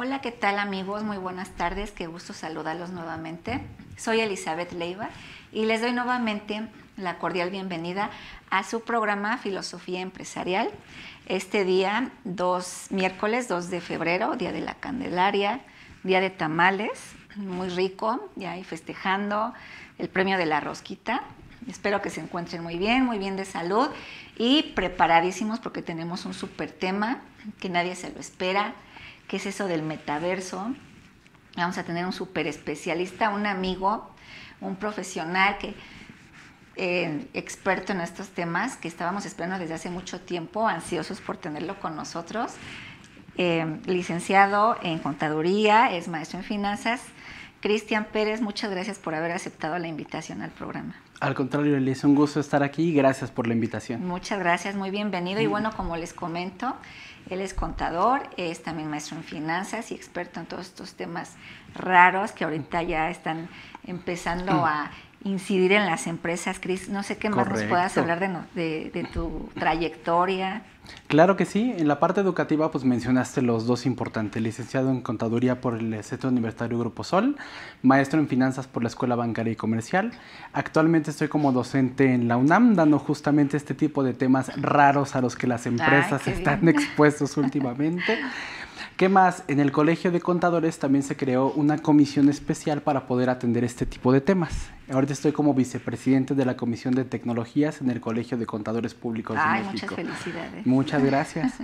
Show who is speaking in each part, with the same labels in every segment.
Speaker 1: Hola, ¿qué tal amigos? Muy buenas tardes, qué gusto saludarlos nuevamente. Soy Elizabeth Leiva y les doy nuevamente la cordial bienvenida a su programa Filosofía Empresarial. Este día, miércoles 2 de febrero, Día de la Candelaria, Día de Tamales, muy rico, ya ahí festejando el premio de la rosquita. Espero que se encuentren muy bien de salud y preparadísimos porque tenemos un súper tema que nadie se lo espera, que es eso del metaverso. Vamos a tener un súper especialista, un amigo, un profesional que experto en estos temas que estábamos esperando desde hace mucho tiempo, ansiosos por tenerlo con nosotros. Licenciado en Contaduría, es maestro en Finanzas. Cristian Pérez, muchas gracias por haber aceptado la invitación al programa.
Speaker 2: Al contrario, Eli, es un gusto estar aquí y gracias por la invitación.
Speaker 1: Muchas gracias, muy bienvenido. Y bueno, como les comento, él es contador, es también maestro en finanzas y experto en todos estos temas raros que ahorita ya están empezando a incidir en las empresas. Cris, no sé qué más nos puedas hablar de tu trayectoria.
Speaker 2: Claro que sí. En la parte educativa, pues mencionaste los dos importantes: licenciado en Contaduría por el Centro Universitario Grupo Sol, maestro en Finanzas por la Escuela Bancaria y Comercial. Actualmente estoy como docente en la UNAM, dando justamente este tipo de temas raros a los que las empresas están expuestos últimamente. ¿Qué más? En el Colegio de Contadores también se creó una comisión especial para poder atender este tipo de temas. Ahorita estoy como vicepresidente de la Comisión de Tecnologías en el Colegio de Contadores Públicos de México.
Speaker 1: Muchas felicidades.
Speaker 2: Muchas gracias.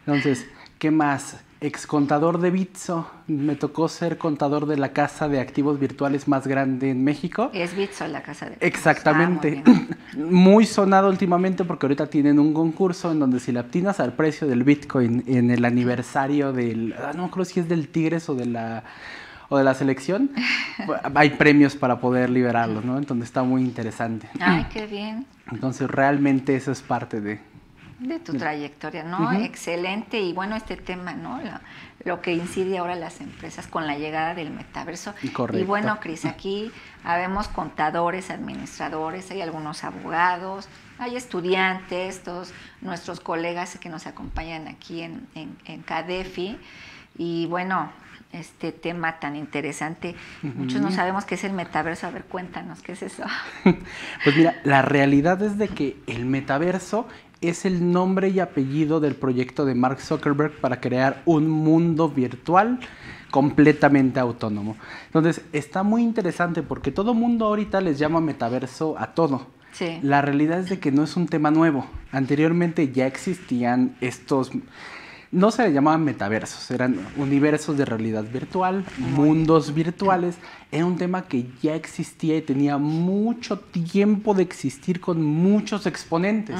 Speaker 2: Entonces, ¿qué más? Excontador de Bitso. Me tocó ser contador de la casa de activos virtuales más grande en México.
Speaker 1: Es Bitso la casa de...
Speaker 2: Exactamente. Muy sonado últimamente porque ahorita tienen un concurso en donde si le atinas al precio del Bitcoin en el aniversario del... no me acuerdo si es del Tigres o de la selección, hay premios para poder liberarlos, ¿no? Entonces está muy interesante.
Speaker 1: Ay, qué bien.
Speaker 2: Entonces realmente eso es parte de
Speaker 1: tu trayectoria, ¿no? Excelente. Y bueno, este tema, ¿no? Lo que incide ahora las empresas con la llegada del metaverso.
Speaker 2: Correcto.
Speaker 1: Y bueno, Cris, aquí habemos contadores, administradores, hay algunos abogados, hay estudiantes, todos nuestros colegas que nos acompañan aquí en CADEFI. Y bueno, este tema tan interesante, muchos no sabemos qué es el metaverso. A ver, cuéntanos, ¿qué es eso?
Speaker 2: Pues mira, la realidad es de que el metaverso es el nombre y apellido del proyecto de Mark Zuckerberg para crear un mundo virtual completamente autónomo. Entonces, está muy interesante porque todo mundo ahorita les llama metaverso a todo.
Speaker 1: Sí.
Speaker 2: La realidad es de que no es un tema nuevo. Anteriormente ya existían estos... No se le llamaban metaversos, eran universos de realidad virtual, mundos virtuales. Era un tema que ya existía y tenía mucho tiempo de existir con muchos exponentes.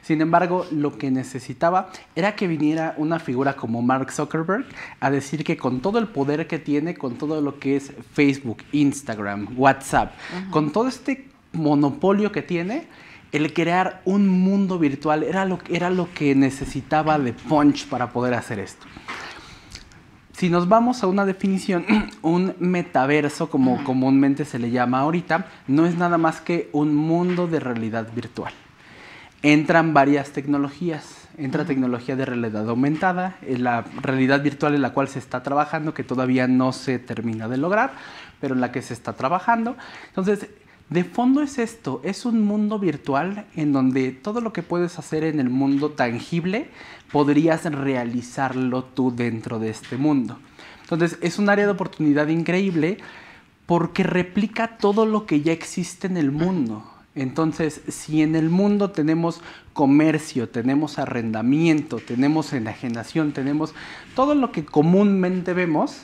Speaker 2: Sin embargo, lo que necesitaba era que viniera una figura como Mark Zuckerberg a decir que con todo el poder que tiene, con todo lo que es Facebook, Instagram, WhatsApp, con todo este monopolio que tiene, el crear un mundo virtual era lo que necesitaba de punch para poder hacer esto. Si nos vamos a una definición, un metaverso, como comúnmente se le llama ahorita, no es nada más que un mundo de realidad virtual. Entran varias tecnologías. Entra tecnología de realidad aumentada, la realidad virtual en la cual se está trabajando, que todavía no se termina de lograr, pero en la que se está trabajando. Entonces, de fondo es esto, es un mundo virtual en donde todo lo que puedes hacer en el mundo tangible, podrías realizarlo tú dentro de este mundo. Entonces, es un área de oportunidad increíble porque replica todo lo que ya existe en el mundo. Entonces, si en el mundo tenemos comercio, tenemos arrendamiento, tenemos enajenación, tenemos todo lo que comúnmente vemos,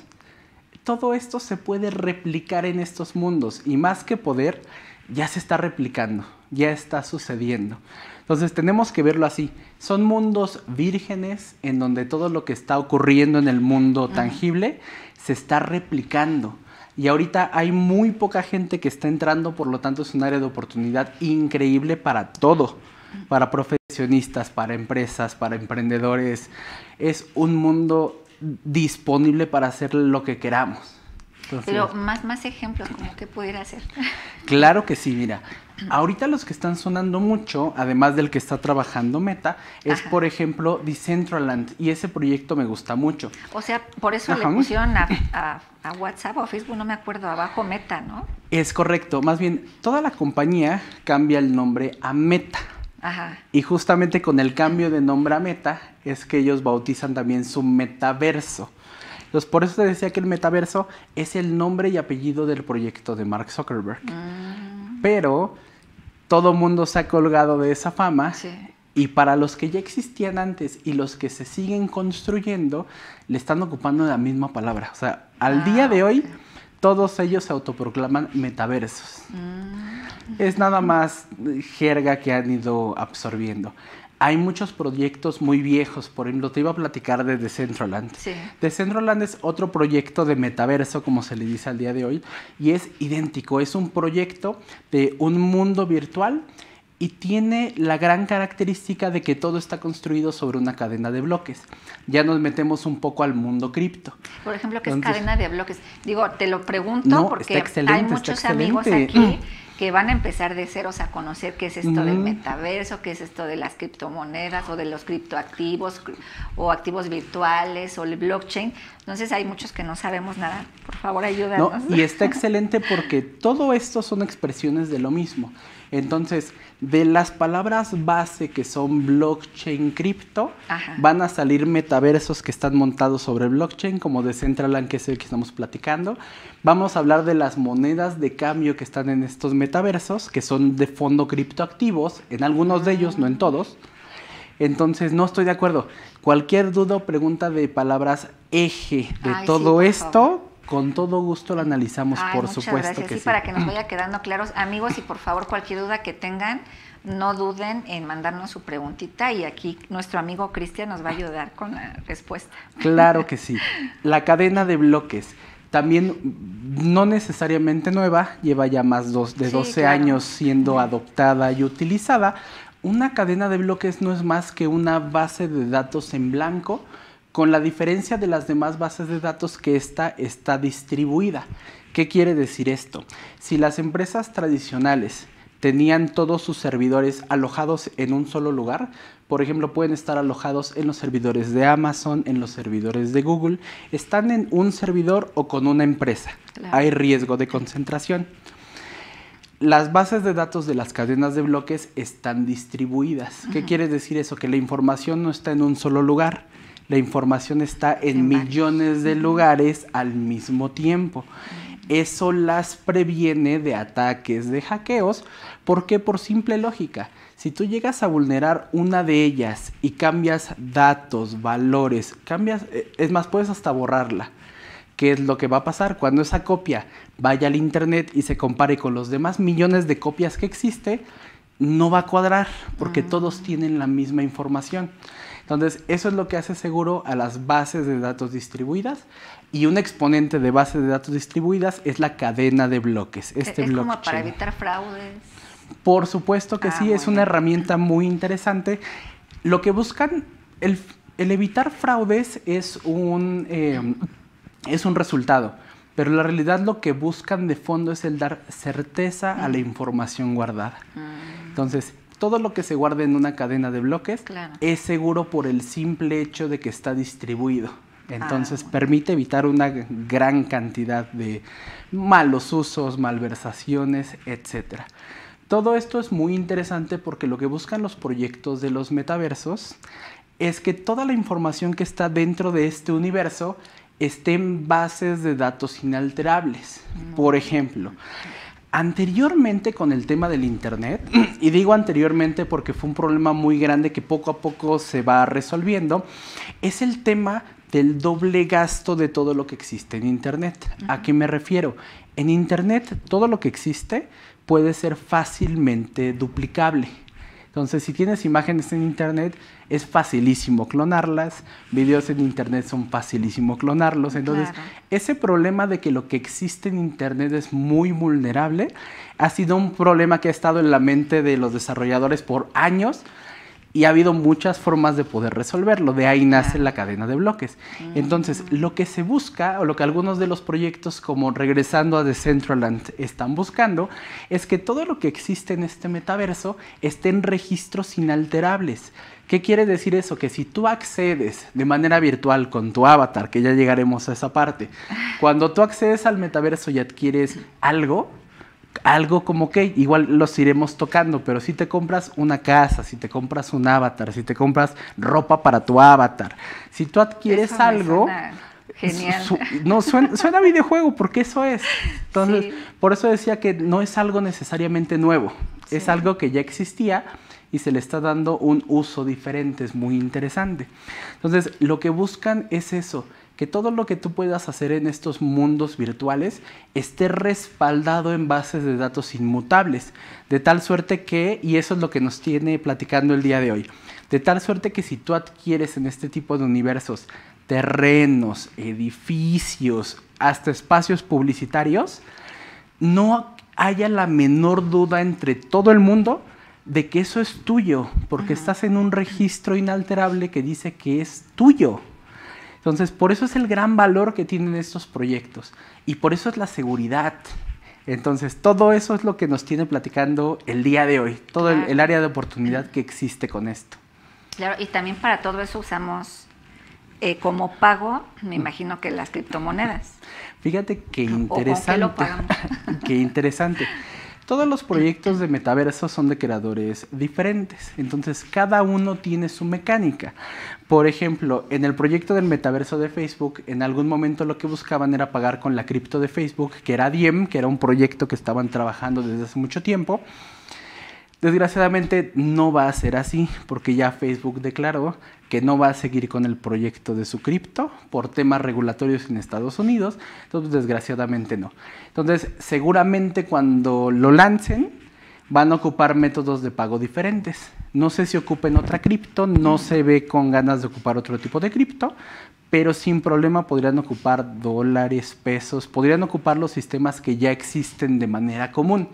Speaker 2: todo esto se puede replicar en estos mundos y más que poder, ya se está replicando, ya está sucediendo. Entonces tenemos que verlo así. Son mundos vírgenes en donde todo lo que está ocurriendo en el mundo tangible se está replicando. Y ahorita hay muy poca gente que está entrando, por lo tanto es un área de oportunidad increíble para todo. Para profesionistas, para empresas, para emprendedores. Es un mundo disponible para hacer lo que queramos.
Speaker 1: Pero más ejemplos, como que pudiera ser.
Speaker 2: Claro que sí, mira. Ahorita los que están sonando mucho, además del que está trabajando Meta, es por ejemplo Decentraland, y ese proyecto me gusta mucho.
Speaker 1: O sea, por eso le pusieron a WhatsApp o Facebook, no me acuerdo, abajo Meta, ¿no?
Speaker 2: Es correcto, más bien toda la compañía cambia el nombre a Meta.
Speaker 1: Ajá.
Speaker 2: Y justamente con el cambio de nombre a Meta es que ellos bautizan también su metaverso. Entonces, por eso te decía que el metaverso es el nombre y apellido del proyecto de Mark Zuckerberg. Pero todo mundo se ha colgado de esa fama.
Speaker 1: Sí.
Speaker 2: Y para los que ya existían antes y los que se siguen construyendo, le están ocupando la misma palabra. O sea, al día de hoy, todos ellos se autoproclaman metaversos. Es nada más jerga que han ido absorbiendo. Hay muchos proyectos muy viejos, por ejemplo, te iba a platicar de Decentraland.
Speaker 1: Sí.
Speaker 2: Decentraland es otro proyecto de metaverso, como se le dice al día de hoy, y es idéntico. Es un proyecto de un mundo virtual y tiene la gran característica de que todo está construido sobre una cadena de bloques. Ya nos metemos un poco al mundo cripto.
Speaker 1: Por ejemplo, ¿qué es cadena de bloques? Digo, te lo pregunto porque hay muchos amigos aquí que van a empezar de ceros a conocer qué es esto del metaverso, qué es esto de las criptomonedas o de los criptoactivos o activos virtuales o el blockchain. Entonces hay muchos que no sabemos nada. Por favor, ayúdanos.
Speaker 2: No, y está excelente porque todo esto son expresiones de lo mismo. Entonces, de las palabras base que son blockchain, cripto, van a salir metaversos que están montados sobre blockchain, como Decentraland, que es el que estamos platicando. Vamos a hablar de las monedas de cambio que están en estos metaversos, que son de fondo criptoactivos, en algunos de ellos, no en todos. Entonces, no estoy de acuerdo. Cualquier duda o pregunta de palabras eje de todo esto, con todo gusto lo analizamos, por supuesto que sí.
Speaker 1: Para que nos vaya quedando claros, amigos, y por favor, cualquier duda que tengan, no duden en mandarnos su preguntita y aquí nuestro amigo Cristian nos va a ayudar con la respuesta.
Speaker 2: Claro que sí. La cadena de bloques, también no necesariamente nueva, lleva ya más de 12 años siendo adoptada y utilizada. Una cadena de bloques no es más que una base de datos en blanco, con la diferencia de las demás bases de datos que esta está distribuida. ¿Qué quiere decir esto? Si las empresas tradicionales tenían todos sus servidores alojados en un solo lugar, por ejemplo, pueden estar alojados en los servidores de Amazon, en los servidores de Google, están en un servidor o con una empresa. Hay riesgo de concentración. Las bases de datos de las cadenas de bloques están distribuidas. ¿Qué quiere decir eso? Que la información no está en un solo lugar. La información está en millones de lugares al mismo tiempo. Eso las previene de ataques, de hackeos, porque por simple lógica, si tú llegas a vulnerar una de ellas y cambias datos, valores, es más, puedes hasta borrarla. ¿Qué es lo que va a pasar? Cuando esa copia vaya al internet y se compare con los demás millones de copias que existe, no va a cuadrar, porque todos tienen la misma información. Entonces, eso es lo que hace seguro a las bases de datos distribuidas, y un exponente de bases de datos distribuidas es la cadena de bloques.
Speaker 1: ¿Es como para evitar fraudes?
Speaker 2: Por supuesto que sí, es una herramienta muy interesante. Lo que buscan, el evitar fraudes es un resultado, pero en la realidad lo que buscan de fondo es el dar certeza a la información guardada. Entonces, todo lo que se guarda en una cadena de bloques es seguro por el simple hecho de que está distribuido. Entonces, permite evitar una gran cantidad de malos usos, malversaciones, etc. Todo esto es muy interesante porque lo que buscan los proyectos de los metaversos es que toda la información que está dentro de este universo esté en bases de datos inalterables. Por ejemplo, anteriormente con el tema del internet, y digo anteriormente porque fue un problema muy grande que poco a poco se va resolviendo, es el tema del doble gasto de todo lo que existe en internet. ¿A qué me refiero? En internet todo lo que existe puede ser fácilmente duplicable. Entonces, si tienes imágenes en internet, es facilísimo clonarlas, videos en internet son facilísimo clonarlos. Entonces, ese problema de que lo que existe en internet es muy vulnerable ha sido un problema que ha estado en la mente de los desarrolladores por años, Y ha habido muchas formas de poder resolverlo, de ahí nace la cadena de bloques. Entonces, lo que se busca, o lo que algunos de los proyectos como Regresando a Decentraland están buscando, es que todo lo que existe en este metaverso esté en registros inalterables. ¿Qué quiere decir eso? Que si tú accedes de manera virtual con tu avatar, que ya llegaremos a esa parte, cuando tú accedes al metaverso y adquieres algo como que igual los iremos tocando, pero si te compras una casa, si te compras un avatar, si te compras ropa para tu avatar, si tú adquieres
Speaker 1: eso
Speaker 2: algo,
Speaker 1: genial.
Speaker 2: No, suena a videojuego, porque eso es. Entonces,
Speaker 1: Sí.
Speaker 2: por eso decía que no es algo necesariamente nuevo,
Speaker 1: Sí.
Speaker 2: es algo que ya existía y se le está dando un uso diferente, es muy interesante. Entonces, lo que buscan es eso, que todo lo que tú puedas hacer en estos mundos virtuales esté respaldado en bases de datos inmutables, de tal suerte que, y eso es lo que nos tiene platicando el día de hoy, de tal suerte que si tú adquieres en este tipo de universos terrenos, edificios, hasta espacios publicitarios, no haya la menor duda entre todo el mundo de que eso es tuyo, porque estás en un registro inalterable que dice que es tuyo. Entonces, por eso es el gran valor que tienen estos proyectos y por eso es la seguridad. Entonces, todo eso es lo que nos tiene platicando el día de hoy, todo el área de oportunidad que existe con esto.
Speaker 1: Claro, y también para todo eso usamos como pago, me imagino que las criptomonedas.
Speaker 2: Fíjate qué
Speaker 1: ¿O
Speaker 2: interesante.
Speaker 1: con qué lo pagamos?
Speaker 2: Qué interesante. Todos los proyectos de metaverso son de creadores diferentes, entonces cada uno tiene su mecánica. Por ejemplo, en el proyecto del metaverso de Facebook, en algún momento lo que buscaban era pagar con la cripto de Facebook, que era Diem, que era un proyecto que estaban trabajando desde hace mucho tiempo. Desgraciadamente no va a ser así, porque ya Facebook declaró que no va a seguir con el proyecto de su cripto por temas regulatorios en Estados Unidos, entonces desgraciadamente no. Entonces seguramente cuando lo lancen van a ocupar métodos de pago diferentes. No sé si ocupen otra cripto, no se ve con ganas de ocupar otro tipo de cripto, pero sin problema podrían ocupar dólares, pesos, podrían ocupar los sistemas que ya existen de manera común.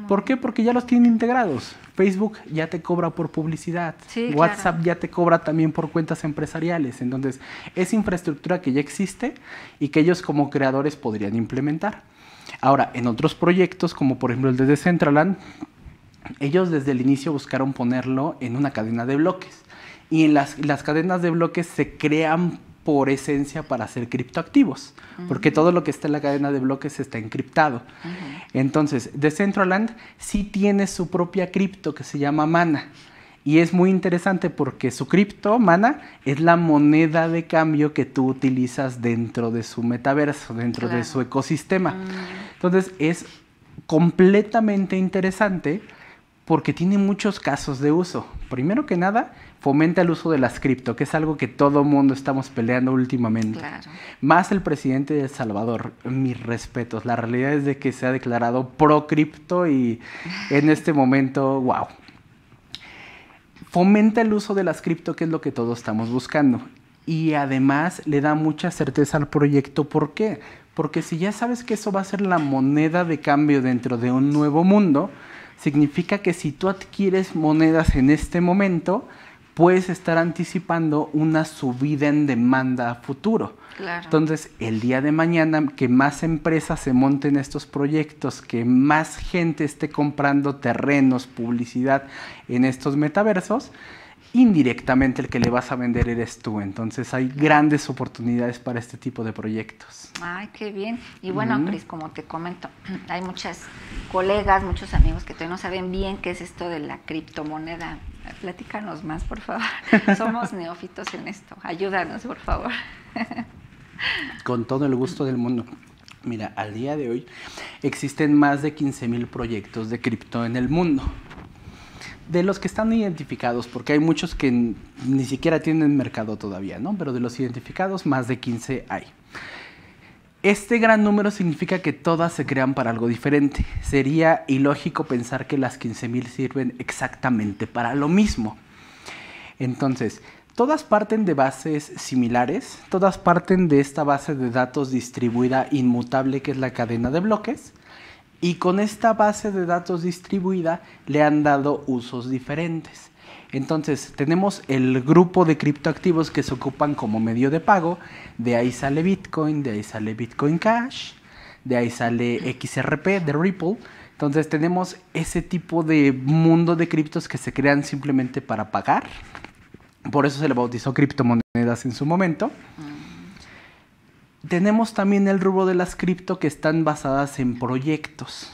Speaker 2: ¿Por qué? Porque ya los tienen integrados. Facebook ya te cobra por publicidad.
Speaker 1: Sí,
Speaker 2: WhatsApp
Speaker 1: claro.
Speaker 2: ya te cobra también por cuentas empresariales. Entonces, es infraestructura que ya existe y que ellos como creadores podrían implementar. Ahora, en otros proyectos, como por ejemplo el de Decentraland, ellos desde el inicio buscaron ponerlo en una cadena de bloques. Y en las cadenas de bloques se crean por esencia para ser criptoactivos, porque todo lo que está en la cadena de bloques está encriptado. Entonces, Decentraland sí tiene su propia cripto que se llama Mana, y es muy interesante porque su cripto, Mana, es la moneda de cambio que tú utilizas dentro de su metaverso, dentro de su ecosistema. Entonces, es completamente interesante porque tiene muchos casos de uso. Primero que nada, fomenta el uso de las cripto, que es algo que todo mundo estamos peleando últimamente.
Speaker 1: Claro.
Speaker 2: Más el presidente de El Salvador, mis respetos. La realidad es de que se ha declarado pro cripto y en este momento, wow. Fomenta el uso de las cripto, que es lo que todos estamos buscando. Y además le da mucha certeza al proyecto. ¿Por qué? Porque si ya sabes que eso va a ser la moneda de cambio dentro de un nuevo mundo, significa que si tú adquieres monedas en este momento, puedes estar anticipando una subida en demanda a futuro.
Speaker 1: Claro.
Speaker 2: Entonces, el día de mañana, que más empresas se monten estos proyectos, que más gente esté comprando terrenos, publicidad en estos metaversos, indirectamente el que le vas a vender eres tú. Entonces, hay grandes oportunidades para este tipo de proyectos.
Speaker 1: Ay, qué bien. Y bueno, Cris, como te comento, hay muchas colegas, muchos amigos que todavía no saben bien qué es esto de la criptomoneda. Platícanos más, por favor. Somos neófitos en esto. Ayúdanos, por favor.
Speaker 2: Con todo el gusto del mundo. Mira, al día de hoy existen más de 15,000 proyectos de cripto en el mundo. De los que están identificados, porque hay muchos que ni siquiera tienen mercado todavía, ¿no? Pero de los identificados, más de 15 hay. Este gran número significa que todas se crean para algo diferente. Sería ilógico pensar que las 15,000 sirven exactamente para lo mismo. Entonces, todas parten de bases similares, todas parten de esta base de datos distribuida inmutable que es la cadena de bloques, Y con esta base de datos distribuida le han dado usos diferentes. Entonces, tenemos el grupo de criptoactivos que se ocupan como medio de pago. De ahí sale Bitcoin, de ahí sale Bitcoin Cash, de ahí sale XRP de Ripple. Entonces, tenemos ese tipo de mundo de criptos que se crean simplemente para pagar. Por eso se le bautizó criptomonedas en su momento. Tenemos también el rubro de las cripto que están basadas en proyectos.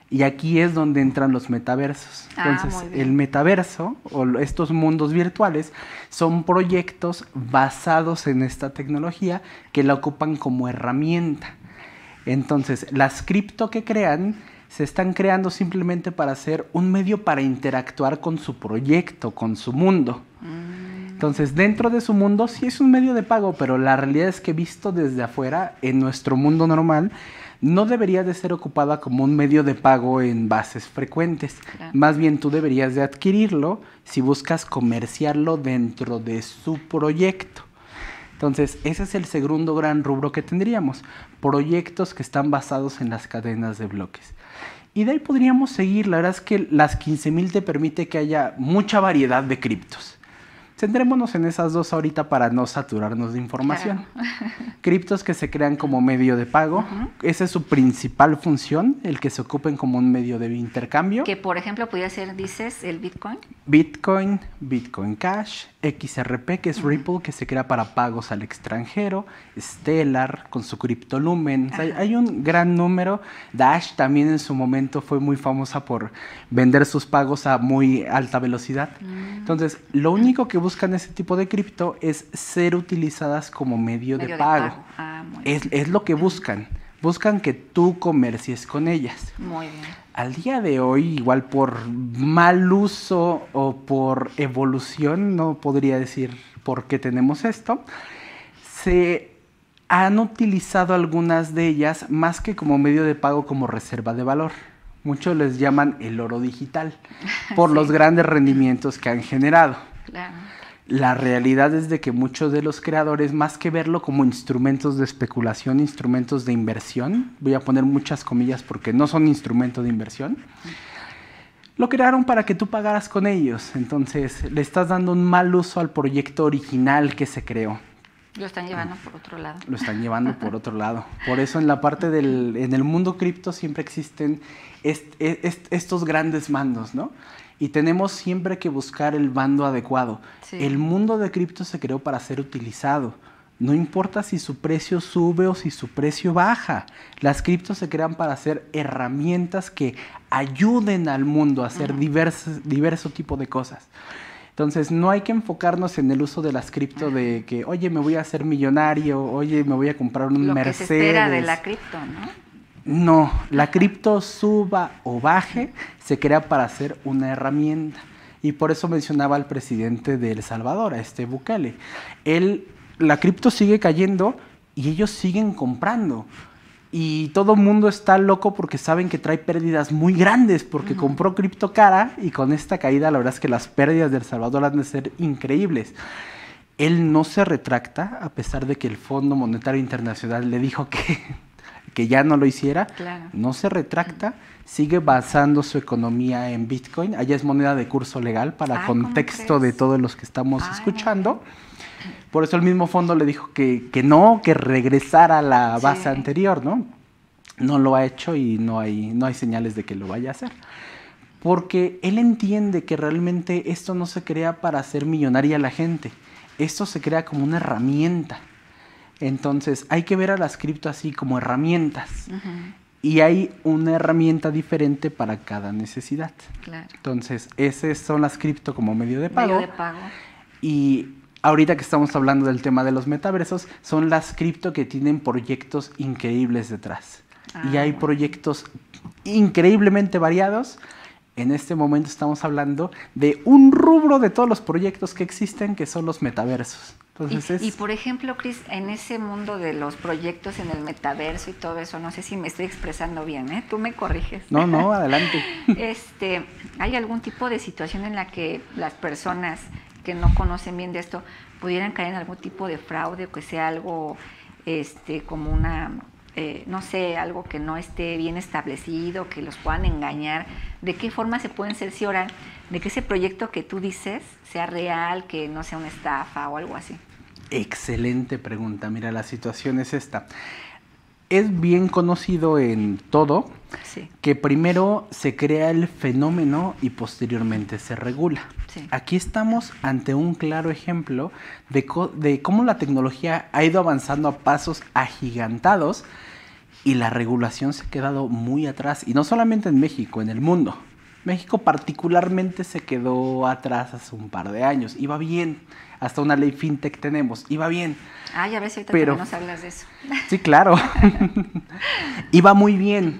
Speaker 2: Y aquí es donde entran los metaversos. Entonces, el metaverso o estos mundos virtuales son proyectos basados en esta tecnología que la ocupan como herramienta. Entonces, las cripto que crean se están creando simplemente para ser un medio para interactuar con su proyecto, con su mundo. Entonces, dentro de su mundo sí es un medio de pago, pero la realidad es que visto desde afuera, en nuestro mundo normal, no debería de ser ocupada como un medio de pago en bases frecuentes. Claro. Más bien tú deberías de adquirirlo si buscas comerciarlo dentro de su proyecto. Entonces, ese es el segundo gran rubro que tendríamos. Proyectos que están basados en las cadenas de bloques. Y de ahí podríamos seguir. La verdad es que las 15,000 te permite que haya mucha variedad de criptos. Centrémonos en esas dos ahorita para no saturarnos de información. Claro. Criptos que se crean como medio de pago. Esa es su principal función, el que se ocupen como un medio de intercambio.
Speaker 1: Que por ejemplo podría ser, dices, el Bitcoin.
Speaker 2: Bitcoin, Bitcoin Cash, XRP, que es Ripple, que se crea para pagos al extranjero, Stellar, con su criptolumen. O sea, hay un gran número. Dash también en su momento fue muy famosa por vender sus pagos a muy alta velocidad. Entonces, lo único que buscan ese tipo de cripto es ser utilizadas como medio de pago. Es lo que buscan. Buscan que tú comercies con ellas.
Speaker 1: Muy bien.
Speaker 2: Al día de hoy, igual por mal uso o por evolución, no podría decir por qué tenemos esto, se han utilizado algunas de ellas más que como medio de pago, como reserva de valor. Muchos les llaman el oro digital por los grandes rendimientos que han generado.
Speaker 1: Claro.
Speaker 2: La realidad es de que muchos de los creadores, más que verlo como instrumentos de especulación, instrumentos de inversión, voy a poner muchas comillas porque no son instrumentos de inversión, lo crearon para que tú pagaras con ellos. Entonces, le estás dando un mal uso al proyecto original que se creó.
Speaker 1: Lo están llevando por otro lado.
Speaker 2: Lo están llevando por otro lado. Por eso en la parte en el mundo cripto siempre existen estos grandes mandos, ¿no? Y tenemos siempre que buscar el bando adecuado. Sí. El mundo de cripto se creó para ser utilizado. No importa si su precio sube o si su precio baja. Las criptos se crean para ser herramientas que ayuden al mundo a hacer diverso tipo de cosas. Entonces, no hay que enfocarnos en el uso de las cripto de que, oye, me voy a hacer millonario, oye, me voy a comprar un Mercedes.
Speaker 1: Lo que se espera de la cripto, ¿no?
Speaker 2: No, la cripto suba o baje, se crea para ser una herramienta. Y por eso mencionaba al presidente de El Salvador, a Bukele. La cripto sigue cayendo y ellos siguen comprando. Y todo el mundo está loco porque saben que trae pérdidas muy grandes porque compró cripto cara y con esta caída la verdad es que las pérdidas de El Salvador han de ser increíbles. Él no se retracta a pesar de que el Fondo Monetario Internacional le dijo que ya no lo hiciera. Claro. No se retracta, sigue basando su economía en Bitcoin. Allá es moneda de curso legal para contexto de todos los que estamos escuchando. Por eso el mismo fondo le dijo que no, que regresara a la base anterior, ¿no? No lo ha hecho y no hay señales de que lo vaya a hacer. Porque él entiende que realmente esto no se crea para hacer millonaria a la gente. Esto se crea como una herramienta. Entonces hay que ver a las cripto así como herramientas. Y hay una herramienta diferente para cada necesidad. Claro. Entonces, esas son las cripto como medio de pago. Y ahorita que estamos hablando del tema de los metaversos, son las cripto que tienen proyectos increíbles detrás. Y hay proyectos increíblemente variados. En este momento estamos hablando de un rubro de todos los proyectos que existen, que son los metaversos. Entonces
Speaker 1: y por ejemplo, Cris, en ese mundo de los proyectos en el metaverso y todo eso, no sé si me estoy expresando bien, ¿eh? Tú me corriges.
Speaker 2: No, adelante.
Speaker 1: ¿Hay algún tipo de situación en la que las personas que no conocen bien de esto pudieran caer en algún tipo de fraude o que sea algo como una no sé, algo que no esté bien establecido, que los puedan engañar, ¿de qué forma se pueden cerciorar de que ese proyecto que tú dices sea real, que no sea una estafa o algo así?
Speaker 2: Excelente pregunta. Mira, la situación es esta. Es bien conocido en todo
Speaker 1: Sí.
Speaker 2: que primero se crea el fenómeno y posteriormente se regula.
Speaker 1: Sí.
Speaker 2: Aquí estamos ante un claro ejemplo de cómo la tecnología ha ido avanzando a pasos agigantados y la regulación se ha quedado muy atrás. Y no solamente en México, en el mundo. México particularmente se quedó atrás hace un par de años. Iba bien. Hasta una ley fintech tenemos. Iba bien.
Speaker 1: Ah, ya ves, ahorita
Speaker 2: Pero
Speaker 1: también nos hablas de eso.
Speaker 2: sí, claro. Iba muy bien.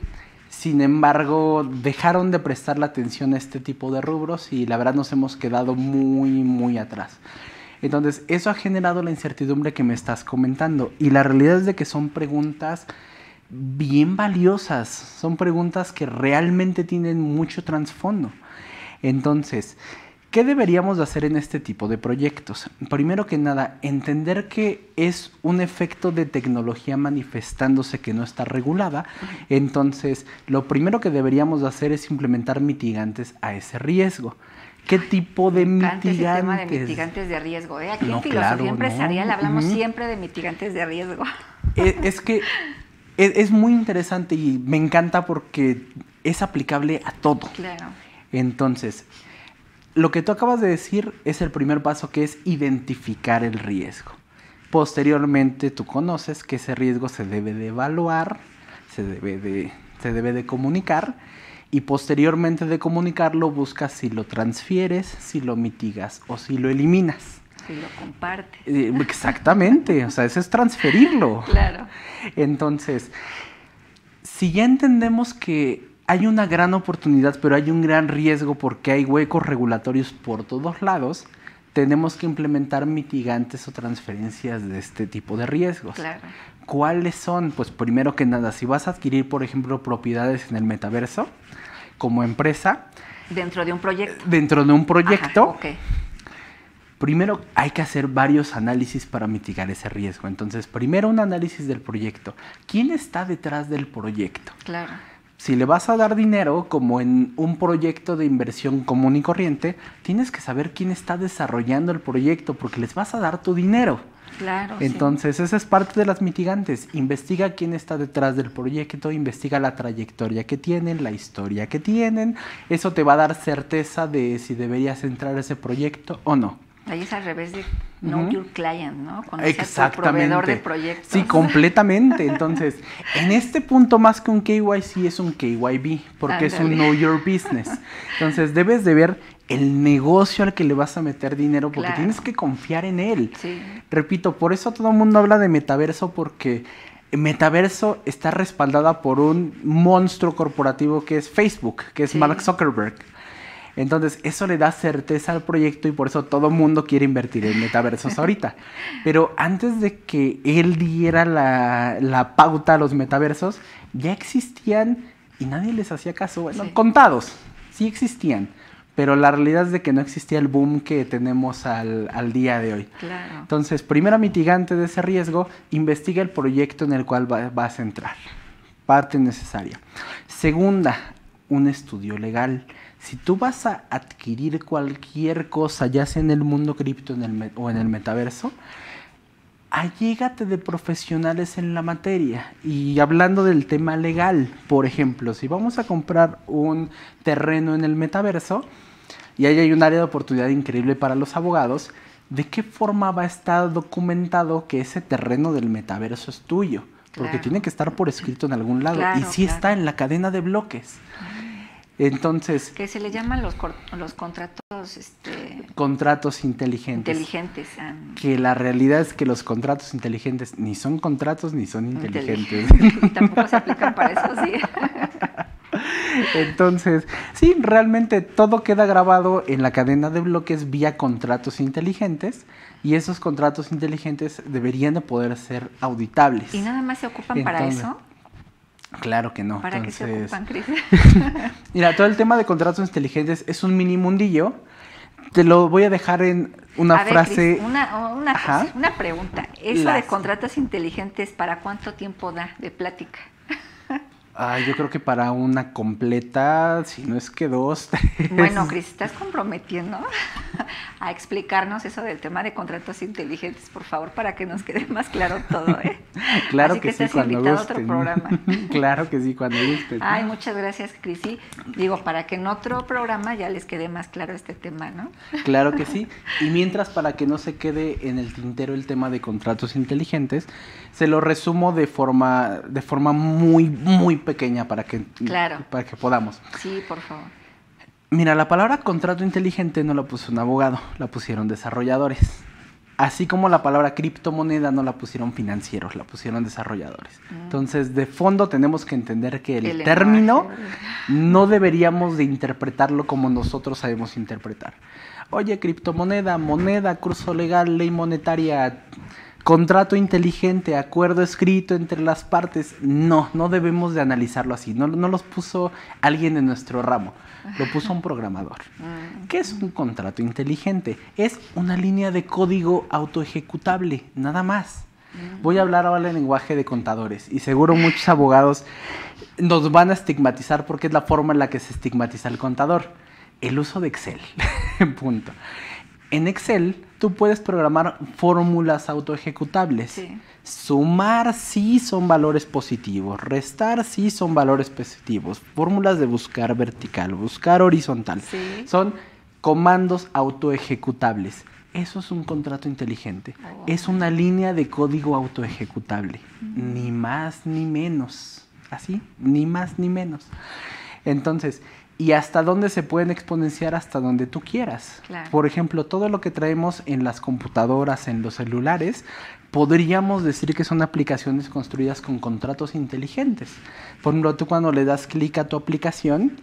Speaker 2: Sin embargo, dejaron de prestar la atención a este tipo de rubros y la verdad nos hemos quedado muy, muy atrás. Entonces, eso ha generado la incertidumbre que me estás comentando. Y la realidad es de que son preguntas bien valiosas. Son preguntas que realmente tienen mucho trasfondo. Entonces, ¿qué deberíamos de hacer en este tipo de proyectos? Primero que nada, entender que es un efecto de tecnología manifestándose que no está regulada. Entonces, lo primero que deberíamos de hacer es implementar mitigantes a ese riesgo. ¿Qué tipo de
Speaker 1: Ese
Speaker 2: mitigantes?
Speaker 1: tema de mitigantes de riesgo. Aquí
Speaker 2: No,
Speaker 1: en Filosofía
Speaker 2: claro,
Speaker 1: Empresarial
Speaker 2: no.
Speaker 1: hablamos
Speaker 2: Ujú.
Speaker 1: siempre de mitigantes de riesgo.
Speaker 2: Es que es muy interesante y me encanta porque es aplicable a todo.
Speaker 1: Claro.
Speaker 2: Entonces, lo que tú acabas de decir es el primer paso, que es identificar el riesgo. Posteriormente, tú conoces que ese riesgo se debe de evaluar, se debe de comunicar, y posteriormente de comunicarlo buscas si lo transfieres, si lo mitigas o si lo eliminas.
Speaker 1: Si lo compartes.
Speaker 2: Exactamente, o sea, eso es transferirlo.
Speaker 1: Claro.
Speaker 2: Entonces, si ya entendemos que hay una gran oportunidad, pero hay un gran riesgo porque hay huecos regulatorios por todos lados, tenemos que implementar mitigantes o transferencias de este tipo de riesgos.
Speaker 1: Claro.
Speaker 2: ¿Cuáles son? Pues primero que nada, si vas a adquirir, por ejemplo, propiedades en el metaverso, como empresa,
Speaker 1: Dentro de un proyecto.
Speaker 2: dentro de un proyecto,
Speaker 1: Ajá, ok.
Speaker 2: primero hay que hacer varios análisis para mitigar ese riesgo. Entonces, primero un análisis del proyecto. ¿Quién está detrás del proyecto?
Speaker 1: Claro.
Speaker 2: Si le vas a dar dinero, como en un proyecto de inversión común y corriente, tienes que saber quién está desarrollando el proyecto, porque les vas a dar tu dinero.
Speaker 1: Claro.
Speaker 2: Entonces, esa es parte de las mitigantes. Investiga quién está detrás del proyecto, investiga la trayectoria que tienen, la historia que tienen. Eso te va a dar certeza de si deberías entrar a ese proyecto o no.
Speaker 1: Ahí es al revés de know
Speaker 2: Ujú.
Speaker 1: your client, ¿no? Conocer a tu
Speaker 2: Exactamente.
Speaker 1: proveedor de proyectos.
Speaker 2: Sí, completamente. Entonces, en este punto más que un KYC es un KYB, porque es un
Speaker 1: Ándale.
Speaker 2: Know Your Business. Entonces, debes de ver el negocio al que le vas a meter dinero porque
Speaker 1: Claro.
Speaker 2: tienes que confiar en él.
Speaker 1: Sí.
Speaker 2: Repito, por eso todo el mundo habla de metaverso, porque metaverso está respaldada por un monstruo corporativo que es Facebook, que es
Speaker 1: Sí.
Speaker 2: Mark Zuckerberg. Entonces, eso le da certeza al proyecto y por eso todo el mundo quiere invertir en metaversos ahorita. Pero antes de que él diera la pauta a los metaversos, ya existían y nadie les hacía caso. Bueno,
Speaker 1: Sí.
Speaker 2: contados, sí existían. Pero la realidad es de que no existía el boom que tenemos al día de hoy.
Speaker 1: Claro.
Speaker 2: Entonces, primera mitigante de ese riesgo, investiga el proyecto en el cual vas a entrar. Parte necesaria. Segunda, un estudio legal. Si tú vas a adquirir cualquier cosa, ya sea en el mundo cripto o en el metaverso, allégate de profesionales en la materia. Y hablando del tema legal, por ejemplo, si vamos a comprar un terreno en el metaverso y ahí hay un área de oportunidad increíble para los abogados, ¿de qué forma va a estar documentado que ese terreno del metaverso es tuyo? Porque
Speaker 1: Claro.
Speaker 2: tiene que estar por escrito en algún lado.
Speaker 1: Claro,
Speaker 2: y sí
Speaker 1: claro.
Speaker 2: está en la cadena de bloques. Entonces,
Speaker 1: Que se le llaman los contratos
Speaker 2: contratos inteligentes.
Speaker 1: inteligentes.
Speaker 2: Que la realidad es que los contratos inteligentes ni son contratos ni son inteligentes.
Speaker 1: Y tampoco se aplican para eso, sí.
Speaker 2: Entonces, sí, realmente todo queda grabado en la cadena de bloques vía contratos inteligentes y esos contratos inteligentes deberían de poder ser auditables.
Speaker 1: ¿Y nada más se ocupan para
Speaker 2: Entonces,
Speaker 1: eso?
Speaker 2: Claro que no.
Speaker 1: ¿Para qué se ocupan, Cris?
Speaker 2: Mira, todo el tema de contratos inteligentes es un mini mundillo Te lo voy a dejar en una
Speaker 1: A ver,
Speaker 2: frase.
Speaker 1: Cris, una
Speaker 2: Ajá.
Speaker 1: cosa, una pregunta. ¿Eso
Speaker 2: Las-
Speaker 1: de contratos inteligentes para cuánto tiempo da de plática?
Speaker 2: Yo creo que para una completa, si no es que 2, 3.
Speaker 1: Bueno, Cris, ¿estás comprometiendo a explicarnos eso del tema de contratos inteligentes, por favor, para que nos quede más claro todo, ¿eh?
Speaker 2: Claro
Speaker 1: Así
Speaker 2: que sí,
Speaker 1: estás
Speaker 2: cuando
Speaker 1: invitado a otro
Speaker 2: gusten.
Speaker 1: programa.
Speaker 2: Claro que sí, cuando gusten.
Speaker 1: Ay, muchas gracias, Cris. Sí, digo, para que en otro programa ya les quede más claro este tema, ¿no?
Speaker 2: Claro que sí. Y mientras, para que no se quede en el tintero el tema de contratos inteligentes, se lo resumo de forma muy, muy pequeña para que podamos.
Speaker 1: Sí, por favor.
Speaker 2: Mira, la palabra contrato inteligente no la puso un abogado, la pusieron desarrolladores. Así como la palabra criptomoneda no la pusieron financieros, la pusieron desarrolladores. Entonces, de fondo tenemos que entender que el término no deberíamos de interpretarlo como nosotros sabemos interpretar. Oye, criptomoneda, moneda, curso legal, ley monetaria, contrato inteligente, acuerdo escrito entre las partes. No debemos de analizarlo así. No los puso alguien de nuestro ramo, lo puso un programador. ¿Qué es un contrato inteligente? Es una línea de código autoejecutable, nada más. Voy a hablar ahora el lenguaje de contadores y seguro muchos abogados nos van a estigmatizar porque es la forma en la que se estigmatiza el contador. El uso de Excel. Punto. En Excel tú puedes programar fórmulas autoejecutables.
Speaker 1: Sí.
Speaker 2: Sumar sí son valores positivos, restar sí son valores positivos, fórmulas de buscar vertical, buscar horizontal.
Speaker 1: Sí.
Speaker 2: Son comandos autoejecutables. Eso es un contrato inteligente.
Speaker 1: Oh.
Speaker 2: Es una línea de código autoejecutable. Ni más ni menos. Así, ni más ni menos. Entonces, ¿y hasta dónde se pueden exponenciar? Hasta donde tú quieras.
Speaker 1: Claro.
Speaker 2: Por ejemplo, todo lo que traemos en las computadoras, en los celulares, podríamos decir que son aplicaciones construidas con contratos inteligentes. Por ejemplo, tú cuando le das clic a tu aplicación,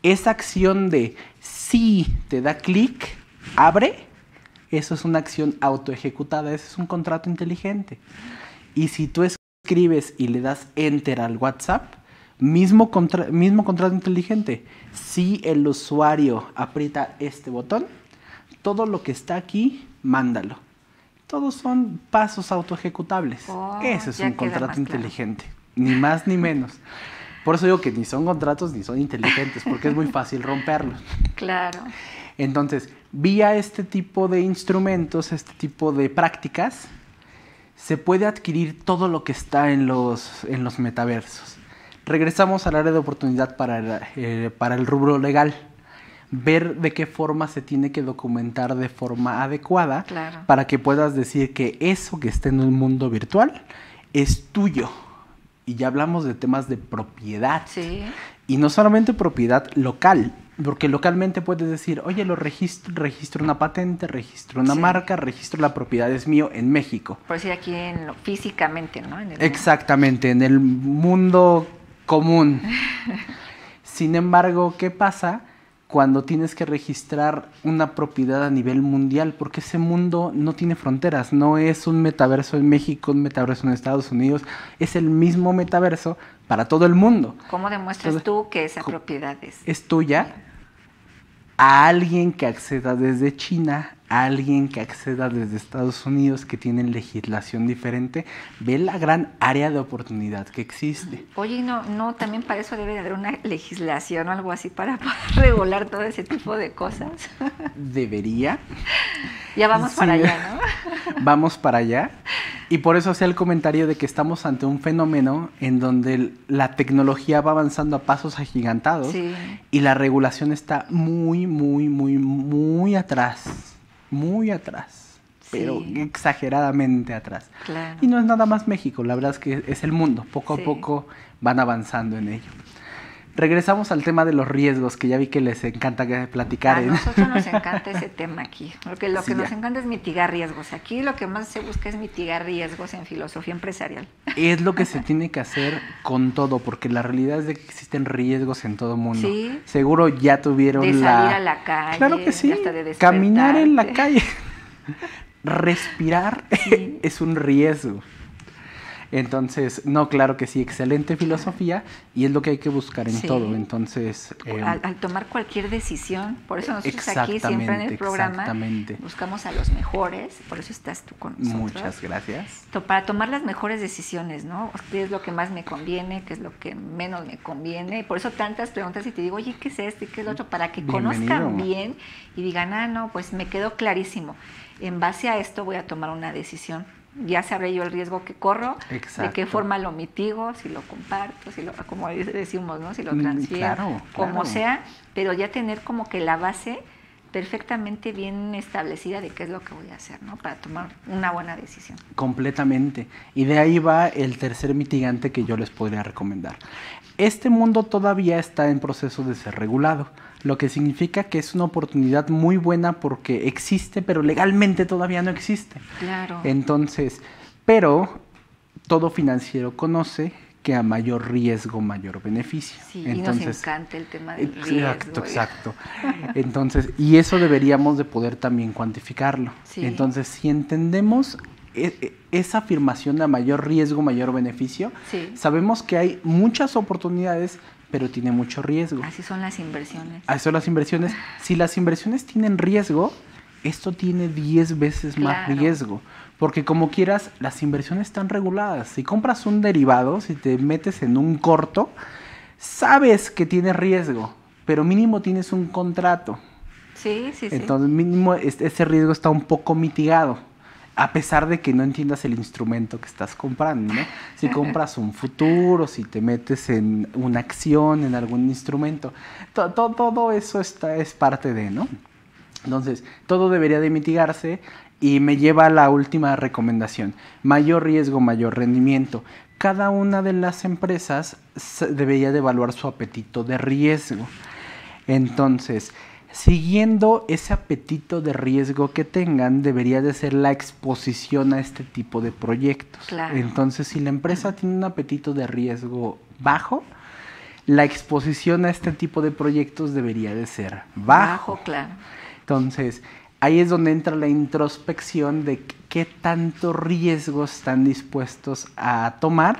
Speaker 2: esa acción de si te da clic, abre, eso es una acción autoejecutada, eso es un contrato inteligente. Y si tú escribes y le das enter al WhatsApp, mismo contrato inteligente. Si el usuario aprieta este botón, todo lo que está aquí, mándalo. Todos son pasos autoejecutables. Ese es
Speaker 1: ya
Speaker 2: un
Speaker 1: queda
Speaker 2: contrato
Speaker 1: más
Speaker 2: inteligente. Ni más ni menos. Por eso digo que ni son contratos ni son inteligentes, porque es muy fácil romperlos.
Speaker 1: Claro.
Speaker 2: Entonces, vía este tipo de instrumentos, este tipo de prácticas, se puede adquirir todo lo que está en los metaversos. Regresamos al área de oportunidad para el rubro legal. Ver de qué forma se tiene que documentar de forma adecuada,
Speaker 1: Claro.
Speaker 2: para que puedas decir que eso que está en el mundo virtual es tuyo. Y ya hablamos de temas de propiedad.
Speaker 1: Sí.
Speaker 2: Y no solamente propiedad local, porque localmente puedes decir, oye, registro una patente, registro una
Speaker 1: Sí.
Speaker 2: marca, registro la propiedad es mío en México.
Speaker 1: Por decir aquí físicamente, ¿no? En el
Speaker 2: Exactamente, en el mundo común. Sin embargo, ¿qué pasa cuando tienes que registrar una propiedad a nivel mundial? Porque ese mundo no tiene fronteras, no es un metaverso en México, un metaverso en Estados Unidos, es el mismo metaverso para todo el mundo.
Speaker 1: ¿Cómo demuestras tú que esa propiedad
Speaker 2: Es tuya a alguien que acceda desde China, a alguien que acceda desde Estados Unidos, que tienen legislación diferente? Ve la gran área de oportunidad que existe.
Speaker 1: Oye, no, también para eso debe de haber una legislación o algo así para poder regular todo ese tipo de cosas.
Speaker 2: Debería.
Speaker 1: Ya vamos
Speaker 2: Sí.
Speaker 1: para allá, ¿no?
Speaker 2: Vamos para allá. Y por eso hacía el comentario de que estamos ante un fenómeno en donde la tecnología va avanzando a pasos agigantados,
Speaker 1: Sí.
Speaker 2: y la regulación está muy, muy, muy, muy atrás. Muy atrás. Pero
Speaker 1: Sí.
Speaker 2: exageradamente atrás.
Speaker 1: Claro.
Speaker 2: Y no es nada más México, la verdad es que es el mundo. Poco
Speaker 1: Sí.
Speaker 2: a poco van avanzando en ello. Regresamos al tema de los riesgos, que ya vi que les encanta platicar.
Speaker 1: A nosotros nos encanta ese tema aquí, porque lo
Speaker 2: Sí,
Speaker 1: que nos
Speaker 2: ya.
Speaker 1: encanta es mitigar riesgos. Aquí lo que más se busca es mitigar riesgos en filosofía empresarial.
Speaker 2: Es lo que se tiene que hacer con todo, porque la realidad es de que existen riesgos en todo mundo.
Speaker 1: Sí.
Speaker 2: Seguro ya tuvieron
Speaker 1: De salir a la calle,
Speaker 2: Claro que sí,
Speaker 1: hasta de despertarte.
Speaker 2: caminar en la calle. Respirar
Speaker 1: Sí.
Speaker 2: es un riesgo. Entonces, no, claro que sí, excelente filosofía y es lo que hay que buscar en todo. Entonces,
Speaker 1: al tomar cualquier decisión, por eso nosotros aquí siempre en el programa buscamos a los mejores, por eso estás tú con nosotros.
Speaker 2: Muchas gracias.
Speaker 1: Para tomar las mejores decisiones, ¿no? ¿Qué es lo que más me conviene? ¿Qué es lo que menos me conviene? Y por eso tantas preguntas y te digo, oye, ¿qué es esto y qué es lo otro? Para que conozcan bien y digan, no, pues me quedó clarísimo. En base a esto voy a tomar una decisión. Ya sabré yo el riesgo que corro, de qué forma lo mitigo, si lo comparto, si lo, como decimos, ¿no? Si lo transfiero, como sea, pero ya tener como que la base perfectamente bien establecida de qué es lo que voy a hacer, ¿no? Para tomar una buena decisión.
Speaker 2: Completamente. Y de ahí va el tercer mitigante que yo les podría recomendar. Este mundo todavía está en proceso de ser regulado, lo que significa que es una oportunidad muy buena porque existe, pero legalmente todavía no existe.
Speaker 1: Claro.
Speaker 2: Entonces, pero todo financiero conoce que a mayor riesgo, mayor beneficio.
Speaker 1: Sí, entonces, y nos encanta el tema del
Speaker 2: riesgo. Exacto. Entonces, y eso deberíamos de poder también cuantificarlo.
Speaker 1: Sí.
Speaker 2: Entonces, si entendemos esa afirmación de a mayor riesgo, mayor beneficio, sabemos que hay muchas oportunidades, pero tiene mucho riesgo.
Speaker 1: Así son las inversiones.
Speaker 2: Así son las inversiones. Si las inversiones tienen riesgo, esto tiene 10 veces más riesgo. Porque como quieras, las inversiones están reguladas. Si compras un derivado, si te metes en un corto, sabes que tiene riesgo, pero mínimo tienes un contrato.
Speaker 1: Sí.
Speaker 2: Entonces mínimo ese riesgo está un poco mitigado. A pesar de que no entiendas el instrumento que estás comprando, ¿no? Si compras un futuro, si te metes en una acción, en algún instrumento, todo eso es parte de, ¿no? Entonces, todo debería de mitigarse y me lleva a la última recomendación. Mayor riesgo, mayor rendimiento. Cada una de las empresas debería de evaluar su apetito de riesgo. Entonces, siguiendo ese apetito de riesgo que tengan, debería de ser la exposición a este tipo de proyectos.
Speaker 1: Claro.
Speaker 2: Entonces, si la empresa tiene un apetito de riesgo bajo, la exposición a este tipo de proyectos debería de ser bajo.
Speaker 1: Claro.
Speaker 2: Entonces, ahí es donde entra la introspección de qué tanto riesgo están dispuestos a tomar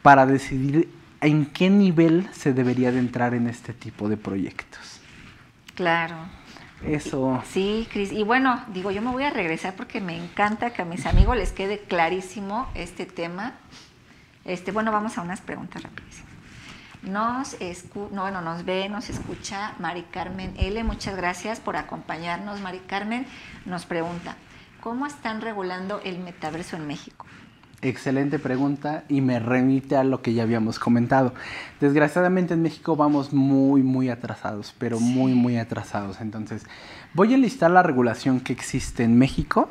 Speaker 2: para decidir en qué nivel se debería de entrar en este tipo de proyectos.
Speaker 1: Claro.
Speaker 2: Eso.
Speaker 1: Sí, Cris. Y bueno, digo, yo me voy a regresar porque me encanta que a mis amigos les quede clarísimo este tema. Bueno, vamos a unas preguntas rapidísimas. Nos ve, nos escucha Mari Carmen L. Muchas gracias por acompañarnos, Mari Carmen. Nos pregunta, ¿cómo están regulando el metaverso en México?
Speaker 2: Excelente pregunta y me remite a lo que ya habíamos comentado. Desgraciadamente en México vamos muy atrasados, pero muy atrasados. Entonces, voy a listar la regulación que existe en México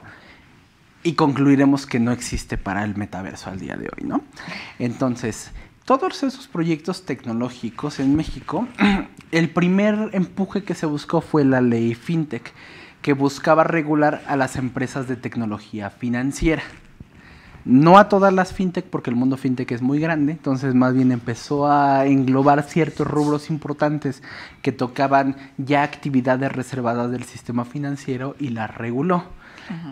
Speaker 2: y concluiremos que no existe para el metaverso al día de hoy, ¿no? Entonces, todos esos proyectos tecnológicos en México, el primer empuje que se buscó fue la ley FinTech, que buscaba regular a las empresas de tecnología financiera. No a todas las fintech, porque el mundo fintech es muy grande, entonces más bien empezó a englobar ciertos rubros importantes que tocaban ya actividades reservadas del sistema financiero y las reguló.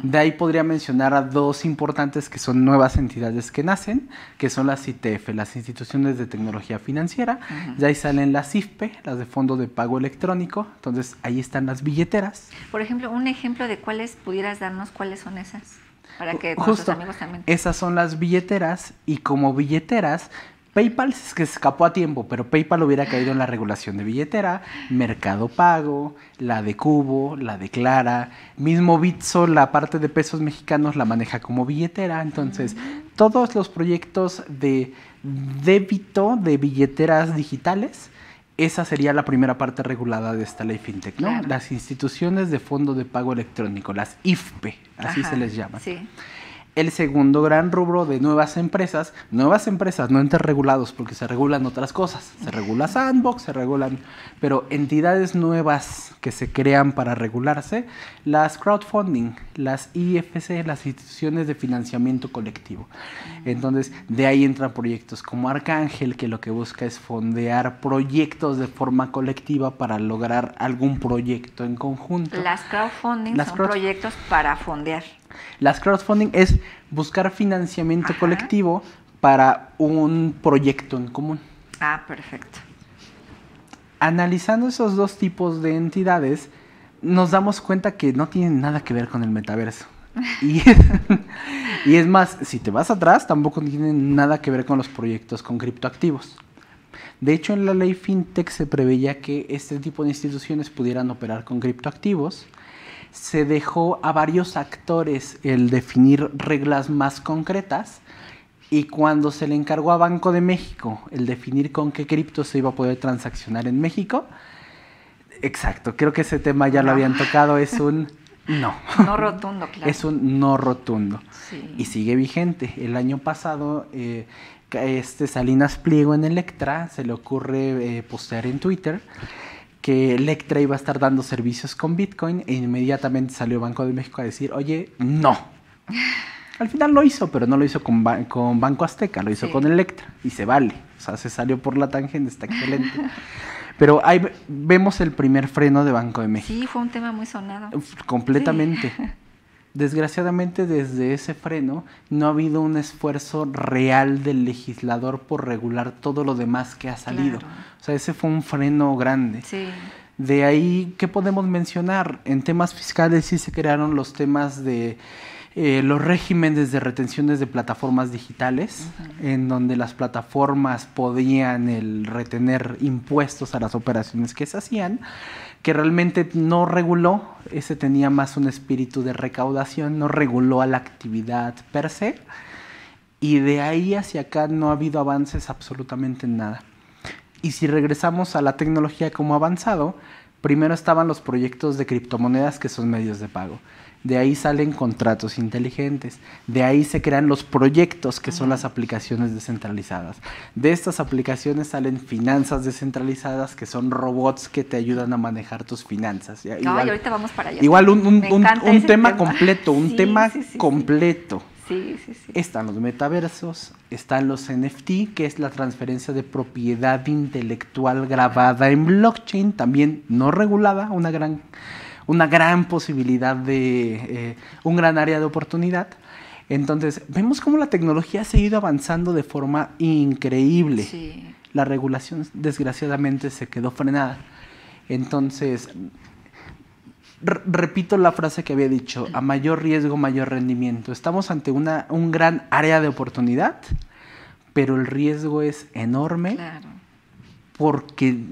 Speaker 2: De ahí podría mencionar a dos importantes que son nuevas entidades que nacen, que son las ITF, las instituciones de tecnología financiera. De ahí salen las IFPE, las de fondo de pago electrónico. Entonces ahí están las billeteras.
Speaker 1: Por ejemplo, un ejemplo de cuáles pudieras darnos, cuáles son esas, para que nuestros amigos también.
Speaker 2: Esas son las billeteras y como billeteras, PayPal es que se escapó a tiempo, pero PayPal hubiera caído en la regulación de billetera, Mercado Pago, la de Cubo, la de Clara, mismo Bitso, la parte de pesos mexicanos la maneja como billetera. Entonces, todos los proyectos de débito de billeteras digitales, esa sería la primera parte regulada de esta ley FinTech, ¿no? Claro. Las instituciones de fondo de pago electrónico, las IFPE, así se les llama.
Speaker 1: Sí.
Speaker 2: El segundo gran rubro de nuevas empresas, no entes regulados, porque se regulan otras cosas. Se regula Sandbox, se regulan, pero entidades nuevas que se crean para regularse, las crowdfunding, las IFC, las instituciones de financiamiento colectivo. Entonces, de ahí entran proyectos como Arcángel, que lo que busca es fondear proyectos de forma colectiva para lograr algún proyecto en conjunto.
Speaker 1: Las crowdfunding son proyectos para fondear.
Speaker 2: Las crowdfunding es buscar financiamiento colectivo para un proyecto en común.
Speaker 1: Ah, perfecto.
Speaker 2: Analizando esos dos tipos de entidades, nos damos cuenta que no tienen nada que ver con el metaverso. Y es más, si te vas atrás, tampoco tienen nada que ver con los proyectos con criptoactivos. De hecho, en la ley FinTech se preveía que este tipo de instituciones pudieran operar con criptoactivos. Se dejó a varios actores el definir reglas más concretas, y cuando se le encargó a Banco de México el definir con qué cripto se iba a poder transaccionar en México, exacto, creo que ese tema ya lo habían tocado, es un no.
Speaker 1: No rotundo, claro.
Speaker 2: Es un no rotundo.
Speaker 1: Sí.
Speaker 2: Y sigue vigente. El año pasado, Salinas Pliego en Electra se le ocurre postear en Twitter que Electra iba a estar dando servicios con Bitcoin, e inmediatamente salió Banco de México a decir, oye, no. Al final lo hizo, pero no lo hizo con Banco Azteca, lo hizo con Electra, y se vale. O sea, se salió por la tangente, está excelente. Pero ahí vemos el primer freno de Banco de México.
Speaker 1: Sí, fue un tema muy sonado.
Speaker 2: Completamente. Sí. Desgraciadamente, desde ese freno no ha habido un esfuerzo real del legislador por regular todo lo demás que ha salido. Claro. O sea, ese fue un freno grande.
Speaker 1: Sí.
Speaker 2: De ahí, ¿qué podemos mencionar? En temas fiscales sí se crearon los temas de los regímenes de retenciones de plataformas digitales, en donde las plataformas podían retener impuestos a las operaciones que se hacían, que realmente no reguló, ese tenía más un espíritu de recaudación, no reguló a la actividad per se, y de ahí hacia acá no ha habido avances absolutamente en nada. Y si regresamos a la tecnología como avanzado, primero estaban los proyectos de criptomonedas, que son medios de pago. De ahí salen contratos inteligentes. De ahí se crean los proyectos, que son las aplicaciones descentralizadas. De estas aplicaciones salen finanzas descentralizadas, que son robots que te ayudan a manejar tus finanzas.
Speaker 1: Igual, ahorita vamos para allá.
Speaker 2: Igual un tema completo, un tema completo.
Speaker 1: Sí.
Speaker 2: Están los metaversos, están los NFT, que es la transferencia de propiedad intelectual grabada en blockchain, también no regulada, una gran posibilidad de un gran área de oportunidad. Entonces, vemos cómo la tecnología ha seguido avanzando de forma increíble.
Speaker 1: Sí.
Speaker 2: La regulación, desgraciadamente, se quedó frenada. Entonces, repito la frase que había dicho, a mayor riesgo, mayor rendimiento. Estamos ante un gran área de oportunidad, pero el riesgo es enorme. Claro. Porque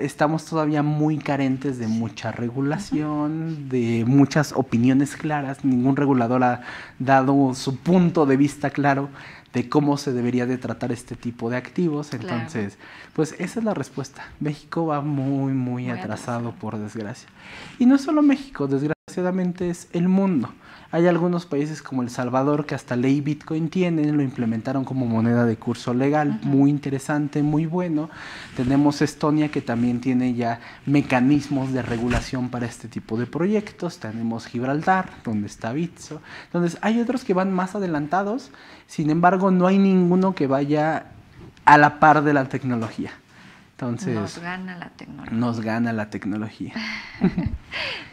Speaker 2: estamos todavía muy carentes de mucha regulación, de muchas opiniones claras. Ningún regulador ha dado su punto de vista claro de cómo se debería de tratar este tipo de activos. Entonces, pues esa es la respuesta. México va muy, muy atrasado, por desgracia. Y no es solo México, desgraciadamente es el mundo. Hay algunos países como El Salvador que hasta ley Bitcoin tienen, lo implementaron como moneda de curso legal, muy interesante, muy bueno. Tenemos Estonia, que también tiene ya mecanismos de regulación para este tipo de proyectos. Tenemos Gibraltar, donde está Bitso. Entonces hay otros que van más adelantados, sin embargo no hay ninguno que vaya a la par de la tecnología. Entonces,
Speaker 1: nos gana la tecnología.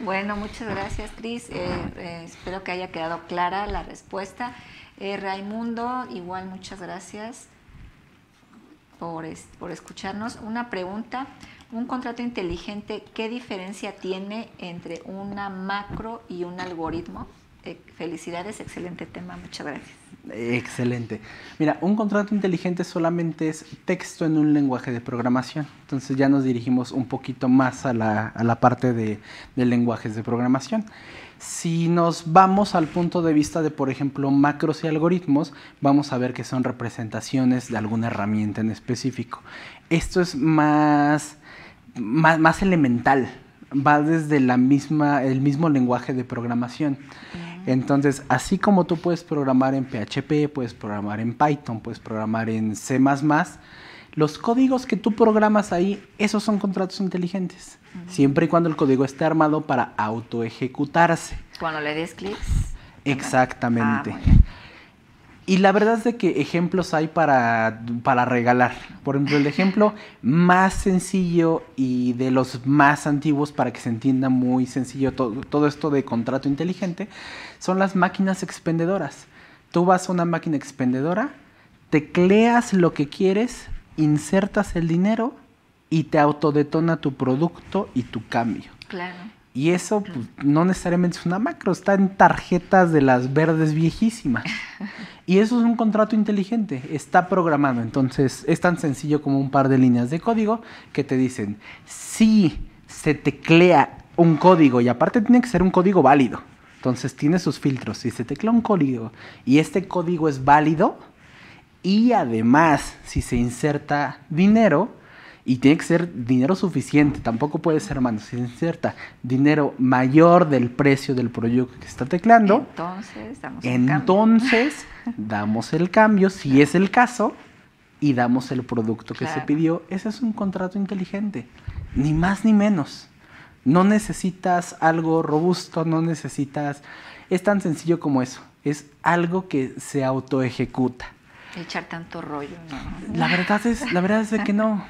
Speaker 1: Bueno, muchas gracias, Cris. Espero que haya quedado clara la respuesta. Raimundo, igual muchas gracias por escucharnos. Una pregunta, ¿un contrato inteligente qué diferencia tiene entre una macro y un algoritmo? Felicidades, excelente tema, muchas gracias.
Speaker 2: Excelente. Mira, un contrato inteligente solamente es texto en un lenguaje de programación. Entonces ya nos dirigimos un poquito más a la parte de lenguajes de programación. Si nos vamos al punto de vista de, por ejemplo, macros y algoritmos, vamos a ver que son representaciones de alguna herramienta en específico. Esto es más elemental. Va desde el mismo lenguaje de programación. Entonces, así como tú puedes programar en PHP, puedes programar en Python, puedes programar en C++, los códigos que tú programas ahí, esos son contratos inteligentes. Siempre y cuando el código esté armado para autoejecutarse.
Speaker 1: Cuando le des clics.
Speaker 2: Exactamente. Y la verdad es de que ejemplos hay para regalar. Por ejemplo, el ejemplo más sencillo y de los más antiguos para que se entienda muy sencillo todo esto de contrato inteligente son las máquinas expendedoras. Tú vas a una máquina expendedora, tecleas lo que quieres, insertas el dinero y te autodetona tu producto y tu cambio.
Speaker 1: Claro.
Speaker 2: Y eso pues, no necesariamente es una macro, está en tarjetas de las verdes viejísimas. Y eso es un contrato inteligente, está programado. Entonces es tan sencillo como un par de líneas de código que te dicen, si se teclea un código, y aparte tiene que ser un código válido, entonces tiene sus filtros, si se teclea un código y este código es válido, y además si se inserta dinero, y tiene que ser dinero suficiente, tampoco puede ser menos. Si se inserta dinero mayor del precio del producto que está teclando, entonces damos el cambio, si es el caso, y damos el producto que se pidió. Ese es un contrato inteligente, ni más ni menos. No necesitas algo robusto, no necesitas... Es tan sencillo como eso, es algo que se autoejecuta.
Speaker 1: Echar tanto rollo, ¿no?
Speaker 2: La verdad es de que no.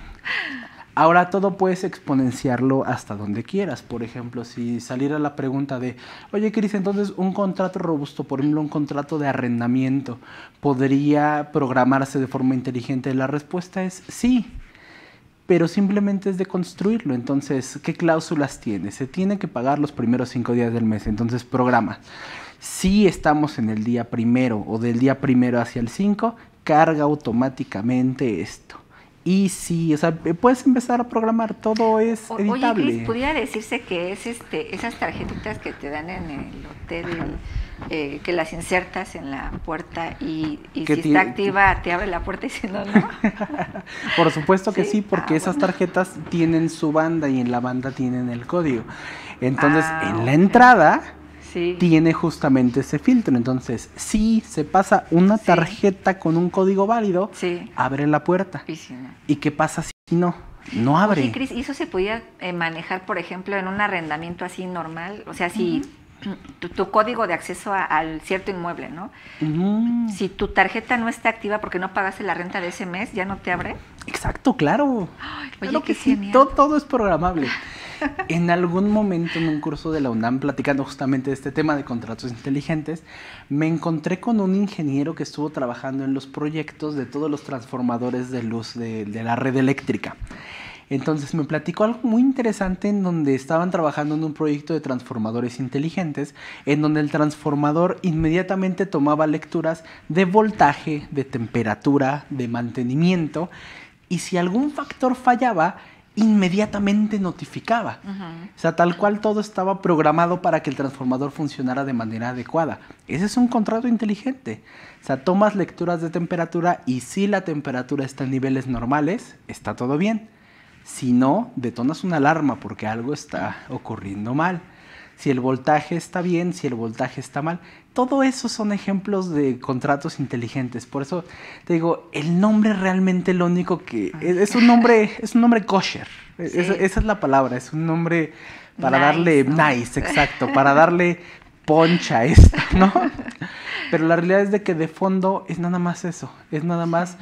Speaker 2: Ahora todo puedes exponenciarlo hasta donde quieras. Por ejemplo, si saliera la pregunta de, oye, Cris, entonces un contrato robusto, por ejemplo, un contrato de arrendamiento, ¿podría programarse de forma inteligente? La respuesta es sí, pero simplemente es de construirlo. Entonces, ¿qué cláusulas tiene? Se tiene que pagar los primeros 5 días del mes, entonces programa. Si estamos en el día primero o del día primero hacia el 5, carga automáticamente esto. Y sí, o sea, puedes empezar a programar, todo es editable.
Speaker 1: Oye, Cris, ¿pudiera decirse que es esas tarjetitas que te dan en el hotel, que las insertas en la puerta y si está activa te abre la puerta y si no, no?
Speaker 2: Por supuesto que sí, porque esas tarjetas tienen su banda y en la banda tienen el código. Entonces, en la entrada... Sí. Tiene justamente ese filtro. Entonces, si se pasa una tarjeta con un código válido, abre la puerta. ¿Y qué pasa si no? No abre.
Speaker 1: Oye, Cris, ¿y eso se podía manejar, por ejemplo, en un arrendamiento así normal? O sea, si tu código de acceso al cierto inmueble, ¿no? Si tu tarjeta no está activa porque no pagaste la renta de ese mes, ¿ya no te abre?
Speaker 2: Exacto, claro.
Speaker 1: Ay,
Speaker 2: claro que sí, todo es programable. En algún momento en un curso de la UNAM, platicando justamente de este tema de contratos inteligentes, me encontré con un ingeniero que estuvo trabajando en los proyectos de todos los transformadores de luz de la red eléctrica. Entonces me platicó algo muy interesante en donde estaban trabajando en un proyecto de transformadores inteligentes, en donde el transformador inmediatamente tomaba lecturas de voltaje, de temperatura, de mantenimiento, y si algún factor fallaba, inmediatamente notificaba. O sea, tal cual todo estaba programado para que el transformador funcionara de manera adecuada. Ese es un contrato inteligente. O sea, tomas lecturas de temperatura y si la temperatura está en niveles normales, está todo bien. Si no, detonas una alarma porque algo está ocurriendo mal. Si el voltaje está bien, si el voltaje está mal. Todo eso son ejemplos de contratos inteligentes. Por eso te digo, el nombre realmente lo único que... Es un nombre kosher. Sí. Esa es la palabra. Es un nombre para darle... ¿No? Nice, exacto. Para darle poncha a esto, ¿no? Pero la realidad es de que de fondo es nada más eso. Es nada más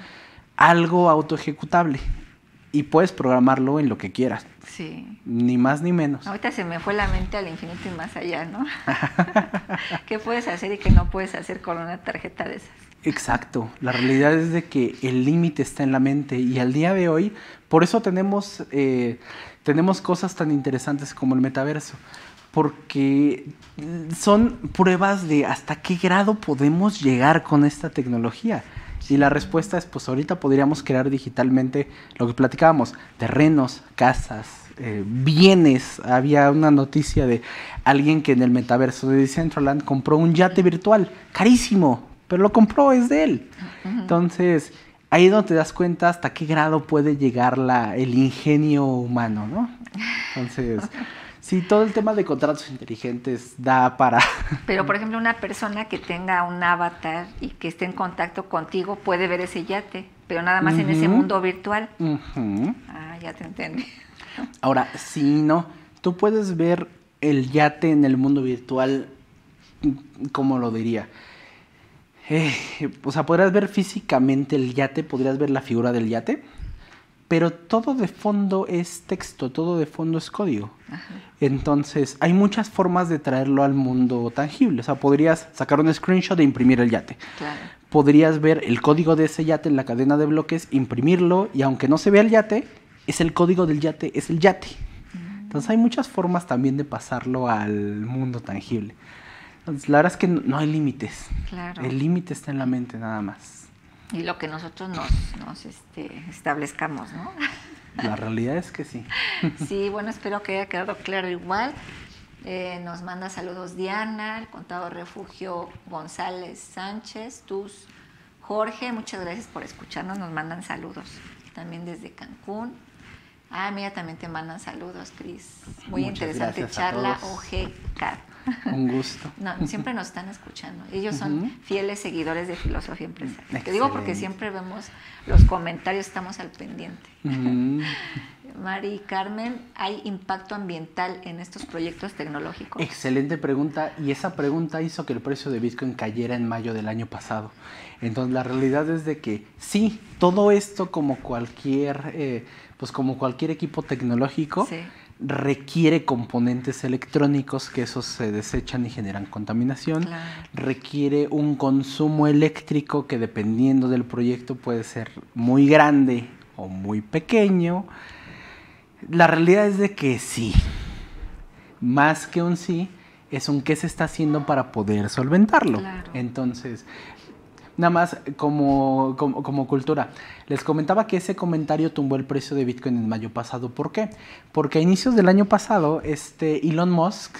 Speaker 2: algo autoejecutable. Y puedes programarlo en lo que quieras.
Speaker 1: Sí.
Speaker 2: Ni más ni menos.
Speaker 1: Ahorita se me fue la mente al infinito y más allá, ¿no? ¿Qué puedes hacer y qué no puedes hacer con una tarjeta de esas?
Speaker 2: Exacto. La realidad es de que el límite está en la mente. Y al día de hoy, por eso tenemos cosas tan interesantes como el metaverso. Porque son pruebas de hasta qué grado podemos llegar con esta tecnología. Y la respuesta es, pues ahorita podríamos crear digitalmente lo que platicábamos, terrenos, casas, bienes. Había una noticia de alguien que en el metaverso de Decentraland compró un yate virtual, carísimo, pero lo compró, es de él. Entonces, ahí es donde te das cuenta hasta qué grado puede llegar el ingenio humano, ¿no? Entonces... Sí, todo el tema de contratos inteligentes da para...
Speaker 1: Pero, por ejemplo, una persona que tenga un avatar y que esté en contacto contigo puede ver ese yate, pero nada más en ese mundo virtual. Ah, ya te entendí.
Speaker 2: Ahora, sí, no. Tú puedes ver el yate en el mundo virtual, ¿cómo lo diría? O sea, podrías ver físicamente el yate, podrías ver la figura del yate, pero todo de fondo es texto, todo de fondo es código. Ajá. Entonces, hay muchas formas de traerlo al mundo tangible. O sea, podrías sacar un screenshot e imprimir el yate. Claro. Podrías ver el código de ese yate en la cadena de bloques, imprimirlo, y aunque no se vea el yate, es el código del yate, es el yate. Entonces, hay muchas formas también de pasarlo al mundo tangible. Entonces, la verdad es que no hay límites. Claro. El límite está en la mente nada más.
Speaker 1: Y lo que nosotros nos establezcamos, ¿no?
Speaker 2: La realidad es que sí.
Speaker 1: Sí, bueno, espero que haya quedado claro igual. Nos manda saludos Diana, el Contador Refugio González Sánchez, Tus, Jorge, muchas gracias por escucharnos, nos mandan saludos. También desde Cancún. Mira, también te mandan saludos, Cris. Muy muchas interesante charla, OGK.
Speaker 2: Un gusto.
Speaker 1: No, siempre nos están escuchando. Ellos son fieles seguidores de Filosofía Empresarial. Te digo porque siempre vemos los comentarios, estamos al pendiente. Mari Carmen, ¿hay impacto ambiental en estos proyectos tecnológicos?
Speaker 2: Excelente pregunta, y esa pregunta hizo que el precio de Bitcoin cayera en mayo del año pasado. Entonces la realidad es de que sí, todo esto como cualquier equipo tecnológico, sí, requiere componentes electrónicos que esos se desechan y generan contaminación. Claro. Requiere un consumo eléctrico que dependiendo del proyecto puede ser muy grande o muy pequeño. La realidad es de que sí, más que un sí, es un qué se está haciendo para poder solventarlo. Claro. Entonces, nada más como cultura, les comentaba que ese comentario tumbó el precio de Bitcoin en mayo pasado. ¿Por qué? Porque a inicios del año pasado, Elon Musk,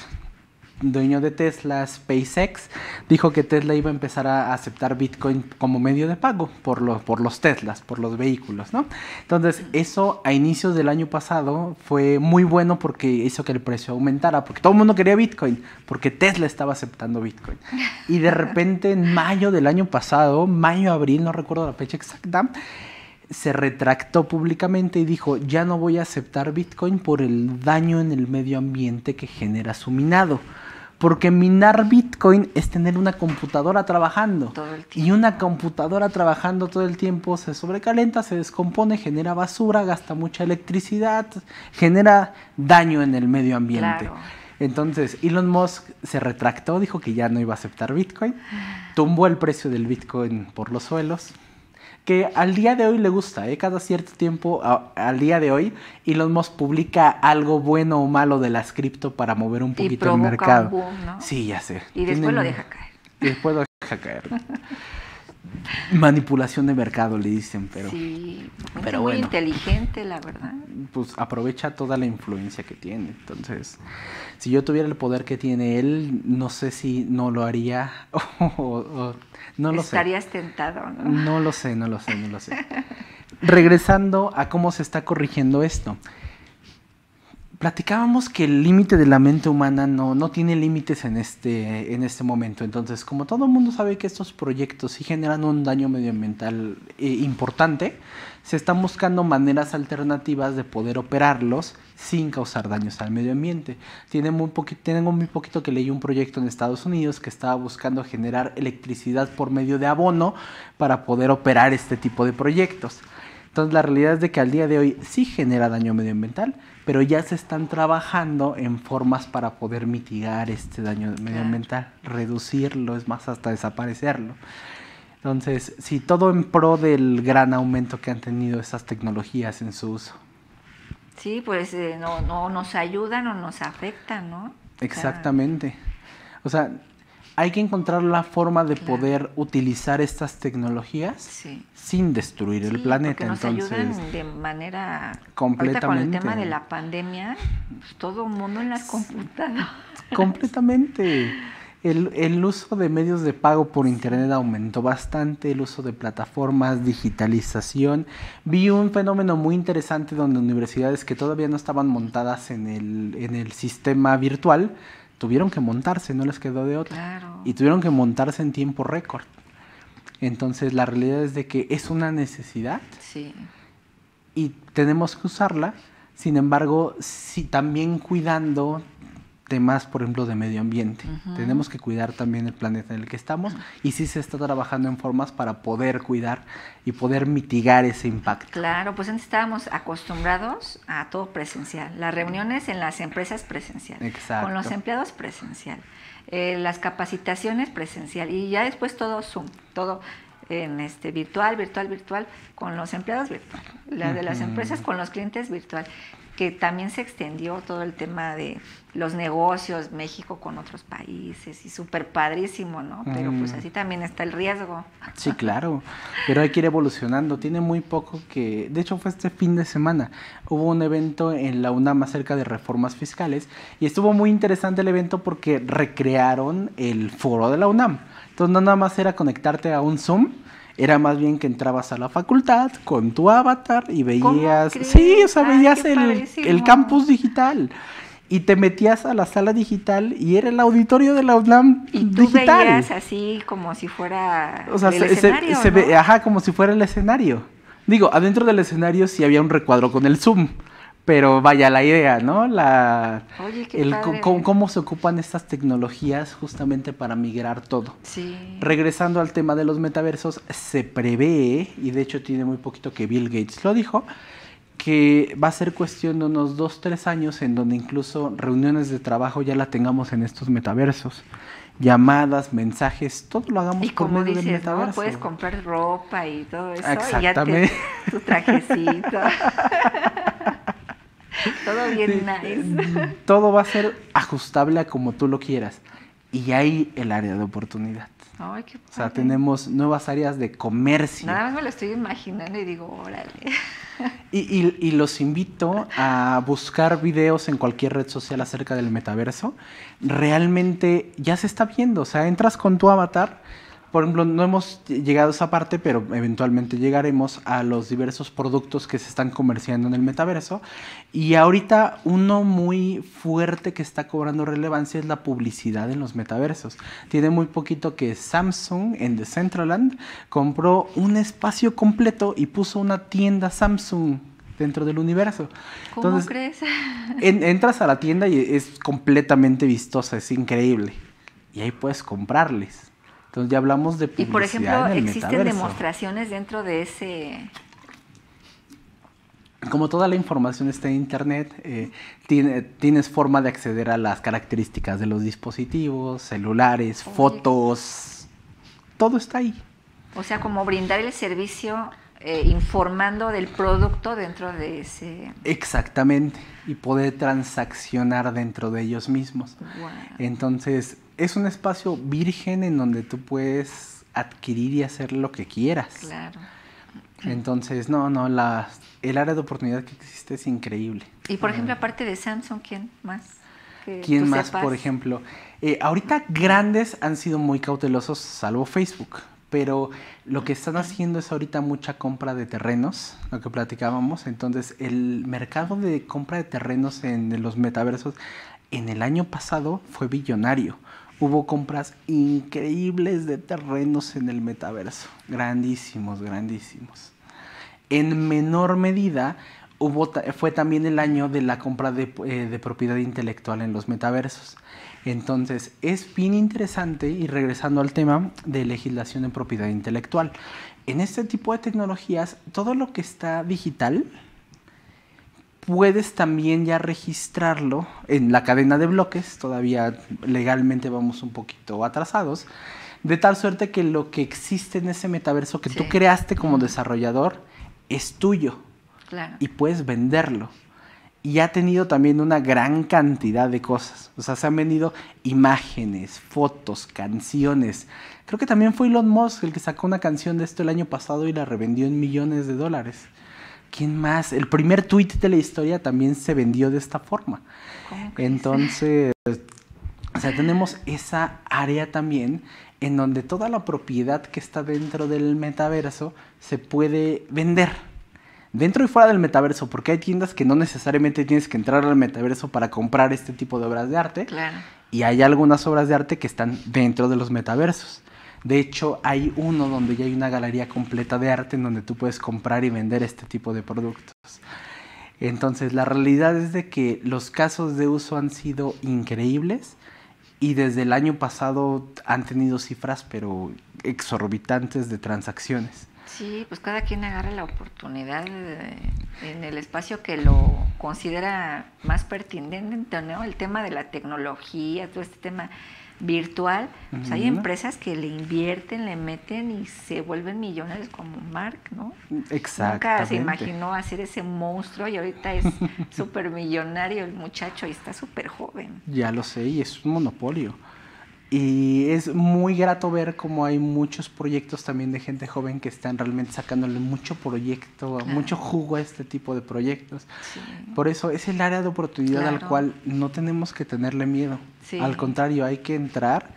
Speaker 2: dueño de Tesla, SpaceX, dijo que Tesla iba a empezar a aceptar Bitcoin como medio de pago por los Teslas, por los vehículos, ¿no? Entonces, eso a inicios del año pasado fue muy bueno porque hizo que el precio aumentara, porque todo el mundo quería Bitcoin, porque Tesla estaba aceptando Bitcoin. Y de repente, en mayo del año pasado, abril, no recuerdo la fecha exacta, se retractó públicamente y dijo, ya no voy a aceptar Bitcoin por el daño en el medio ambiente que genera su minado. Porque minar Bitcoin es tener una computadora trabajando. Todo el tiempo. Y una computadora trabajando todo el tiempo se sobrecalenta, se descompone, genera basura, gasta mucha electricidad, genera daño en el medio ambiente. Claro. Entonces, Elon Musk se retractó, dijo que ya no iba a aceptar Bitcoin, tumbó el precio del Bitcoin por los suelos, que al día de hoy le gusta, cada cierto tiempo, al día de hoy, Elon Musk publica algo bueno o malo de las cripto para mover un poquito el mercado. Un boom, ¿no? Sí, ya sé.
Speaker 1: Y después lo deja caer.
Speaker 2: Y después lo deja caer. Manipulación de mercado le dicen, pero...
Speaker 1: Sí, pero muy inteligente, la verdad.
Speaker 2: Pues aprovecha toda la influencia que tiene. Entonces, si yo tuviera el poder que tiene él, no sé si no lo haría o no lo sé.
Speaker 1: Estarías tentado, ¿no?
Speaker 2: No lo sé. Regresando a cómo se está corrigiendo esto. Platicábamos que el límite de la mente humana no tiene límites en este momento. Entonces, como todo el mundo sabe que estos proyectos sí generan un daño medioambiental importante, se están buscando maneras alternativas de poder operarlos sin causar daños al medio ambiente. Tengo muy poquito que leí un proyecto en Estados Unidos que estaba buscando generar electricidad por medio de abono para poder operar este tipo de proyectos. Entonces, la realidad es de que al día de hoy sí genera daño medioambiental, pero ya se están trabajando en formas para poder mitigar este daño medioambiental, reducirlo, es más, hasta desaparecerlo. Entonces, sí, todo en pro del gran aumento que han tenido estas tecnologías en su uso.
Speaker 1: Sí, pues no nos ayudan o nos afectan, ¿no?
Speaker 2: Exactamente. O sea, hay que encontrar la forma de poder utilizar estas tecnologías sin destruir el planeta.
Speaker 1: Porque nos ayudan de manera... Completamente. Ahorita con el tema de la pandemia, pues todo el mundo en las computadoras.
Speaker 2: Completamente. El uso de medios de pago por internet aumentó bastante, el uso de plataformas, digitalización. Vi un fenómeno muy interesante donde universidades que todavía no estaban montadas en el sistema virtual tuvieron que montarse, no les quedó de otra. Claro. Y tuvieron que montarse en tiempo récord. Entonces la realidad es de que es una necesidad. Sí. Y tenemos que usarla. Sin embargo, sí, también cuidando temas, por ejemplo, de medio ambiente. Tenemos que cuidar también el planeta en el que estamos y sí se está trabajando en formas para poder cuidar y poder mitigar ese impacto.
Speaker 1: Claro, pues antes estábamos acostumbrados a todo presencial. Las reuniones en las empresas presencial.
Speaker 2: Exacto.
Speaker 1: Con los empleados presencial. Las capacitaciones presencial. Y ya después todo Zoom, todo en virtual, con los empleados virtual. La de las empresas con los clientes virtual. Que también se extendió todo el tema de los negocios, México con otros países, y súper padrísimo, ¿no? Pero pues así también está el riesgo.
Speaker 2: Sí, claro, pero hay que ir evolucionando. Tiene muy poco que, de hecho fue este fin de semana, hubo un evento en la UNAM acerca de reformas fiscales y estuvo muy interesante el evento porque recrearon el foro de la UNAM. Entonces no nada más era conectarte a un Zoom, era más bien que entrabas a la facultad con tu avatar y veías... Sí, o sea, veías el campus digital. Y te metías a la sala digital y era el auditorio de la UNAM
Speaker 1: y tú
Speaker 2: digital.
Speaker 1: Veías así como si fuera
Speaker 2: o sea,
Speaker 1: el escenario, ¿no?
Speaker 2: ve, ajá, como si fuera el escenario. Digo, adentro del escenario sí había un recuadro con el Zoom. Pero vaya la idea, ¿no?
Speaker 1: Oye, qué padre.
Speaker 2: Cómo se ocupan estas tecnologías justamente para migrar todo.
Speaker 1: Sí.
Speaker 2: Regresando al tema de los metaversos, se prevé, y de hecho tiene muy poquito que Bill Gates lo dijo, que va a ser cuestión de unos 2-3 años en donde incluso reuniones de trabajo ya la tengamos en estos metaversos. Llamadas, mensajes, todo lo hagamos por medio del metaverso. Y como dices, ¿no?
Speaker 1: Puedes comprar ropa y todo eso.
Speaker 2: Exactamente.
Speaker 1: Y ya tu trajecito. Todo bien nice.
Speaker 2: Todo va a ser ajustable a como tú lo quieras. Y ahí el área de oportunidad.
Speaker 1: Ay, qué padre.
Speaker 2: O sea, tenemos nuevas áreas de comercio.
Speaker 1: Nada más me lo estoy imaginando y digo, órale.
Speaker 2: Y los invito a buscar videos en cualquier red social acerca del metaverso. Realmente ya se está viendo. O sea, entras con tu avatar. Por ejemplo, no hemos llegado a esa parte, pero eventualmente llegaremos a los diversos productos que se están comerciando en el metaverso. Y ahorita uno muy fuerte que está cobrando relevancia es la publicidad en los metaversos. Tiene muy poquito que Samsung en Decentraland compró un espacio completo y puso una tienda Samsung dentro del universo.
Speaker 1: ¿Cómo
Speaker 2: Entonces,
Speaker 1: crees?
Speaker 2: Entras a la tienda y es completamente vistosa, es increíble. Y ahí puedes comprarles. Entonces ya hablamos de publicidad.
Speaker 1: Y por ejemplo,
Speaker 2: en el
Speaker 1: ¿existen
Speaker 2: metaverso.
Speaker 1: demostraciones dentro de ese...?
Speaker 2: Como toda la información está en internet, tienes forma de acceder a las características de los dispositivos, celulares, fotos, todo está ahí.
Speaker 1: O sea, como brindar el servicio informando del producto dentro de ese...
Speaker 2: Exactamente, y poder transaccionar dentro de ellos mismos.
Speaker 1: Wow.
Speaker 2: Entonces, es un espacio virgen en donde tú puedes adquirir y hacer lo que quieras.
Speaker 1: Claro.
Speaker 2: Entonces, el área de oportunidad que existe es increíble.
Speaker 1: Y por ejemplo, aparte de Samsung, ¿quién más?
Speaker 2: ¿Quién más, por ejemplo? Ahorita grandes han sido muy cautelosos, salvo Facebook. Pero lo que están haciendo es ahorita mucha compra de terrenos, lo que platicábamos. Entonces, el mercado de compra de terrenos en los metaversos en el año pasado fue billonario. Hubo compras increíbles de terrenos en el metaverso. Grandísimos, grandísimos. En menor medida, fue también el año de la compra de propiedad intelectual en los metaversos. Entonces, es bien interesante, y regresando al tema de legislación en propiedad intelectual. En este tipo de tecnologías, todo lo que está digital, puedes también ya registrarlo en la cadena de bloques. Todavía legalmente vamos un poquito atrasados. De tal suerte que lo que existe en ese metaverso que tú creaste como desarrollador es tuyo.
Speaker 1: Claro.
Speaker 2: Y puedes venderlo. Y ha tenido también una gran cantidad de cosas. O sea, se han vendido imágenes, fotos, canciones. Creo que también fue Elon Musk el que sacó una canción de esto el año pasado y la revendió en millones de dólares. ¿Quién más? El primer tweet de la historia también se vendió de esta forma. Entonces, o sea, tenemos esa área también en donde toda la propiedad que está dentro del metaverso se puede vender. Dentro y fuera del metaverso, porque hay tiendas que no necesariamente tienes que entrar al metaverso para comprar este tipo de obras de arte.
Speaker 1: Claro.
Speaker 2: Y hay algunas obras de arte que están dentro de los metaversos. De hecho, hay uno donde ya hay una galería completa de arte en donde tú puedes comprar y vender este tipo de productos. Entonces, la realidad es de que los casos de uso han sido increíbles y desde el año pasado han tenido cifras, pero exorbitantes de transacciones.
Speaker 1: Sí, pues cada quien agarra la oportunidad en el espacio que lo considera más pertinente, ¿no? El tema de la tecnología, todo este tema virtual, pues hay empresas que le invierten, le meten y se vuelven millonarios como Mark, ¿no?
Speaker 2: Exactamente.
Speaker 1: Nunca se imaginó hacer ese monstruo y ahorita es súper millonario el muchacho y está súper joven.
Speaker 2: Ya lo sé, y es un monopolio. Y es muy grato ver cómo hay muchos proyectos también de gente joven que están realmente sacándole mucho proyecto, mucho jugo a este tipo de proyectos.
Speaker 1: Sí.
Speaker 2: Por eso es el área de oportunidad al cual no tenemos que tenerle miedo.
Speaker 1: Sí.
Speaker 2: Al contrario, hay que entrar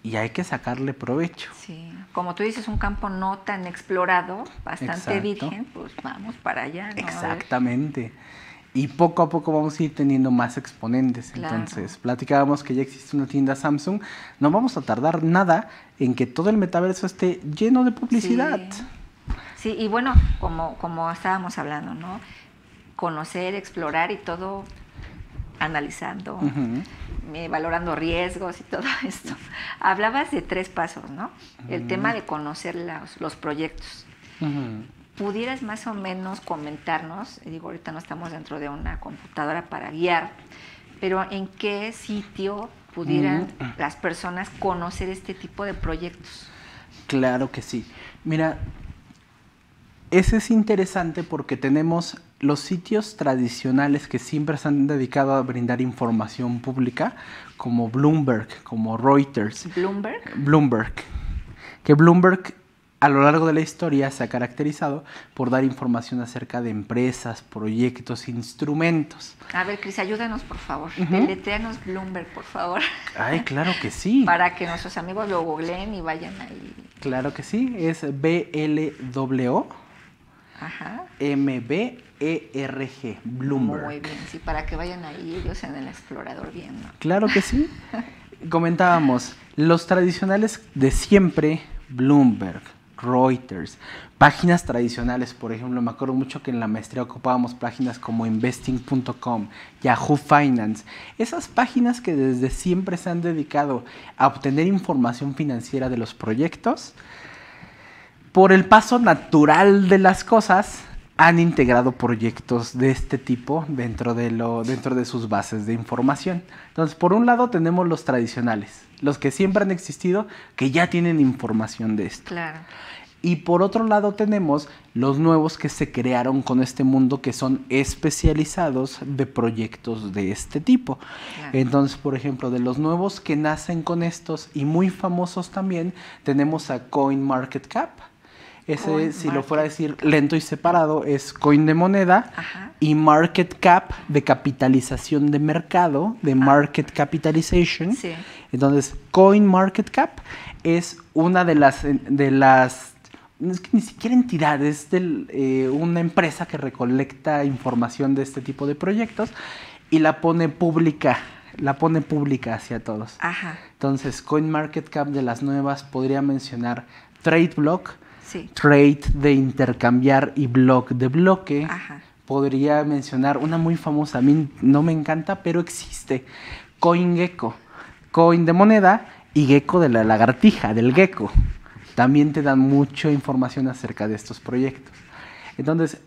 Speaker 2: y hay que sacarle provecho.
Speaker 1: Sí, como tú dices, un campo no tan explorado, bastante
Speaker 2: Exacto.
Speaker 1: virgen, pues vamos para allá, ¿no?
Speaker 2: Exactamente. Y poco a poco vamos a ir teniendo más exponentes.
Speaker 1: Claro.
Speaker 2: Entonces, platicábamos que ya existe una tienda Samsung. No vamos a tardar nada en que todo el metaverso esté lleno de publicidad.
Speaker 1: Sí, sí, y bueno, como estábamos hablando, ¿no? Conocer, explorar y todo analizando, valorando riesgos y todo esto. Hablabas de 3 pasos, ¿no? El tema de conocer los proyectos. ¿Pudieras más o menos comentarnos, digo, ahorita no estamos dentro de una computadora para guiar, pero en qué sitio pudieran las personas conocer este tipo de proyectos?
Speaker 2: Claro que sí. Mira, ese es interesante porque tenemos los sitios tradicionales que siempre se han dedicado a brindar información pública, como Bloomberg, como Reuters.
Speaker 1: ¿Bloomberg?
Speaker 2: Que Bloomberg a lo largo de la historia se ha caracterizado por dar información acerca de empresas, proyectos, instrumentos.
Speaker 1: A ver, Cris, ayúdanos, por favor. Deletréanos Bloomberg, por favor.
Speaker 2: Ay, claro que sí.
Speaker 1: Para que nuestros amigos lo googleen y vayan ahí.
Speaker 2: Claro que sí, es BLWO.
Speaker 1: Ajá.
Speaker 2: MBERG, Bloomberg.
Speaker 1: Muy bien, sí, para que vayan ahí ellos en el explorador viendo.
Speaker 2: Claro que sí. Comentábamos, los tradicionales de siempre, Bloomberg, Reuters, páginas tradicionales, por ejemplo, me acuerdo mucho que en la maestría ocupábamos páginas como investing.com, Yahoo Finance, esas páginas que desde siempre se han dedicado a obtener información financiera de los proyectos, por el paso natural de las cosas, han integrado proyectos de este tipo dentro de sus bases de información. Entonces, por un lado tenemos los tradicionales, los que siempre han existido, que ya tienen información de esto.
Speaker 1: Claro.
Speaker 2: Y por otro lado tenemos los nuevos que se crearon con este mundo, que son especializados de proyectos de este tipo. Claro. Entonces, por ejemplo, de los nuevos que nacen con estos y muy famosos también, tenemos a CoinMarketCap. Ese, si lo fuera a decir lento y separado, es coin de moneda. Ajá. Y market cap de capitalización de mercado, de market capitalization.
Speaker 1: Sí.
Speaker 2: Entonces, coin market cap es una de las es que ni siquiera entidades, una empresa que recolecta información de este tipo de proyectos y la pone pública hacia todos.
Speaker 1: Ajá.
Speaker 2: Entonces, CoinMarketCap de las nuevas podría mencionar TradeBlock.
Speaker 1: Sí.
Speaker 2: Trade de intercambiar y block de bloque.
Speaker 1: Ajá.
Speaker 2: Podría mencionar una muy famosa, a mí no me encanta, pero existe. CoinGecko. Coin de moneda y gecko de la lagartija, del gecko. También te dan mucha información acerca de estos proyectos. Entonces,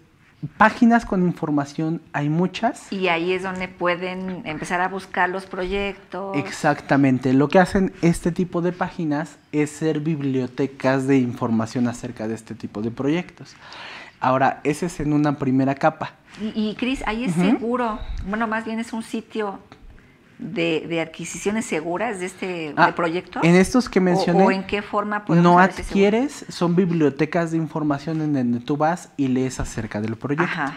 Speaker 2: páginas con información hay muchas.
Speaker 1: Y ahí es donde pueden empezar a buscar los proyectos.
Speaker 2: Exactamente. Lo que hacen este tipo de páginas es ser bibliotecas de información acerca de este tipo de proyectos. Ahora, ese es en una primera capa.
Speaker 1: Y Cris, ahí es seguro. Bueno, más bien es un sitio de adquisiciones seguras de de proyecto.
Speaker 2: En estos que mencioné.
Speaker 1: ¿O en qué forma podemos
Speaker 2: no
Speaker 1: saber si
Speaker 2: adquieres, son bibliotecas de información en donde tú vas y lees acerca del proyecto.
Speaker 1: Ajá.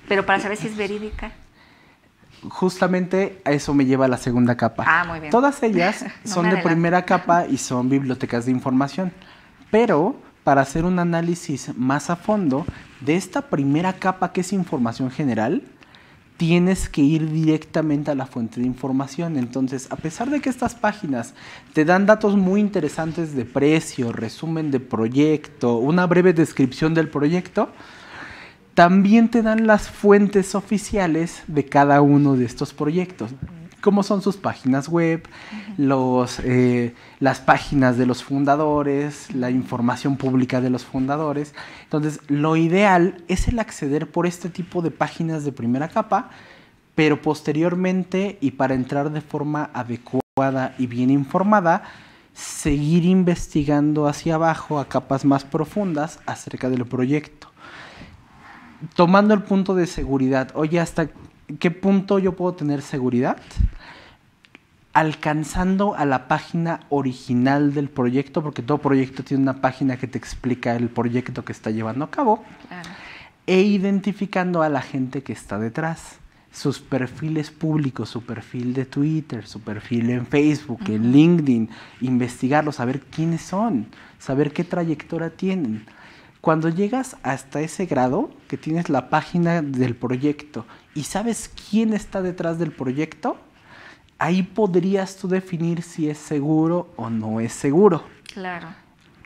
Speaker 1: Pero para saber si es verídica.
Speaker 2: Justamente a eso me lleva a la segunda capa.
Speaker 1: Ah, muy bien.
Speaker 2: Todas ellas son de primera capa y son bibliotecas de información. Pero para hacer un análisis más a fondo de esta primera capa, que es información general, tienes que ir directamente a la fuente de información. Entonces, a pesar de que estas páginas te dan datos muy interesantes de precio, resumen de proyecto, una breve descripción del proyecto, También te dan las fuentes oficiales de cada uno de estos proyectos, como son sus páginas web, las páginas de los fundadores, la información pública de los fundadores. Entonces, lo ideal es el acceder por este tipo de páginas de primera capa, pero posteriormente, y para entrar de forma adecuada y bien informada, seguir investigando hacia abajo a capas más profundas acerca del proyecto. Tomando el punto de seguridad, oye, ¿hasta qué punto yo puedo tener seguridad? Alcanzando a la página original del proyecto, porque todo proyecto tiene una página que te explica el proyecto que está llevando a cabo, claro. E identificando a la gente que está detrás, sus perfiles públicos, su perfil de Twitter, su perfil en Facebook, en LinkedIn, investigarlos, saber quiénes son, saber qué trayectoria tienen. Cuando llegas hasta ese grado, que tienes la página del proyecto y sabes quién está detrás del proyecto, ahí podrías tú definir si es seguro o no es seguro.
Speaker 1: Claro.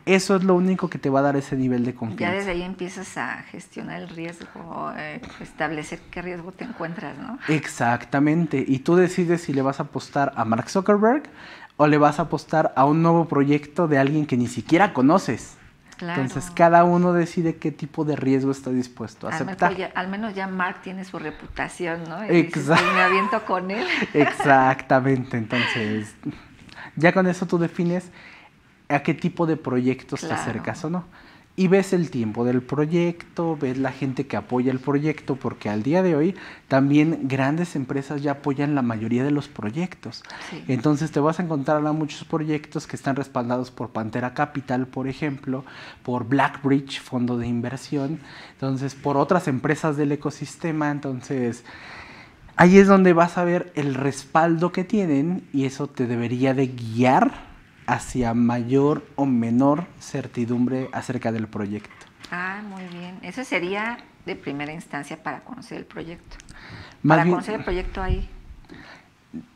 Speaker 2: Eso es lo único que te va a dar ese nivel de confianza.
Speaker 1: Ya desde ahí empiezas a gestionar el riesgo, establecer qué riesgo te encuentras, ¿no?
Speaker 2: Exactamente. Y tú decides si le vas a apostar a Mark Zuckerberg o le vas a apostar a un nuevo proyecto de alguien que ni siquiera conoces. Claro. Entonces, cada uno decide qué tipo de riesgo está dispuesto a aceptar.
Speaker 1: Al menos ya Mark tiene su reputación, ¿no? Y
Speaker 2: Exacto.
Speaker 1: dices, me aviento con él.
Speaker 2: Exactamente. Entonces, ya con eso tú defines a qué tipo de proyectos te acercas o no. Y ves el tiempo del proyecto, ves la gente que apoya el proyecto, porque al día de hoy también grandes empresas ya apoyan la mayoría de los proyectos. Sí. Entonces te vas a encontrar a muchos proyectos que están respaldados por Pantera Capital, por ejemplo, por BlackBridge, fondo de inversión, entonces por otras empresas del ecosistema. Entonces ahí es donde vas a ver el respaldo que tienen y eso te debería de guiar hacia mayor o menor certidumbre acerca del proyecto.
Speaker 1: Ah, muy bien. Eso sería de primera instancia para conocer el proyecto.
Speaker 2: Más
Speaker 1: para
Speaker 2: bien,
Speaker 1: conocer el proyecto ahí.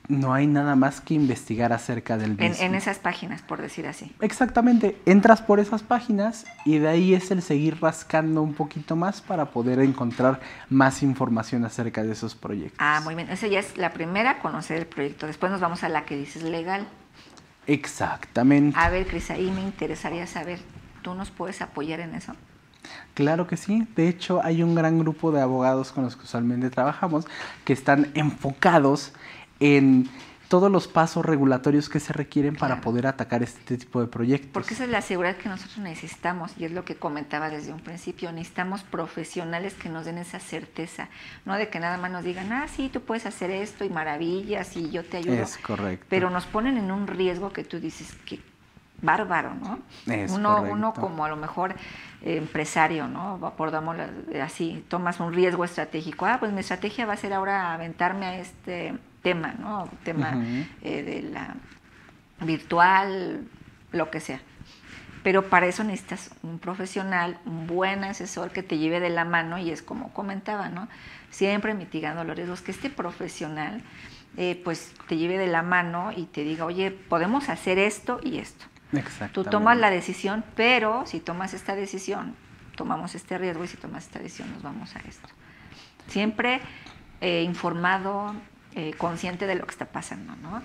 Speaker 2: No hay nada más que investigar acerca del mismo.
Speaker 1: En esas páginas, por decir así.
Speaker 2: Exactamente. Entras por esas páginas y de ahí es el seguir rascando un poquito más para poder encontrar más información acerca de esos proyectos.
Speaker 1: Ah, muy bien. Esa ya es la primera, conocer el proyecto. Después nos vamos a la que dices legal.
Speaker 2: Exactamente.
Speaker 1: A ver, Cris, ahí me interesaría saber, ¿tú nos puedes apoyar en eso?
Speaker 2: Claro que sí. De hecho, hay un gran grupo de abogados con los que usualmente trabajamos que están enfocados en todos los pasos regulatorios que se requieren para poder atacar este tipo de proyectos.
Speaker 1: Porque esa es la seguridad que nosotros necesitamos, y es lo que comentaba desde un principio, necesitamos profesionales que nos den esa certeza, no de que nada más nos digan, sí, tú puedes hacer esto y maravillas y yo te ayudo.
Speaker 2: Es correcto.
Speaker 1: Pero nos ponen en un riesgo que tú dices, que bárbaro, ¿no?
Speaker 2: Es
Speaker 1: uno como a lo mejor empresario, ¿no? Abordámoslo así, tomas un riesgo estratégico. Pues mi estrategia va a ser ahora aventarme a este tema, ¿no? Tema de la virtual, lo que sea. Pero para eso necesitas un profesional, un buen asesor que te lleve de la mano, y es como comentaba, ¿no? Siempre mitigando los riesgos, que este profesional pues te lleve de la mano y te diga, oye, podemos hacer esto y esto.
Speaker 2: Exactamente.
Speaker 1: Tú tomas la decisión, pero si tomas esta decisión, tomamos este riesgo, y si tomas esta decisión, nos vamos a esto. Siempre informado, consciente de lo que está pasando, ¿no?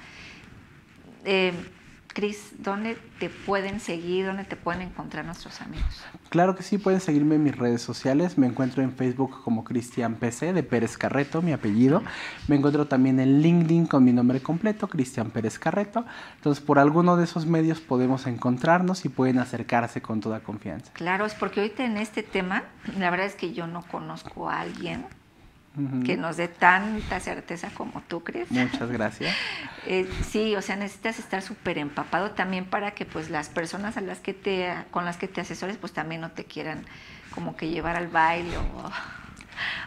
Speaker 1: Cris, ¿dónde te pueden seguir? ¿Dónde te pueden encontrar nuestros amigos?
Speaker 2: Claro que sí, pueden seguirme en mis redes sociales. Me encuentro en Facebook como Cristian PC, de Pérez Carreto, mi apellido. Me encuentro también en LinkedIn con mi nombre completo, Cristian Pérez Carreto. Entonces, por alguno de esos medios podemos encontrarnos y pueden acercarse con toda confianza.
Speaker 1: Claro, es porque ahorita en este tema, la verdad es que yo no conozco a alguien que nos dé tanta certeza como tú, Cris.
Speaker 2: Muchas gracias.
Speaker 1: Sí, o sea, necesitas estar súper empapado también para que pues las personas con las que te asesores pues también no te quieran como que llevar al baile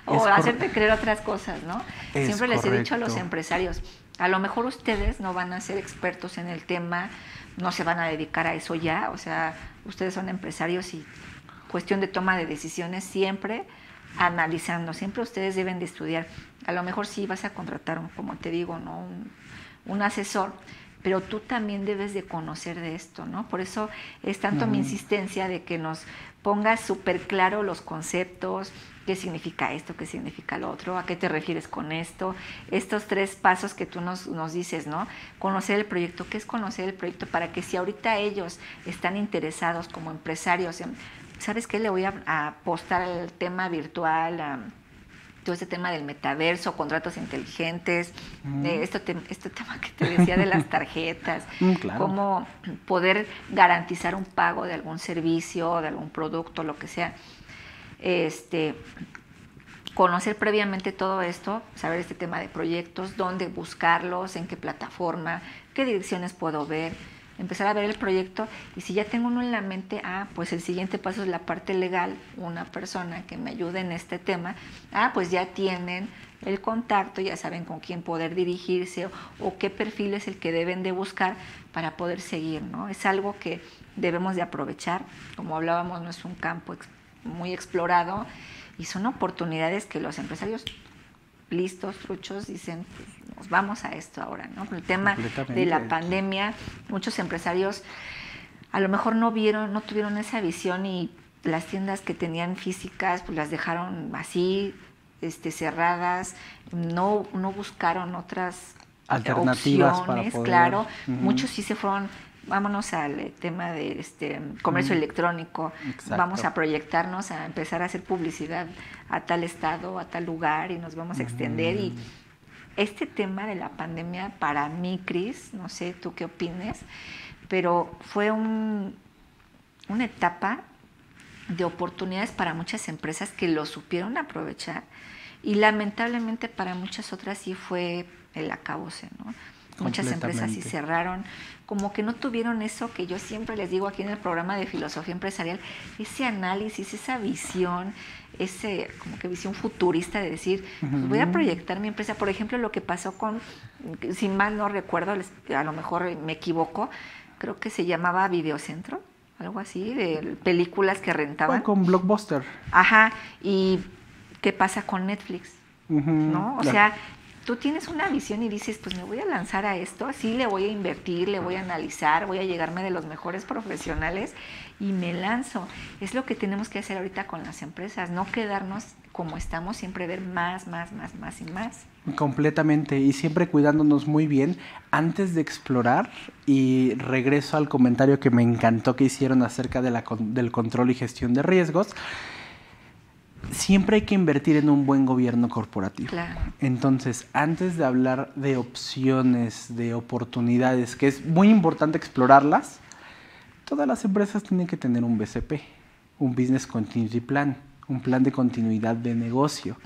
Speaker 1: o hacerte creer otras cosas, ¿no? Siempre les he dicho a los empresarios, a lo mejor ustedes no van a ser expertos en el tema, no se van a dedicar a eso ya, o sea, ustedes son empresarios y cuestión de toma de decisiones siempre analizando, siempre ustedes deben de estudiar. A lo mejor sí vas a contratar, como te digo, ¿no? un asesor, pero tú también debes de conocer de esto, ¿no? Por eso es tanto mi insistencia de que nos pongas súper claro los conceptos, qué significa esto, qué significa lo otro, a qué te refieres con esto, estos 3 pasos que tú nos dices, ¿no? Conocer el proyecto, ¿qué es conocer el proyecto? Para que si ahorita ellos están interesados como empresarios, ¿sabes qué? Le voy a apostar al tema virtual, todo este tema del metaverso, contratos inteligentes, este tema que te decía de las tarjetas,
Speaker 2: claro.
Speaker 1: cómo poder garantizar un pago de algún servicio, de algún producto, lo que sea. Conocer previamente todo esto, saber este tema de proyectos, dónde buscarlos, en qué plataforma, qué direcciones puedo ver, empezar a ver el proyecto, y si ya tengo uno en la mente, pues el siguiente paso es la parte legal, una persona que me ayude en este tema, pues ya tienen el contacto, ya saben con quién poder dirigirse o qué perfil es el que deben de buscar para poder seguir, ¿no? Es algo que debemos de aprovechar, como hablábamos, no es un campo muy explorado y son oportunidades que los empresarios listos, truchos, dicen, pues, nos vamos a esto ahora, ¿no? El tema de la pandemia, muchos empresarios a lo mejor no tuvieron esa visión y las tiendas que tenían físicas, pues las dejaron así, cerradas, no buscaron otras
Speaker 2: alternativas
Speaker 1: opciones,
Speaker 2: para poder,
Speaker 1: claro. Muchos sí se fueron, vámonos al tema de comercio electrónico,
Speaker 2: exacto.
Speaker 1: Vamos a proyectarnos, a empezar a hacer publicidad a tal estado, a tal lugar, y nos vamos a extender. Y este tema de la pandemia, para mí, Cris, no sé tú qué opines, pero fue una etapa de oportunidades para muchas empresas que lo supieron aprovechar, y lamentablemente para muchas otras sí fue el acabose, ¿no? Muchas empresas sí cerraron, como que no tuvieron eso que yo siempre les digo aquí en el programa de Filosofía Empresarial, ese análisis, esa visión, como que visión futurista de decir, pues voy a proyectar mi empresa. Por ejemplo, lo que pasó con, si mal no recuerdo, a lo mejor me equivoco, creo que se llamaba Videocentro, algo así, de películas que rentaban.
Speaker 2: Con Blockbuster.
Speaker 1: Ajá, y ¿qué pasa con Netflix? ¿No? O sea, tú tienes una visión y dices, pues me voy a lanzar a esto, sí le voy a invertir, le voy a analizar, voy a llegarme de los mejores profesionales y me lanzo. Es lo que tenemos que hacer ahorita con las empresas, no quedarnos como estamos, siempre ver más y más.
Speaker 2: Completamente, y siempre cuidándonos muy bien antes de explorar. Y regreso al comentario que me encantó que hicieron acerca de del control y gestión de riesgos. Siempre hay que invertir en un buen gobierno corporativo.
Speaker 1: Claro.
Speaker 2: Entonces, antes de hablar de opciones, de oportunidades, que es muy importante explorarlas, todas las empresas tienen que tener un BCP, un Business Continuity Plan, un plan de continuidad de negocio.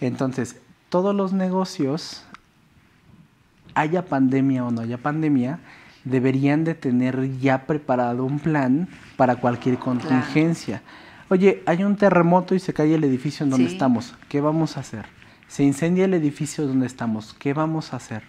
Speaker 2: Entonces, todos los negocios, haya pandemia o no haya pandemia, deberían de tener ya preparado un plan para cualquier contingencia. Claro. Oye, hay un terremoto y se cae el edificio en donde estamos. ¿Qué vamos a hacer? Se incendia el edificio donde estamos. ¿Qué vamos a hacer?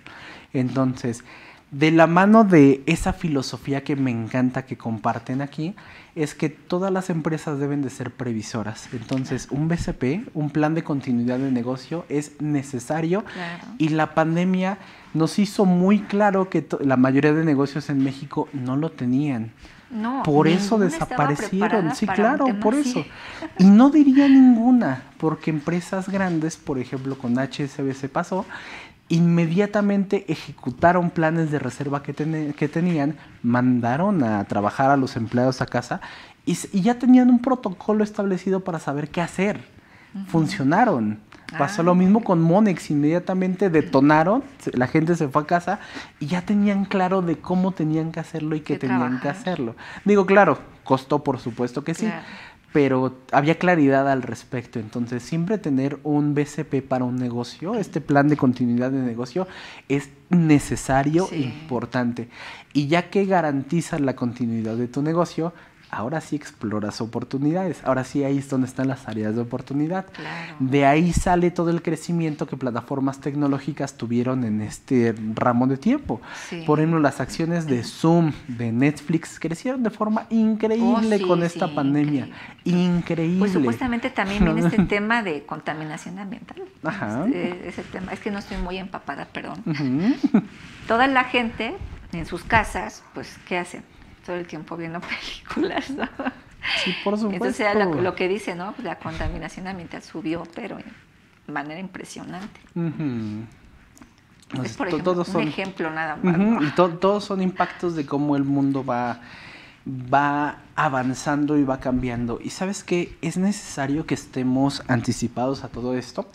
Speaker 2: Entonces, de la mano de esa filosofía que me encanta que comparten aquí, es que todas las empresas deben de ser previsoras. Entonces, un BCP, un plan de continuidad de negocio, es necesario. Claro. Y la pandemia nos hizo muy claro que la mayoría de negocios en México no lo tenían.
Speaker 1: No,
Speaker 2: por eso desaparecieron, sí, claro, por eso. Y no diría ninguna, porque empresas grandes, por ejemplo, con HSBC pasó, inmediatamente ejecutaron planes de reserva que tenían, mandaron a trabajar a los empleados a casa y ya tenían un protocolo establecido para saber qué hacer. Funcionaron. Pasó lo mismo con Monex, inmediatamente detonaron, la gente se fue a casa y ya tenían claro de cómo tenían que hacerlo y qué tenían que hacerlo. Digo, claro, costó por supuesto que sí, pero había claridad al respecto. Entonces, siempre tener un BCP para un negocio, este plan de continuidad de negocio, es necesario e importante. Y ya que garantizas la continuidad de tu negocio, ahora sí exploras oportunidades. Ahora sí, ahí es donde están las áreas de oportunidad.
Speaker 1: Claro.
Speaker 2: De ahí sale todo el crecimiento que plataformas tecnológicas tuvieron en este ramo de tiempo. Por ejemplo, las acciones de Zoom, de Netflix, crecieron de forma increíble con esta pandemia. Increíble.
Speaker 1: Pues supuestamente también viene este tema de contaminación ambiental.
Speaker 2: Ajá.
Speaker 1: Ese tema, es que no estoy muy empapada, perdón. Toda la gente en sus casas, pues, ¿qué hacen? Todo el tiempo viendo películas, ¿no?
Speaker 2: Sí, por supuesto.
Speaker 1: Entonces era lo que dice, ¿no? Pues la contaminación ambiental subió, pero de manera impresionante. Es, por ejemplo, un ejemplo nada más. ¿No?
Speaker 2: Y todos son impactos de cómo el mundo va avanzando y va cambiando. Y ¿sabes qué? Es necesario que estemos anticipados a todo esto,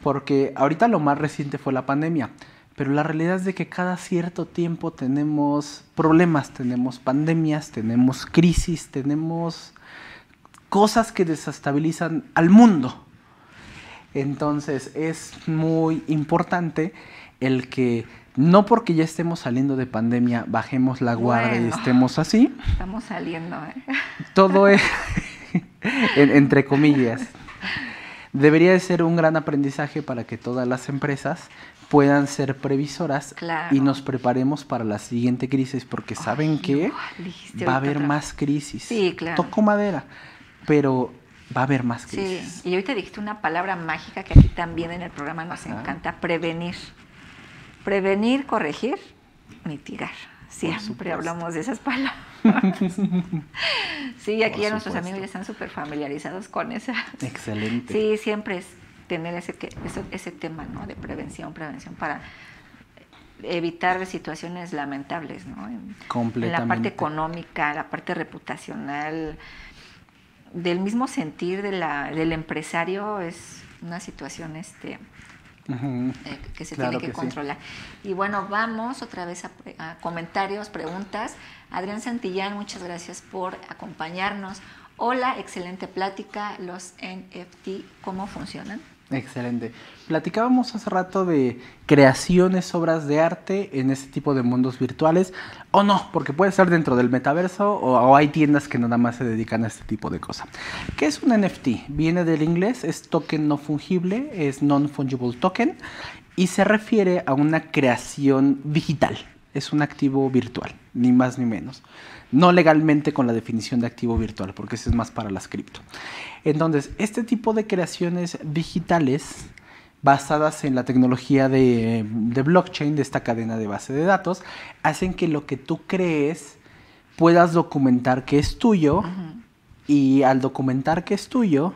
Speaker 2: porque ahorita lo más reciente fue la pandemia, pero la realidad es de que cada cierto tiempo tenemos problemas, tenemos pandemias, tenemos crisis, tenemos cosas que desestabilizan al mundo. Entonces es muy importante el que no porque ya estemos saliendo de pandemia bajemos la guardia y estemos así.
Speaker 1: Estamos saliendo,
Speaker 2: Todo es, entre comillas. Debería de ser un gran aprendizaje para que todas las empresas puedan ser previsoras y nos preparemos para la siguiente crisis, porque saben que va a haber más crisis.
Speaker 1: Sí, claro.
Speaker 2: Toco madera, pero va a haber más crisis.
Speaker 1: Sí, y ahorita dijiste una palabra mágica que aquí también en el programa nos encanta, prevenir. Prevenir, corregir, mitigar. Siempre hablamos de esas palabras. Sí, aquí ya nuestros amigos ya están súper familiarizados con esa.
Speaker 2: Excelente.
Speaker 1: Sí, siempre es tener ese tema, ¿no? De prevención para evitar situaciones lamentables, ¿no?
Speaker 2: Completamente.
Speaker 1: En la parte económica, la parte reputacional, del mismo sentir del empresario, es una situación que se tiene que controlar. Sí. Y bueno, vamos otra vez a comentarios, preguntas. Adrián Santillán, muchas gracias por acompañarnos. Hola, excelente plática. Los NFT, ¿cómo funcionan?
Speaker 2: Excelente. Platicábamos hace rato de creaciones, obras de arte en ese tipo de mundos virtuales, o no, porque puede ser dentro del metaverso o hay tiendas que nada más se dedican a este tipo de cosas. ¿Qué es un NFT? Viene del inglés, es token no fungible, es non-fungible token y se refiere a una creación digital. Es un activo virtual, ni más ni menos. No legalmente con la definición de activo virtual, porque eso es más para las cripto. Entonces, este tipo de creaciones digitales basadas en la tecnología de blockchain, de esta cadena de base de datos, hacen que lo que tú crees puedas documentar que es tuyo y al documentar que es tuyo,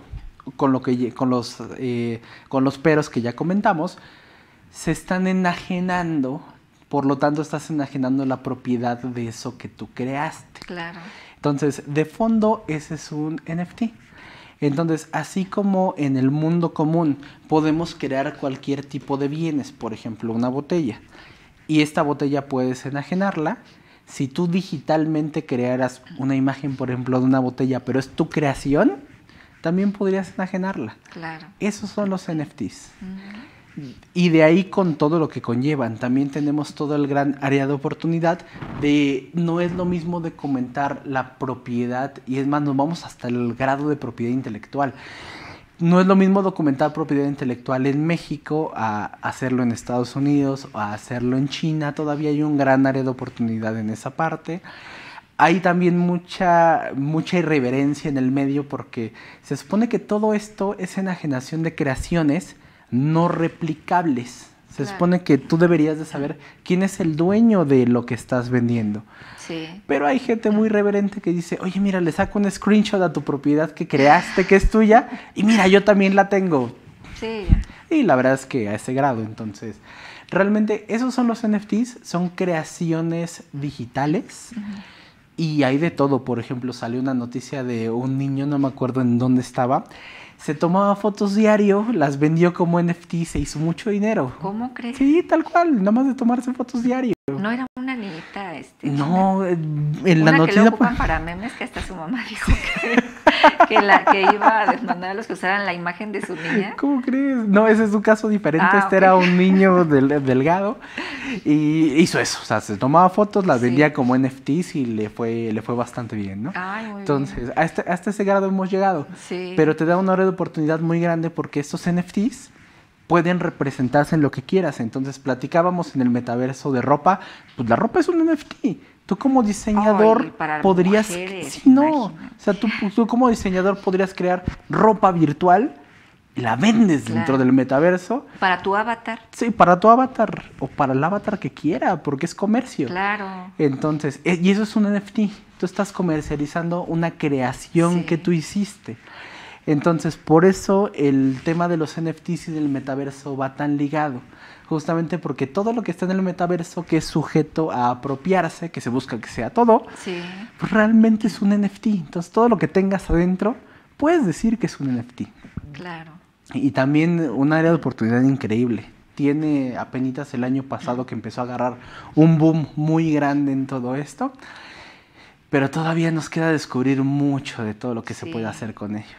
Speaker 2: con los peros que ya comentamos, se están enajenando. Por lo tanto, estás enajenando la propiedad de eso que tú creaste.
Speaker 1: Claro.
Speaker 2: Entonces, de fondo, ese es un NFT. Entonces, así como en el mundo común podemos crear cualquier tipo de bienes, por ejemplo, una botella, y esta botella puedes enajenarla, si tú digitalmente crearas una imagen, por ejemplo, de una botella, pero es tu creación, también podrías enajenarla.
Speaker 1: Claro.
Speaker 2: Esos son los NFTs. Y de ahí con todo lo que conllevan. También tenemos todo el gran área de oportunidad de no es lo mismo de comentar la propiedad, y es más, nos vamos hasta el grado de propiedad intelectual. No es lo mismo documentar propiedad intelectual en México a hacerlo en Estados Unidos o a hacerlo en China. Todavía hay un gran área de oportunidad en esa parte. Hay también mucha irreverencia en el medio porque se supone que todo esto es enajenación de creaciones no replicables. Se supone que tú deberías de saber quién es el dueño de lo que estás vendiendo.
Speaker 1: Sí.
Speaker 2: Pero hay gente muy reverente que dice, oye, mira, le saco un screenshot a tu propiedad que creaste, que es tuya, y mira, yo también la tengo.
Speaker 1: Sí.
Speaker 2: Y la verdad es que a ese grado, entonces, realmente esos son los NFTs, son creaciones digitales. Y hay de todo. Por ejemplo, salió una noticia de un niño, no me acuerdo en dónde estaba, se tomaba fotos diario, las vendió como NFT, se hizo mucho dinero.
Speaker 1: ¿Cómo crees?
Speaker 2: Sí, tal cual, nada más de tomarse fotos diario.
Speaker 1: No era una niñita,
Speaker 2: no, en la
Speaker 1: una
Speaker 2: noticia
Speaker 1: que lo ocupan para memes, que hasta su mamá dijo que iba a demandar a los que usaran la imagen de su niña.
Speaker 2: ¿Cómo crees? No, ese es un caso diferente.
Speaker 1: Okay.
Speaker 2: Era un niño delgado y hizo eso, o sea, se tomaba fotos, las vendía como NFTs y le fue bastante bien, ¿no?
Speaker 1: Ay, muy
Speaker 2: Entonces,
Speaker 1: bien.
Speaker 2: hasta ese grado hemos llegado.
Speaker 1: Sí.
Speaker 2: Pero te da una área de oportunidad muy grande porque estos NFTs pueden representarse en lo que quieras. Entonces, platicábamos en el metaverso de ropa, pues la ropa es un NFT. Tú como diseñador podrías...
Speaker 1: Mujeres,
Speaker 2: sí, no. O sea, tú como diseñador podrías crear ropa virtual y la vendes dentro del metaverso.
Speaker 1: Para tu avatar.
Speaker 2: Sí, para tu avatar o para el avatar que quiera, porque es comercio.
Speaker 1: Claro.
Speaker 2: Entonces, y eso es un NFT. Tú estás comercializando una creación que tú hiciste. Entonces, por eso el tema de los NFTs y del metaverso va tan ligado. Justamente porque todo lo que está en el metaverso, que es sujeto a apropiarse, que se busca que sea todo, pues realmente es un NFT. Entonces, todo lo que tengas adentro, puedes decir que es un NFT.
Speaker 1: Claro.
Speaker 2: Y también un área de oportunidad increíble. Tiene apenas el año pasado que empezó a agarrar un boom muy grande en todo esto. Pero todavía nos queda descubrir mucho de todo lo que se puede hacer con ello.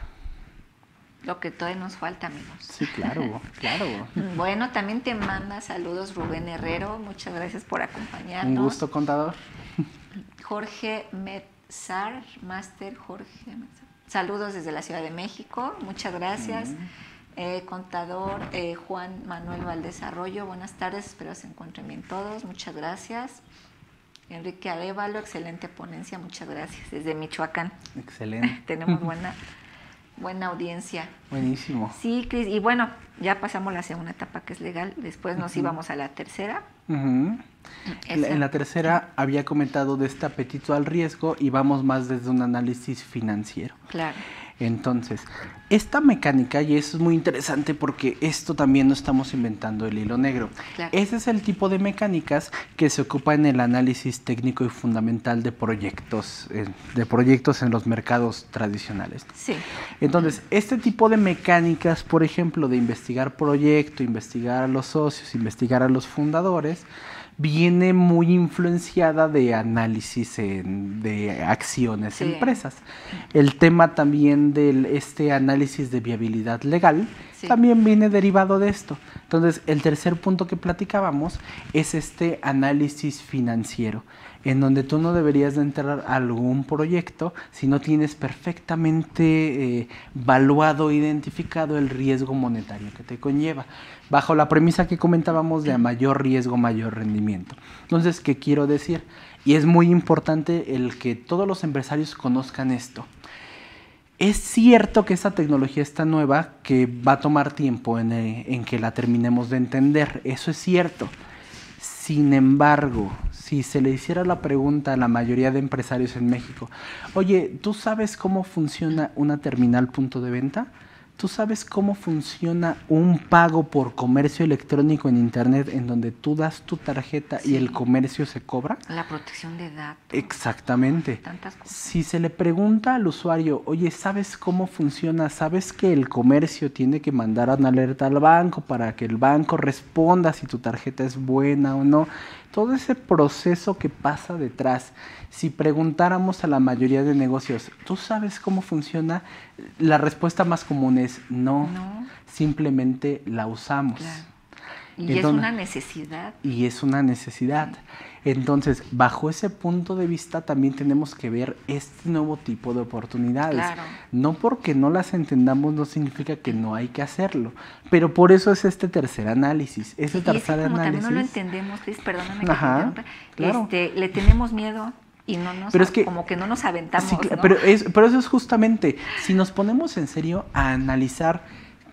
Speaker 1: Lo que todavía nos falta, amigos.
Speaker 2: Sí, claro, claro.
Speaker 1: Bueno, también te manda saludos Rubén Herrero. Muchas gracias por acompañarnos.
Speaker 2: Un gusto, contador.
Speaker 1: Jorge Metzar, Master Jorge Metzar. Saludos desde la Ciudad de México. Muchas gracias. Contador Juan Manuel Valdés Arroyo. Buenas tardes, espero se encuentren bien todos. Muchas gracias. Enrique Arévalo, excelente ponencia. Muchas gracias. Desde Michoacán.
Speaker 2: Excelente.
Speaker 1: Tenemos buena audiencia.
Speaker 2: Buenísimo.
Speaker 1: Sí, Cris, y bueno, ya pasamos la segunda etapa que es legal, después nos íbamos a la tercera.
Speaker 2: En la tercera había comentado de este apetito al riesgo y vamos más desde un análisis financiero.
Speaker 1: Claro.
Speaker 2: Entonces, esta mecánica, y eso es muy interesante porque esto también no estamos inventando el hilo negro.
Speaker 1: Claro.
Speaker 2: Ese es el tipo de mecánicas que se ocupa en el análisis técnico y fundamental de proyectos en los mercados tradicionales.
Speaker 1: Sí.
Speaker 2: Entonces, este tipo de mecánicas, por ejemplo, de investigar proyecto, investigar a los socios, investigar a los fundadores, viene muy influenciada de análisis de acciones de empresas. El tema también de este análisis de viabilidad legal también viene derivado de esto. Entonces, el tercer punto que platicábamos es este análisis financiero, en donde tú no deberías de entrar a algún proyecto si no tienes perfectamente valuado, identificado el riesgo monetario que te conlleva, bajo la premisa que comentábamos de a mayor riesgo, mayor rendimiento. Entonces, ¿qué quiero decir? Y es muy importante el que todos los empresarios conozcan esto. Es cierto que esta tecnología está nueva, que va a tomar tiempo en que la terminemos de entender, eso es cierto. Sin embargo, si se le hiciera la pregunta a la mayoría de empresarios en México, oye, ¿tú sabes cómo funciona una terminal punto de venta? ¿Tú sabes cómo funciona un pago por comercio electrónico en internet en donde tú das tu tarjeta y el comercio se cobra?
Speaker 1: La protección de datos.
Speaker 2: Exactamente.
Speaker 1: Tantas cosas.
Speaker 2: Si se le pregunta al usuario, oye, ¿sabes cómo funciona? ¿Sabes que el comercio tiene que mandar una alerta al banco para que el banco responda si tu tarjeta es buena o no? Todo ese proceso que pasa detrás. Si preguntáramos a la mayoría de negocios, ¿tú sabes cómo funciona? La respuesta más común es no. Simplemente la usamos.
Speaker 1: Claro. Y es una necesidad.
Speaker 2: Y es una necesidad. Entonces, bajo ese punto de vista también tenemos que ver este nuevo tipo de oportunidades.
Speaker 1: Claro.
Speaker 2: No porque no las entendamos no significa que no hay que hacerlo, pero por eso es este tercer análisis. Ese tercer
Speaker 1: como
Speaker 2: análisis.
Speaker 1: también no lo entendemos, Cris, perdóname que te interrumpa,
Speaker 2: claro.
Speaker 1: Le tenemos miedo y no nos,
Speaker 2: pero es que,
Speaker 1: como que no nos aventamos.
Speaker 2: Sí,
Speaker 1: ¿no?
Speaker 2: pero eso es justamente, si nos ponemos en serio a analizar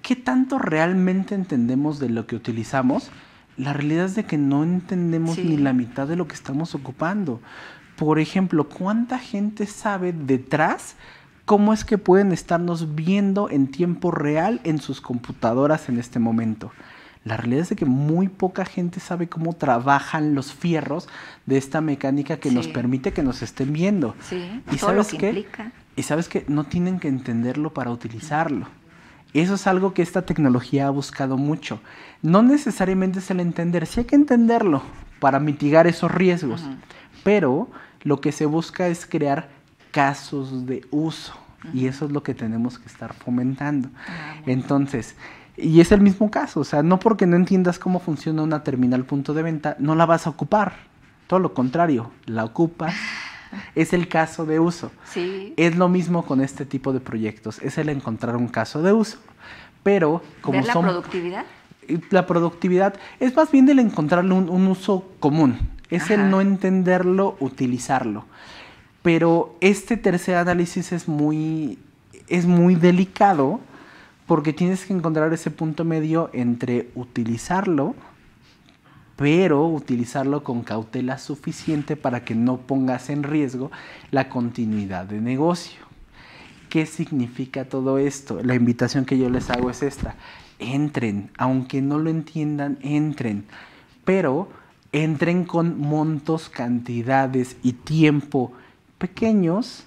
Speaker 2: qué tanto realmente entendemos de lo que utilizamos, la realidad es de que no entendemos ni la mitad de lo que estamos ocupando. Por ejemplo, ¿cuánta gente sabe detrás cómo es que pueden estarnos viendo en tiempo real en sus computadoras en este momento? La realidad es de que muy poca gente sabe cómo trabajan los fierros de esta mecánica que nos permite que nos estén viendo.
Speaker 1: Sí,
Speaker 2: ¿Y
Speaker 1: todo
Speaker 2: sabes
Speaker 1: lo que
Speaker 2: qué?
Speaker 1: implica.
Speaker 2: Y sabes que no tienen que entenderlo para utilizarlo. Eso es algo que esta tecnología ha buscado mucho. No necesariamente es el entender, sí hay que entenderlo para mitigar esos riesgos, pero lo que se busca es crear casos de uso y eso es lo que tenemos que estar fomentando. Entonces, y es el mismo caso, o sea, no porque no entiendas cómo funciona una terminal punto de venta, no la vas a ocupar. Todo lo contrario, la ocupas. Es el caso de uso.
Speaker 1: Sí.
Speaker 2: Es lo mismo con este tipo de proyectos, es el encontrar un caso de uso. Pero como
Speaker 1: ¿ver la productividad?
Speaker 2: La productividad es más bien el encontrarle un uso común. Es el no entenderlo, utilizarlo. Pero este tercer análisis es muy delicado porque tienes que encontrar ese punto medio entre utilizarlo, pero utilizarlo con cautela suficiente para que no pongas en riesgo la continuidad de negocio. ¿Qué significa todo esto? La invitación que yo les hago es esta: entren, aunque no lo entiendan, entren, pero entren con montos, cantidades y tiempo pequeños,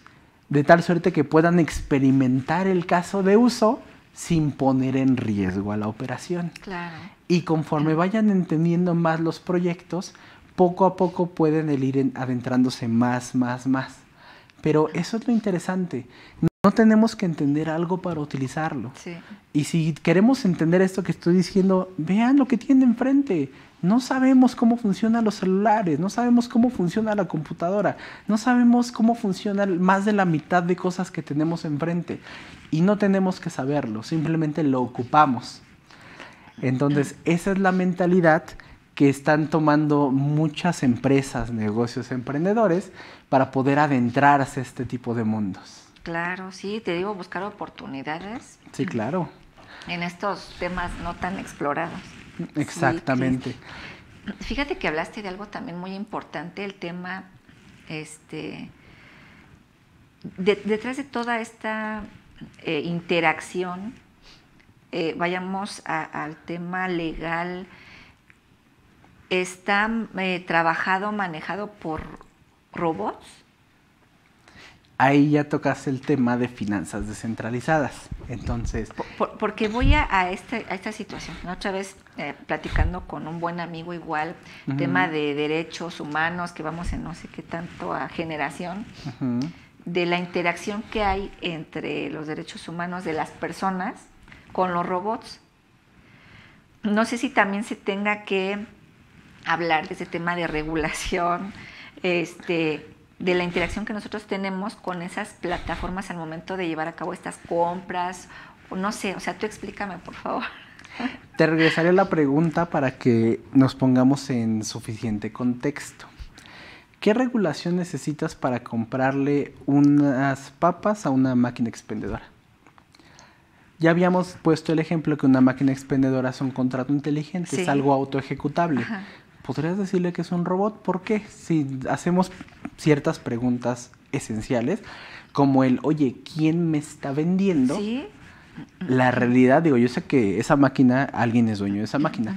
Speaker 2: de tal suerte que puedan experimentar el caso de uso sin poner en riesgo a la operación.
Speaker 1: Claro.
Speaker 2: Y conforme vayan entendiendo más los proyectos, poco a poco pueden ir adentrándose más. Pero eso es lo interesante. No tenemos que entender algo para utilizarlo.
Speaker 1: Sí.
Speaker 2: Y si queremos entender esto que estoy diciendo, vean lo que tienen enfrente. No sabemos cómo funcionan los celulares, no sabemos cómo funciona la computadora, no sabemos cómo funcionan más de la mitad de cosas que tenemos enfrente. Y no tenemos que saberlo, simplemente lo ocupamos. Entonces, esa es la mentalidad que están tomando muchas empresas, negocios, emprendedores para poder adentrarse a este tipo de mundos.
Speaker 1: Claro, sí, te digo, buscar oportunidades.
Speaker 2: Sí, claro.
Speaker 1: En estos temas no tan explorados.
Speaker 2: Exactamente.
Speaker 1: Sí, fíjate que hablaste de algo también muy importante, el tema, detrás de toda esta interacción, vayamos al tema legal. ¿Está trabajado, manejado por robots?
Speaker 2: Ahí ya tocas el tema de finanzas descentralizadas. Entonces,
Speaker 1: porque voy a esta situación. Otra vez platicando con un buen amigo igual, tema de derechos humanos, que vamos en no sé qué tanto a generación, de la interacción que hay entre los derechos humanos de las personas con los robots. No sé si también se tenga que hablar de ese tema de regulación, de la interacción que nosotros tenemos con esas plataformas al momento de llevar a cabo estas compras, o no sé, o sea, tú explícame, por favor.
Speaker 2: Te regresaré la pregunta para que nos pongamos en suficiente contexto. ¿Qué regulación necesitas para comprarle unas papas a una máquina expendedora? Ya habíamos puesto el ejemplo que una máquina expendedora es un contrato inteligente,
Speaker 1: sí,
Speaker 2: es algo autoejecutable.
Speaker 1: Ajá.
Speaker 2: ¿Podrías decirle que es un robot? ¿Por qué? Si hacemos ciertas preguntas esenciales, como el, oye, ¿quién me está vendiendo?
Speaker 1: Sí.
Speaker 2: La realidad, digo, yo sé que esa máquina, alguien es dueño de esa máquina,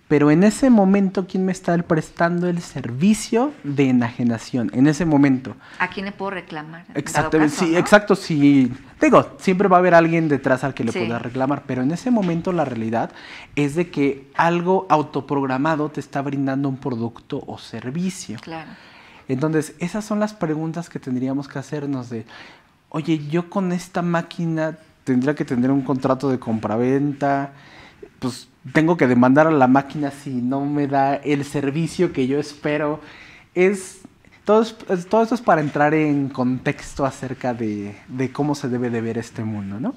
Speaker 2: pero en ese momento, ¿quién me está prestando el servicio de enajenación? En ese momento.
Speaker 1: ¿A quién le puedo reclamar?
Speaker 2: Exactamente,
Speaker 1: Caso,
Speaker 2: sí,
Speaker 1: ¿no?
Speaker 2: exacto, sí. Digo, siempre va a haber alguien detrás al que le
Speaker 1: Sí.
Speaker 2: pueda reclamar, pero en ese momento la realidad es de que algo autoprogramado te está brindando un producto o servicio.
Speaker 1: Claro.
Speaker 2: Entonces, esas son las preguntas que tendríamos que hacernos de, oye, yo con esta máquina tendría que tener un contrato de compraventa, pues tengo que demandar a la máquina si no me da el servicio que yo espero. Todo esto es para entrar en contexto acerca de cómo se debe de ver este mundo, ¿no?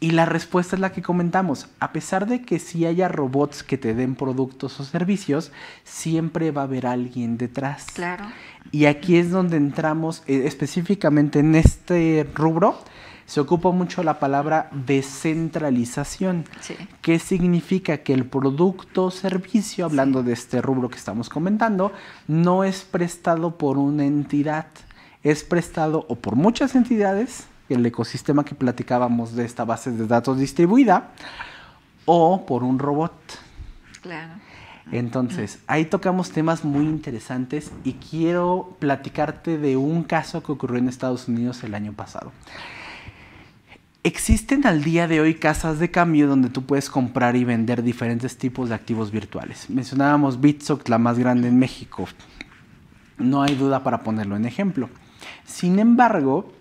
Speaker 2: Y la respuesta es la que comentamos. A pesar de que sí haya robots que te den productos o servicios, siempre va a haber alguien detrás.
Speaker 1: Claro.
Speaker 2: Y aquí es donde entramos específicamente en este rubro. Se ocupa mucho la palabra descentralización.
Speaker 1: Sí.
Speaker 2: ¿Qué significa? Que el producto o servicio, hablando de este rubro que estamos comentando, no es prestado por una entidad, es prestado o por muchas entidades, el ecosistema que platicábamos de esta base de datos distribuida, o por un robot.
Speaker 1: Claro.
Speaker 2: Entonces, ahí tocamos temas muy interesantes y quiero platicarte de un caso que ocurrió en Estados Unidos el año pasado. Existen al día de hoy casas de cambio donde tú puedes comprar y vender diferentes tipos de activos virtuales. Mencionábamos Bitsoft, la más grande en México. No hay duda para ponerlo en ejemplo. Sin embargo,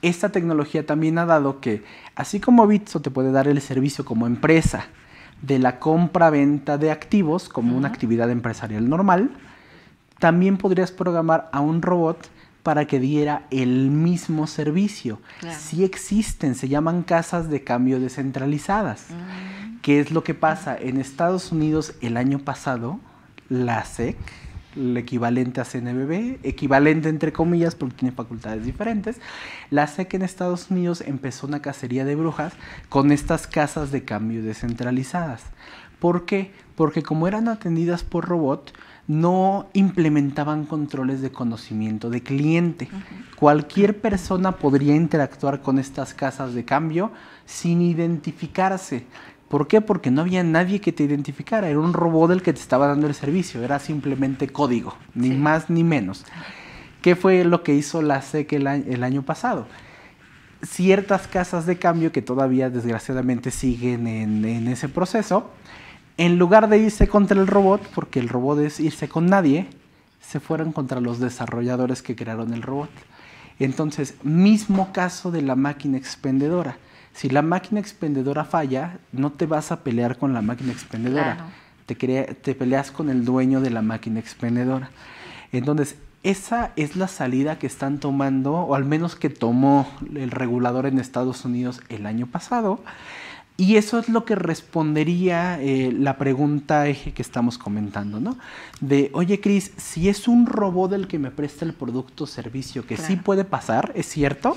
Speaker 2: esta tecnología también ha dado que, así como Bitsoft te puede dar el servicio como empresa de la compra-venta de activos, como una actividad empresarial normal, también podrías programar a un robot para que diera el mismo servicio.
Speaker 1: Claro.
Speaker 2: Sí existen, se llaman casas de cambio descentralizadas. ¿Qué es lo que pasa? En Estados Unidos el año pasado, la SEC, el equivalente a CNBB, equivalente entre comillas porque tiene facultades diferentes. La SEC en Estados Unidos empezó una cacería de brujas con estas casas de cambio descentralizadas. ¿Por qué? Porque como eran atendidas por robot, no implementaban controles de conocimiento de cliente. Cualquier persona podría interactuar con estas casas de cambio sin identificarse. ¿Por qué? Porque no había nadie que te identificara. Era un robot el que te estaba dando el servicio. Era simplemente código, ni más ni menos. ¿Qué fue lo que hizo la SEC el año pasado? Ciertas casas de cambio que todavía desgraciadamente siguen en ese proceso, en lugar de irse contra el robot, porque el robot es irse con nadie, se fueron contra los desarrolladores que crearon el robot. Entonces, mismo caso de la máquina expendedora. Si la máquina expendedora falla, no te vas a pelear con la máquina expendedora. Claro. Te peleas con el dueño de la máquina expendedora. Entonces, esa es la salida que están tomando, o al menos que tomó el regulador en Estados Unidos el año pasado. Y eso es lo que respondería la pregunta eje que estamos comentando, ¿no? De, oye, Cris, si es un robot el que me presta el producto o servicio, que sí puede pasar, es cierto,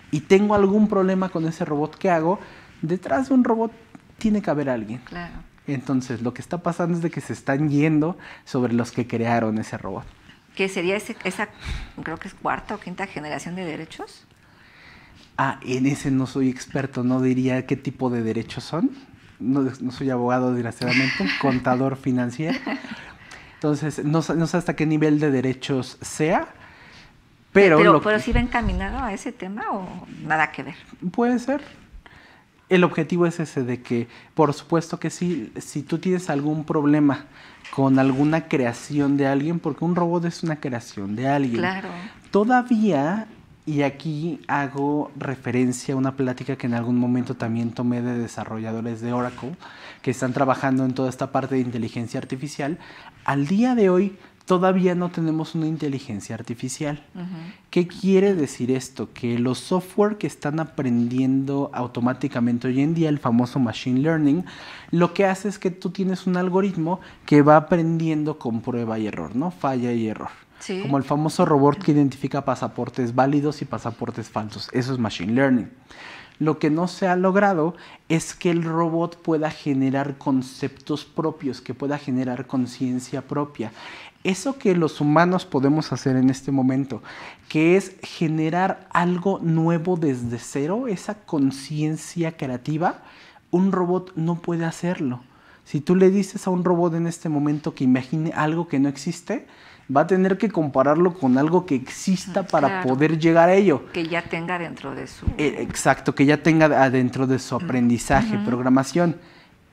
Speaker 2: y tengo algún problema con ese robot, ¿qué hago? Detrás de un robot tiene que haber alguien. Claro. Entonces, lo que está pasando es de que se están yendo sobre los que crearon ese robot.
Speaker 1: ¿Qué sería esa, creo que es cuarta o quinta generación de derechos?
Speaker 2: En ese no soy experto, no diría qué tipo de derechos son. No soy abogado, desgraciadamente, contador financiero. Entonces, no sé hasta qué nivel de derechos sea. Pero
Speaker 1: ¿sí va encaminado a ese tema o nada que ver?
Speaker 2: Puede ser. El objetivo es ese, de que, por supuesto que sí, si tú tienes algún problema con alguna creación de alguien, porque un robot es una creación de alguien.
Speaker 1: Claro.
Speaker 2: Todavía... Y aquí hago referencia a una plática que en algún momento también tomé de desarrolladores de Oracle, que están trabajando en toda esta parte de inteligencia artificial. Al día de hoy todavía no tenemos una inteligencia artificial. ¿Qué quiere decir esto? Que los software que están aprendiendo automáticamente hoy en día, el famoso machine learning, lo que hace es que tú tienes un algoritmo que va aprendiendo con prueba y error, ¿no? Falla y error. Sí. Como el famoso robot que identifica pasaportes válidos y pasaportes falsos. Eso es machine learning. Lo que no se ha logrado es que el robot pueda generar conceptos propios, que pueda generar conciencia propia. Eso que los humanos podemos hacer en este momento, que es generar algo nuevo desde cero, esa conciencia creativa, un robot no puede hacerlo. Si tú le dices a un robot en este momento que imagine algo que no existe, va a tener que compararlo con algo que exista para poder llegar a ello.
Speaker 1: Que ya tenga dentro de su...
Speaker 2: Exacto, que ya tenga dentro de su aprendizaje, programación.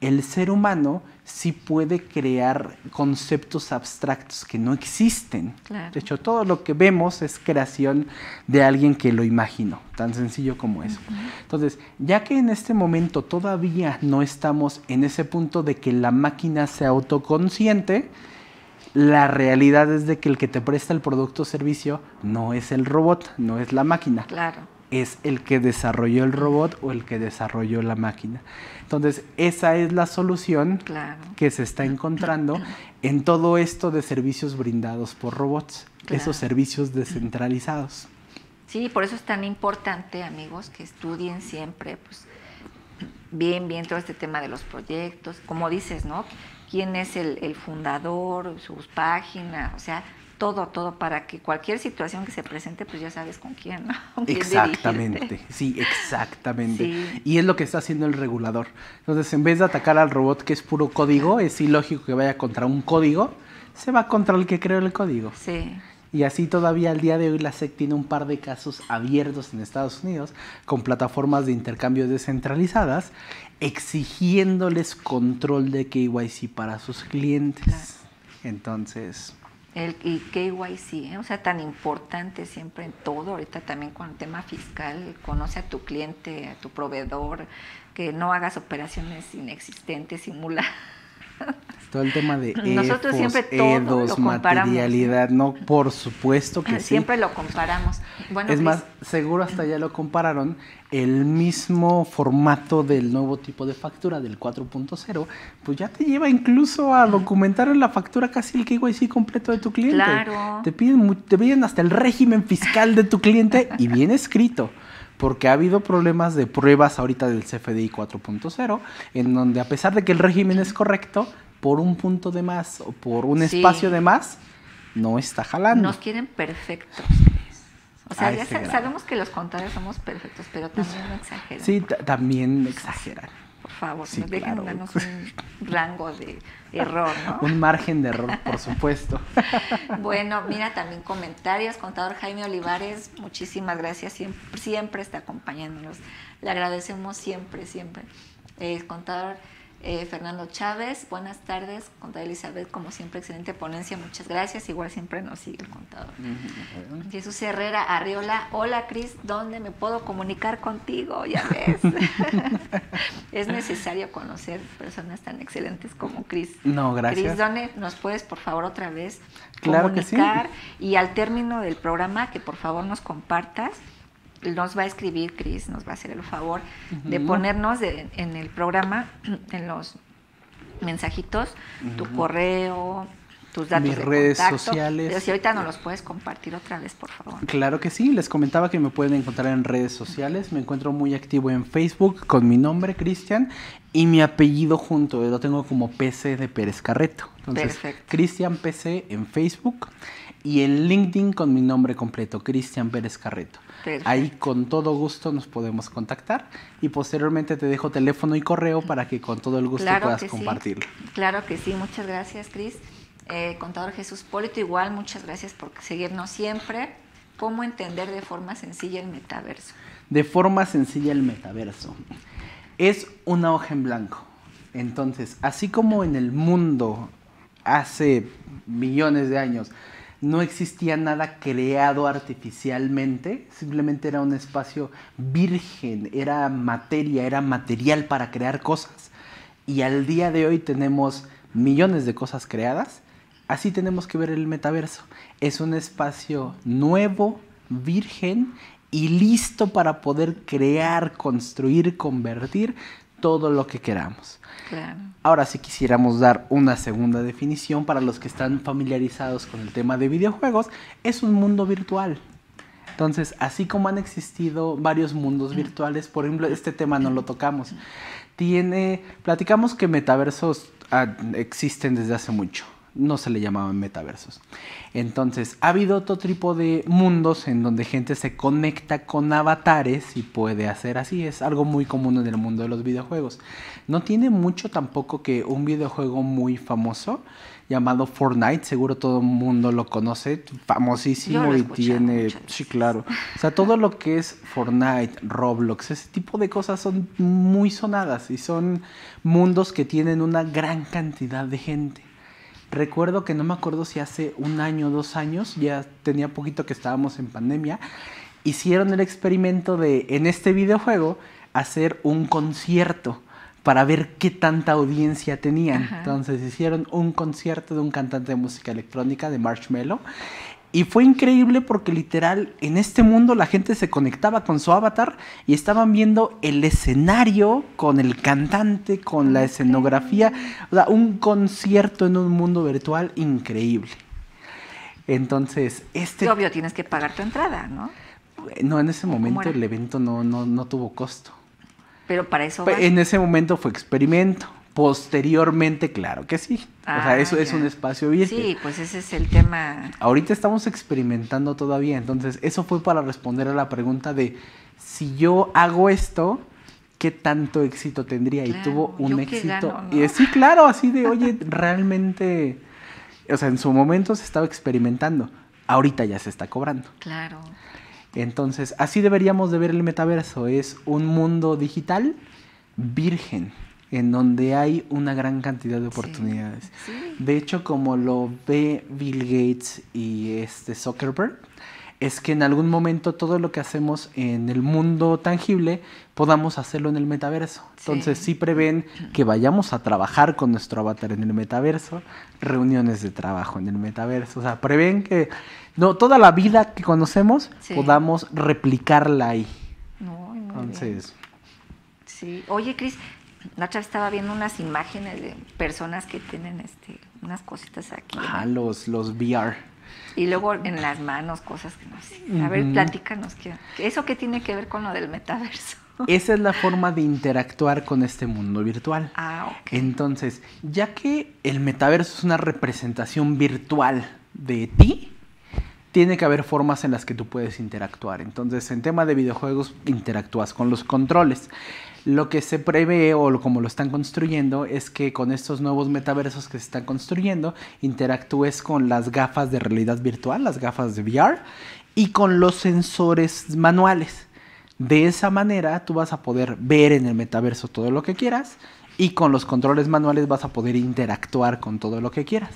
Speaker 2: El ser humano sí puede crear conceptos abstractos que no existen. Claro. De hecho, todo lo que vemos es creación de alguien que lo imaginó, tan sencillo como eso. Entonces, ya que en este momento todavía no estamos en ese punto de que la máquina sea autoconsciente, la realidad es de que el que te presta el producto o servicio no es el robot, no es la máquina.
Speaker 1: Claro.
Speaker 2: Es el que desarrolló el robot o el que desarrolló la máquina. Entonces, esa es la solución que se está encontrando en todo esto de servicios brindados por robots, esos servicios descentralizados.
Speaker 1: Sí, por eso es tan importante, amigos, que estudien siempre, pues, bien todo este tema de los proyectos, como dices, ¿no? Quién es el fundador, sus páginas, o sea, todo para que cualquier situación que se presente, pues ya sabes con quién, ¿no? ¿Con quién
Speaker 2: exactamente, dirigirte? Sí, exactamente. Sí. Y es lo que está haciendo el regulador. Entonces, en vez de atacar al robot que es puro código, es ilógico que vaya contra un código, se va contra el que creó el código.
Speaker 1: Sí.
Speaker 2: Y así todavía al día de hoy la SEC tiene un par de casos abiertos en Estados Unidos con plataformas de intercambio descentralizadas exigiéndoles control de KYC para sus clientes. Claro. Entonces...
Speaker 1: Y KYC, o sea, tan importante siempre en todo, ahorita también con el tema fiscal, conoce a tu cliente, a tu proveedor, que no hagas operaciones inexistentes, simula.
Speaker 2: Todo el tema de
Speaker 1: Nosotros
Speaker 2: EFOS,
Speaker 1: siempre todo
Speaker 2: EDOS,
Speaker 1: lo comparamos.
Speaker 2: materialidad, no, por supuesto que sí.
Speaker 1: Siempre lo comparamos. Bueno,
Speaker 2: Es más, seguro hasta ya lo compararon, el mismo formato del nuevo tipo de factura del 4.0, pues ya te lleva incluso a documentar en la factura casi el KYC completo de tu cliente.
Speaker 1: Claro.
Speaker 2: Te piden hasta el régimen fiscal de tu cliente y bien escrito. Porque ha habido problemas de pruebas ahorita del CFDI 4.0, en donde a pesar de que el régimen es correcto, por un punto de más o por un espacio de más, no está jalando.
Speaker 1: Nos quieren perfectos. O sea, ya sabemos que los contadores somos perfectos, pero también no exageran.
Speaker 2: Sí, también exageran.
Speaker 1: Por favor,
Speaker 2: sí,
Speaker 1: dejen darnos un rango de error, ¿no?
Speaker 2: Un margen de error, por supuesto.
Speaker 1: Bueno, mira, también comentarios. Contador Jaime Olivares, muchísimas gracias. Siempre está acompañándonos. Le agradecemos siempre. Contador Fernando Chávez, buenas tardes. Contador Elizabeth, como siempre, excelente ponencia, muchas gracias. Igual siempre nos sigue el contador. Jesús Herrera Arriola, hola Cris, ¿dónde me puedo comunicar contigo? Ya ves. Es necesario conocer personas tan excelentes como Cris.
Speaker 2: No, gracias.
Speaker 1: Cris, ¿dónde nos puedes, por favor, otra vez
Speaker 2: claro
Speaker 1: comunicar?
Speaker 2: Que sí.
Speaker 1: Y al término del programa, que por favor nos compartas. Nos va a escribir, Cris, nos va a hacer el favor de ponernos en el programa, en los mensajitos, tu correo, tus datos
Speaker 2: mis
Speaker 1: de
Speaker 2: redes
Speaker 1: contacto.
Speaker 2: sociales.
Speaker 1: Pero si ahorita nos los puedes compartir otra vez, por favor.
Speaker 2: Claro que sí, les comentaba que me pueden encontrar en redes sociales. Me encuentro muy activo en Facebook con mi nombre, Cristian, y mi apellido junto. Lo tengo como PC de Pérez Carreto. Entonces,
Speaker 1: perfecto.
Speaker 2: Cristian PC en Facebook y en LinkedIn con mi nombre completo, Cristian Pérez Carreto.
Speaker 1: Perfecto.
Speaker 2: Ahí con todo gusto nos podemos contactar y posteriormente te dejo teléfono y correo para que con todo el gusto puedas compartirlo.
Speaker 1: Sí. Claro que sí, muchas gracias, Cris. Contador Jesús Polito, igual, muchas gracias por seguirnos siempre. ¿Cómo entender de forma sencilla el metaverso?
Speaker 2: De forma sencilla el metaverso. Es una hoja en blanco. Entonces, así como en el mundo hace millones de años no existía nada creado artificialmente, simplemente era un espacio virgen, era materia, era material para crear cosas. Y al día de hoy tenemos millones de cosas creadas. Así tenemos que ver el metaverso. Es un espacio nuevo, virgen y listo para poder crear, construir, convertir todo lo que queramos.
Speaker 1: Claro.
Speaker 2: Ahora, si quisiéramos dar una segunda definición para los que están familiarizados con el tema de videojuegos, es un mundo virtual. Entonces, así como han existido varios mundos virtuales, por ejemplo, este tema no lo tocamos. Platicamos que metaversos existen desde hace mucho. No se le llamaban metaversos. Entonces, ha habido otro tipo de mundos en donde gente se conecta con avatares y puede hacer así. Es algo muy común en el mundo de los videojuegos. No tiene mucho tampoco que un videojuego muy famoso llamado Fortnite, seguro todo el mundo lo conoce, famosísimo y tiene... Sí, claro. O sea, todo lo que es Fortnite, Roblox, ese tipo de cosas son muy sonadas y son mundos que tienen una gran cantidad de gente. Recuerdo que no me acuerdo si hace 1 año o 2 años, ya tenía poquito que estábamos en pandemia, hicieron el experimento de, en este videojuego, hacer un concierto para ver qué tanta audiencia tenían. Ajá. Entonces hicieron un concierto de un cantante de música electrónica, de Marshmello, y fue increíble porque literal en este mundo la gente se conectaba con su avatar y estaban viendo el escenario con el cantante, con la escenografía, o sea, un concierto en un mundo virtual increíble. Entonces,
Speaker 1: Y obvio, tienes que pagar tu entrada, ¿no?
Speaker 2: No, en ese momento el evento no tuvo costo.
Speaker 1: Pero para eso
Speaker 2: en ese momento fue experimento. Posteriormente, claro que sí. O sea, eso es un espacio virgen.
Speaker 1: Sí, pues ese es el tema.
Speaker 2: Ahorita estamos experimentando todavía. Entonces, eso fue para responder a la pregunta de si yo hago esto, ¿qué tanto éxito tendría?
Speaker 1: Claro,
Speaker 2: y tuvo un éxito.
Speaker 1: Gano, ¿no?
Speaker 2: Y sí, claro, así de, oye, realmente... O sea, en su momento se estaba experimentando. Ahorita ya se está cobrando.
Speaker 1: Claro.
Speaker 2: Entonces, así deberíamos de ver el metaverso. Es un mundo digital virgen, en donde hay una gran cantidad de oportunidades.
Speaker 1: Sí.
Speaker 2: De hecho, como lo ve Bill Gates y Zuckerberg, es que en algún momento todo lo que hacemos en el mundo tangible podamos hacerlo en el metaverso. Entonces sí prevén que vayamos a trabajar con nuestro avatar en el metaverso, reuniones de trabajo en el metaverso, o sea, prevén que toda la vida que conocemos podamos replicarla ahí.
Speaker 1: Muy
Speaker 2: Entonces,
Speaker 1: bien. Sí. Oye, Cris, la otra vez estaba viendo unas imágenes de personas que tienen unas cositas aquí.
Speaker 2: Ajá, los VR.
Speaker 1: Y luego en las manos, cosas que no sé. A ver, platícanos, ¿eso qué tiene que ver con lo del metaverso?
Speaker 2: Esa es la forma de interactuar con este mundo virtual.
Speaker 1: Ok.
Speaker 2: Entonces, ya que el metaverso es una representación virtual de ti, tiene que haber formas en las que tú puedes interactuar. Entonces, en tema de videojuegos, interactúas con los controles. Lo que se prevé o como lo están construyendo es que con estos nuevos metaversos que se están construyendo, interactúes con las gafas de realidad virtual, las gafas de VR, y con los sensores manuales. De esa manera, tú vas a poder ver en el metaverso todo lo que quieras y con los controles manuales vas a poder interactuar con todo lo que quieras.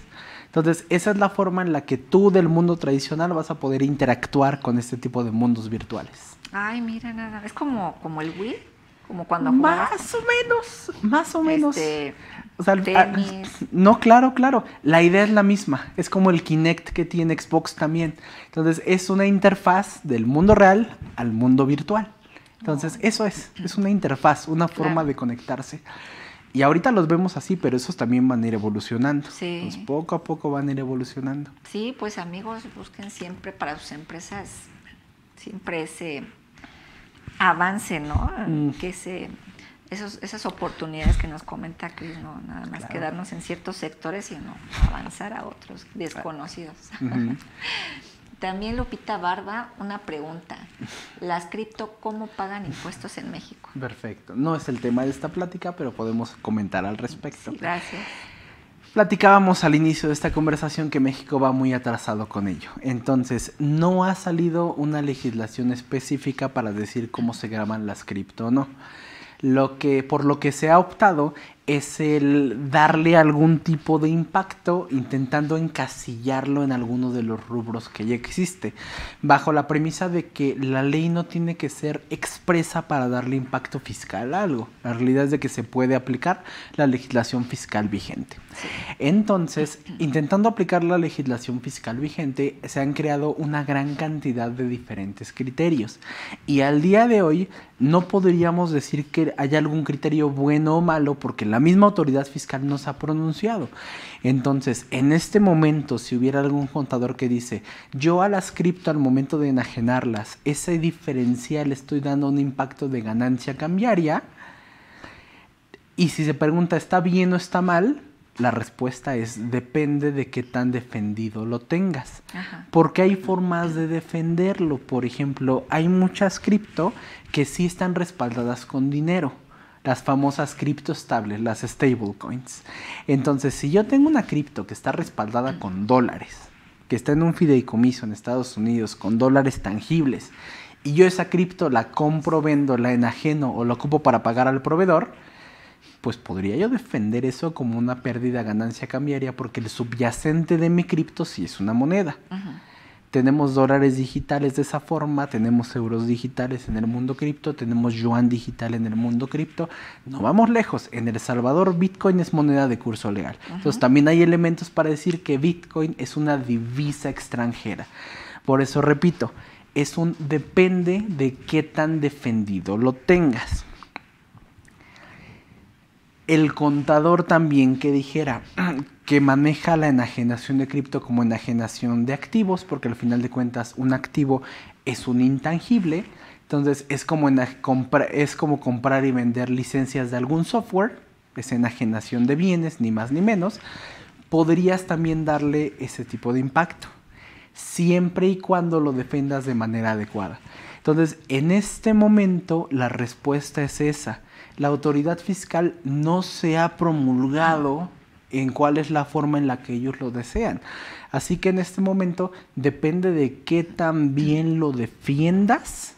Speaker 2: Entonces, esa es la forma en la que tú del mundo tradicional vas a poder interactuar con este tipo de mundos virtuales.
Speaker 1: Ay, mira, nada. Es como el Wii, como cuando jugabas.
Speaker 2: Más o menos. O sea,
Speaker 1: tenis.
Speaker 2: No, claro. La idea es la misma. Es como el Kinect que tiene Xbox también. Entonces, es una interfaz del mundo real al mundo virtual. Entonces, eso es una interfaz, una forma de conectarse. Y ahorita los vemos así, pero esos también van a ir evolucionando.
Speaker 1: Sí.
Speaker 2: Entonces, poco a poco van a ir evolucionando.
Speaker 1: Sí, pues amigos, busquen siempre para sus empresas, siempre ese avance, ¿no? Que esas oportunidades que nos comenta Cris, no nada más quedarnos en ciertos sectores, sino avanzar a otros desconocidos. También Lupita Barba, una pregunta. ¿Las cripto cómo pagan impuestos en México?
Speaker 2: Perfecto. No es el tema de esta plática, pero podemos comentar al respecto.
Speaker 1: Sí, gracias.
Speaker 2: Platicábamos al inicio de esta conversación que México va muy atrasado con ello. Entonces, no ha salido una legislación específica para decir cómo se graban las cripto o no. Por lo que se ha optado es el darle algún tipo de impacto intentando encasillarlo en alguno de los rubros que ya existe, bajo la premisa de que la ley no tiene que ser expresa para darle impacto fiscal a algo. La realidad es de que se puede aplicar la legislación fiscal vigente. Entonces, intentando aplicar la legislación fiscal vigente, se han creado una gran cantidad de diferentes criterios. Y al día de hoy no podríamos decir que haya algún criterio bueno o malo porque la misma autoridad fiscal no se ha pronunciado. Entonces, en este momento, si hubiera algún contador que dice, yo a las cripto al momento de enajenarlas, ese diferencial estoy dando un impacto de ganancia cambiaria, y si se pregunta, ¿está bien o está mal? La respuesta es, depende de qué tan defendido lo tengas.
Speaker 1: Ajá.
Speaker 2: Porque hay formas de defenderlo. Por ejemplo, hay muchas cripto que sí están respaldadas con dinero. Las famosas cripto estables, las stablecoins. Entonces, si yo tengo una cripto que está respaldada con dólares, que está en un fideicomiso en Estados Unidos con dólares tangibles, y yo esa cripto la compro, vendo, la enajeno o la ocupo para pagar al proveedor, pues podría yo defender eso como una pérdida ganancia cambiaria porque el subyacente de mi cripto sí es una moneda. Tenemos dólares digitales de esa forma, tenemos euros digitales en el mundo cripto, tenemos yuan digital en el mundo cripto. No vamos lejos, en El Salvador Bitcoin es moneda de curso legal. Entonces también hay elementos para decir que Bitcoin es una divisa extranjera. Por eso repito, depende de qué tan defendido lo tengas. El contador también que dijera que maneja la enajenación de cripto como enajenación de activos, porque al final de cuentas un activo es un intangible, entonces es como comprar y vender licencias de algún software, es enajenación de bienes, ni más ni menos, podrías también darle ese tipo de impacto, siempre y cuando lo defendas de manera adecuada. Entonces, en este momento la respuesta es esa. La autoridad fiscal no se ha promulgado en cuál es la forma en la que ellos lo desean. Así que en este momento depende de qué tan bien lo defiendas,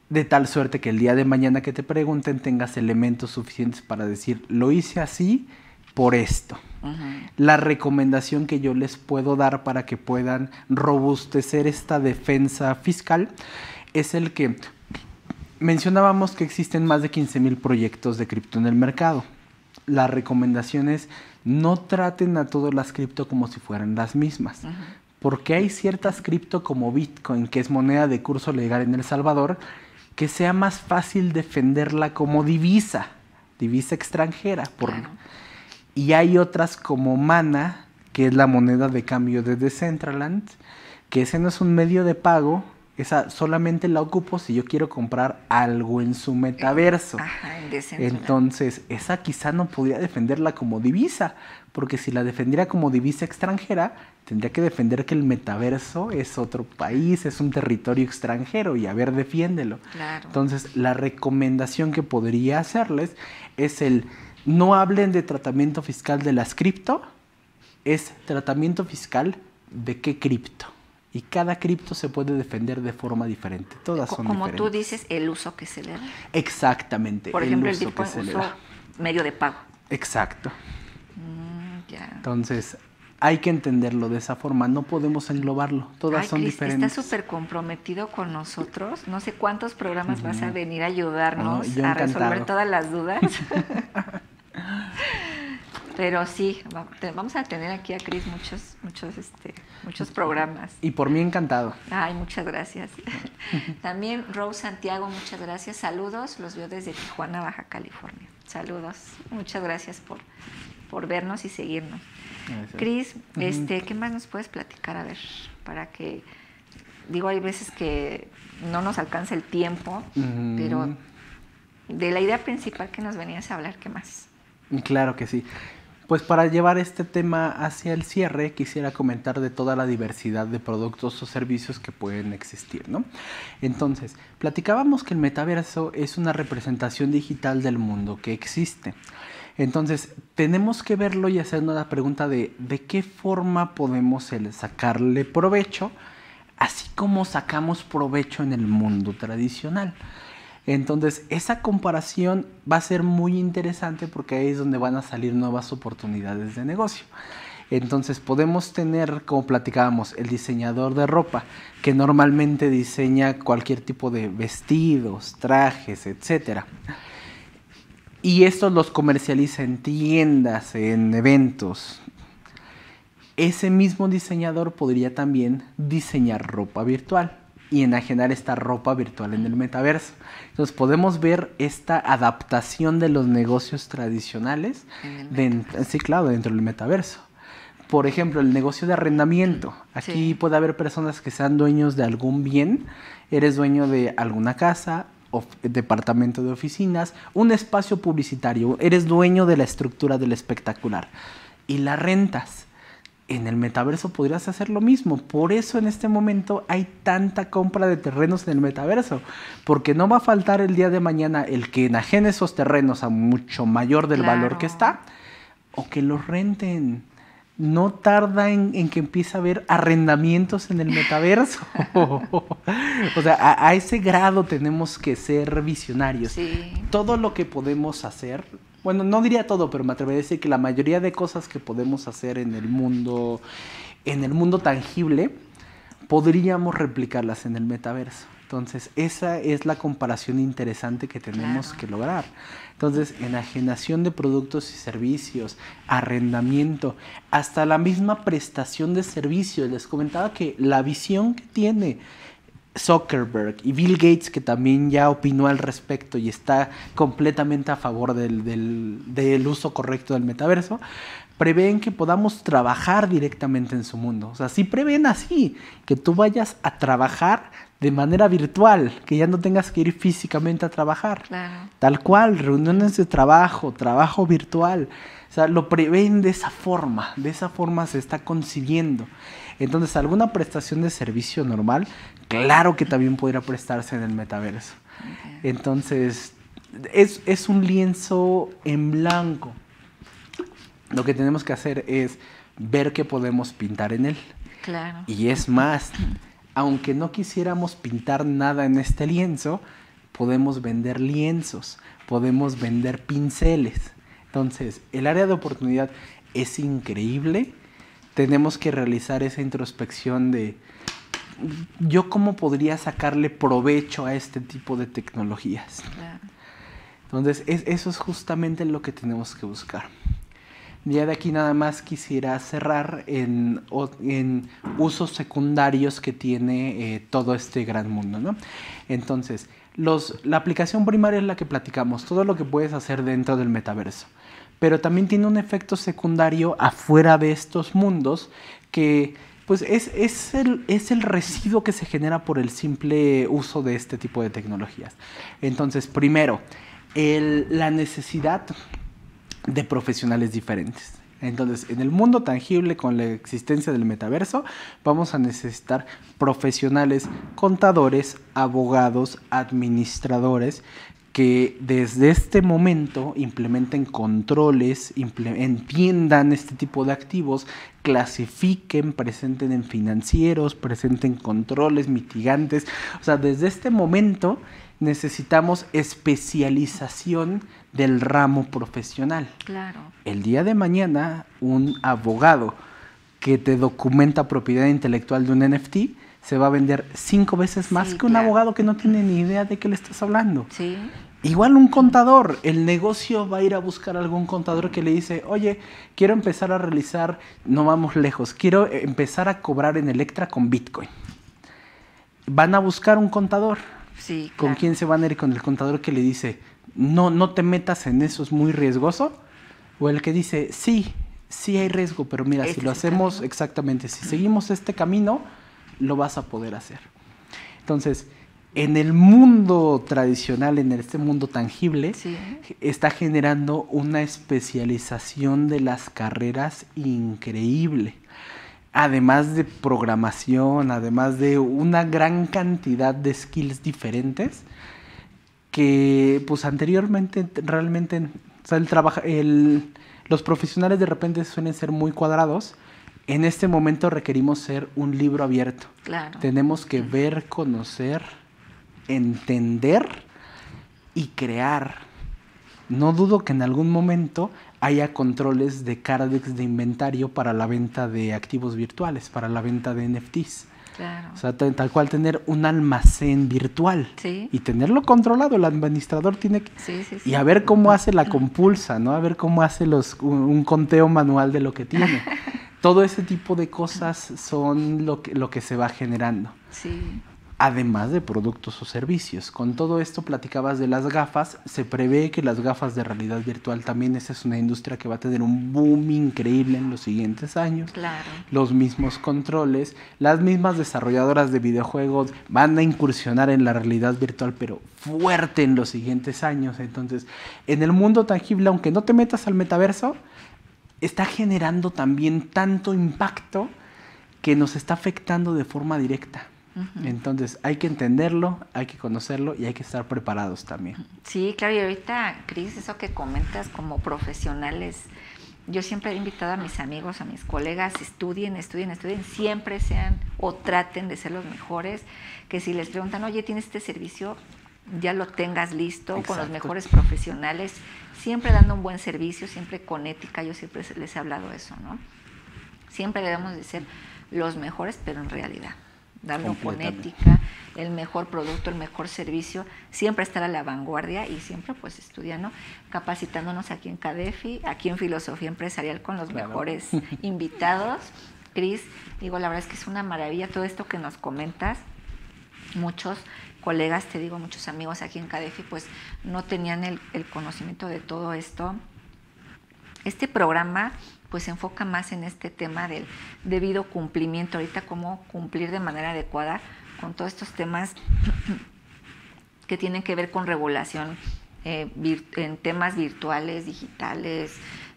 Speaker 2: de tal suerte que el día de mañana que te pregunten tengas elementos suficientes para decir, lo hice así por esto. La recomendación que yo les puedo dar para que puedan robustecer esta defensa fiscal es el que mencionábamos que existen más de 15,000 proyectos de cripto en el mercado. La recomendación es no traten a todas las cripto como si fueran las mismas. Porque hay ciertas cripto como Bitcoin, que es moneda de curso legal en El Salvador, que sea más fácil defenderla como divisa extranjera.
Speaker 1: Claro.
Speaker 2: Y hay otras como Mana, que es la moneda de cambio de Decentraland, que ese no es un medio de pago, esa solamente la ocupo si yo quiero comprar algo en su metaverso.
Speaker 1: En Decentraland.
Speaker 2: Entonces, esa quizá no podría defenderla como divisa, porque si la defendiera como divisa extranjera, tendría que defender que el metaverso es otro país, es un territorio extranjero, y a ver, defiéndelo.
Speaker 1: Claro.
Speaker 2: Entonces, la recomendación que podría hacerles es no hablen de tratamiento fiscal de las cripto, es tratamiento fiscal de qué cripto. Y cada cripto se puede defender de forma diferente. Todas son
Speaker 1: como
Speaker 2: diferentes.
Speaker 1: tú dices, el uso que se le da.
Speaker 2: Exactamente.
Speaker 1: Por ejemplo, el
Speaker 2: uso
Speaker 1: Bitcoin
Speaker 2: que se le
Speaker 1: uso
Speaker 2: da.
Speaker 1: medio de pago.
Speaker 2: Exacto.
Speaker 1: Ya.
Speaker 2: Entonces, hay que entenderlo de esa forma. No podemos englobarlo. Todas son
Speaker 1: Cris,
Speaker 2: diferentes.
Speaker 1: estás súper comprometido con nosotros. No sé cuántos programas vas a venir a ayudarnos
Speaker 2: yo
Speaker 1: a
Speaker 2: encantado.
Speaker 1: resolver todas las dudas. Pero sí, vamos a tener aquí a Cris muchos programas.
Speaker 2: Y por mí encantado.
Speaker 1: Ay, muchas gracias. También Rose Santiago, muchas gracias. Saludos, los veo desde Tijuana, Baja California. Saludos, muchas gracias por vernos y seguirnos. Cris, ¿qué más nos puedes platicar? A ver, para que, hay veces que no nos alcanza el tiempo, pero de la idea principal que nos venías a hablar, ¿qué más?
Speaker 2: Claro que sí. Pues para llevar este tema hacia el cierre, quisiera comentar de toda la diversidad de productos o servicios que pueden existir, ¿no? Entonces, platicábamos que el metaverso es una representación digital del mundo que existe. Entonces, tenemos que verlo y hacernos la pregunta de qué forma podemos sacarle provecho, así como sacamos provecho en el mundo tradicional. Entonces, esa comparación va a ser muy interesante porque ahí es donde van a salir nuevas oportunidades de negocio. Entonces, podemos tener, como platicábamos, el diseñador de ropa, que normalmente diseña cualquier tipo de vestidos, trajes, etc. Y estos los comercializa en tiendas, en eventos. Ese mismo diseñador podría también diseñar ropa virtual y enajenar esta ropa virtual en el metaverso. Entonces podemos ver esta adaptación de los negocios tradicionales dentro del metaverso. Por ejemplo, el negocio de arrendamiento. Aquí puede haber personas que sean dueños de algún bien. Eres dueño de alguna casa, departamento de oficinas, un espacio publicitario. Eres dueño de la estructura del espectacular y la rentas. En el metaverso podrías hacer lo mismo. Por eso en este momento hay tanta compra de terrenos en el metaverso. Porque no va a faltar el día de mañana el que enajene esos terrenos a mucho mayor del valor que está. O que los renten. No tarda en que empiece a haber arrendamientos en el metaverso. O sea, a ese grado tenemos que ser visionarios.
Speaker 1: Sí.
Speaker 2: Todo lo que podemos hacer... Bueno, no diría todo, pero me atrevería a decir que la mayoría de cosas que podemos hacer en el mundo tangible, podríamos replicarlas en el metaverso. Entonces, esa es la comparación interesante que tenemos que lograr. Entonces, enajenación de productos y servicios, arrendamiento, hasta la misma prestación de servicios. Les comentaba que la visión que tiene Zuckerberg y Bill Gates, que también ya opinó al respecto y está completamente a favor del uso correcto del metaverso, prevén que podamos trabajar directamente en su mundo. O sea, sí prevén así, que tú vayas a trabajar de manera virtual, que ya no tengas que ir físicamente a trabajar.
Speaker 1: Claro.
Speaker 2: Tal cual, reuniones de trabajo virtual. O sea, lo prevén de esa forma se está concibiendo. Entonces, alguna prestación de servicio normal, claro que también podría prestarse en el metaverso. Okay. Entonces, es un lienzo en blanco. Lo que tenemos que hacer es ver qué podemos pintar en él.
Speaker 1: Claro.
Speaker 2: Y es más, aunque no quisiéramos pintar nada en este lienzo, podemos vender lienzos, podemos vender pinceles. Entonces, el área de oportunidad es increíble. Tenemos que realizar esa introspección de yo cómo podría sacarle provecho a este tipo de tecnologías.
Speaker 1: Claro.
Speaker 2: Entonces, eso es justamente lo que tenemos que buscar. Ya de aquí nada más quisiera cerrar en usos secundarios que tiene todo este gran mundo, ¿no? Entonces, la aplicación primaria es la que platicamos, todo lo que puedes hacer dentro del metaverso. Pero también tiene un efecto secundario afuera de estos mundos que pues es el residuo que se genera por el simple uso de este tipo de tecnologías. Entonces, primero, la necesidad de profesionales diferentes. Entonces, en el mundo tangible, con la existencia del metaverso, vamos a necesitar profesionales, contadores, abogados, administradores, que desde este momento implementen controles, entiendan este tipo de activos, clasifiquen, presenten en financieros, presenten controles, mitigantes. O sea, desde este momento necesitamos especialización del ramo profesional.
Speaker 1: Claro.
Speaker 2: El día de mañana, un abogado que te documenta propiedad intelectual de un NFT se va a vender 5 veces más que un abogado que no tiene ni idea de qué le estás hablando.
Speaker 1: Sí.
Speaker 2: Igual un contador, el negocio va a ir a buscar a algún contador que le dice, oye, quiero empezar a realizar, no vamos lejos, quiero empezar a cobrar en Electra con Bitcoin. Van a buscar un contador.
Speaker 1: Sí, claro.
Speaker 2: ¿Con quién se van a ir? ¿Con el contador que le dice, no te metas en eso, es muy riesgoso? ¿O el que dice, sí hay riesgo, pero mira, si lo hacemos camino. Exactamente, si seguimos este camino, lo vas a poder hacer? Entonces, en el mundo tradicional, en este mundo tangible, sí, está generando una especialización de las carreras increíble. Además de programación, además de una gran cantidad de skills diferentes que pues anteriormente realmente, o sea, los profesionales de repente suelen ser muy cuadrados. En este momento requerimos ser un libro abierto.
Speaker 1: Claro.
Speaker 2: Tenemos que ver, conocer, entender y crear. No dudo que en algún momento haya controles de Cardex de inventario para la venta de activos virtuales, para la venta de NFTs.
Speaker 1: Claro.
Speaker 2: O sea, tal cual tener un almacén virtual.
Speaker 1: Sí.
Speaker 2: Y tenerlo controlado. El administrador tiene que...
Speaker 1: Sí.
Speaker 2: Y a ver cómo hace la compulsa, ¿no? A ver cómo hace un conteo manual de lo que tiene. Todo ese tipo de cosas son lo que se va generando.
Speaker 1: Sí.
Speaker 2: Además de productos o servicios. Con todo esto platicabas de las gafas. Se prevé que las gafas de realidad virtual también, esa es una industria que va a tener un boom increíble en los siguientes años.
Speaker 1: Claro.
Speaker 2: Los mismos controles, las mismas desarrolladoras de videojuegos van a incursionar en la realidad virtual, pero fuerte en los siguientes años. Entonces, en el mundo tangible, aunque no te metas al metaverso, está generando también tanto impacto que nos está afectando de forma directa. Entonces hay que entenderlo, hay que conocerlo y hay que estar preparados también.
Speaker 1: Sí, claro, y ahorita, Cris, eso que comentas como profesionales, yo siempre he invitado a mis amigos, a mis colegas, estudien, siempre sean o traten de ser los mejores, que si les preguntan, oye, ¿tienes este servicio? Ya lo tengas listo. Exacto. Con los mejores profesionales, siempre dando un buen servicio, siempre con ética. Yo siempre les he hablado eso, ¿no? Siempre debemos de ser los mejores, pero en realidad darlo con ética, el mejor producto, el mejor servicio, siempre estar a la vanguardia y siempre pues estudiando, capacitándonos aquí en CADEFI, aquí en Filosofía Empresarial con los mejores invitados. Cris, digo, la verdad es que es una maravilla todo esto que nos comentas. Muchos colegas, te digo, muchos amigos aquí en CADEFI pues no tenían el conocimiento de todo esto. Este programa pues se enfoca más en este tema del debido cumplimiento, ahorita cómo cumplir de manera adecuada con todos estos temas que tienen que ver con regulación en temas virtuales, digitales,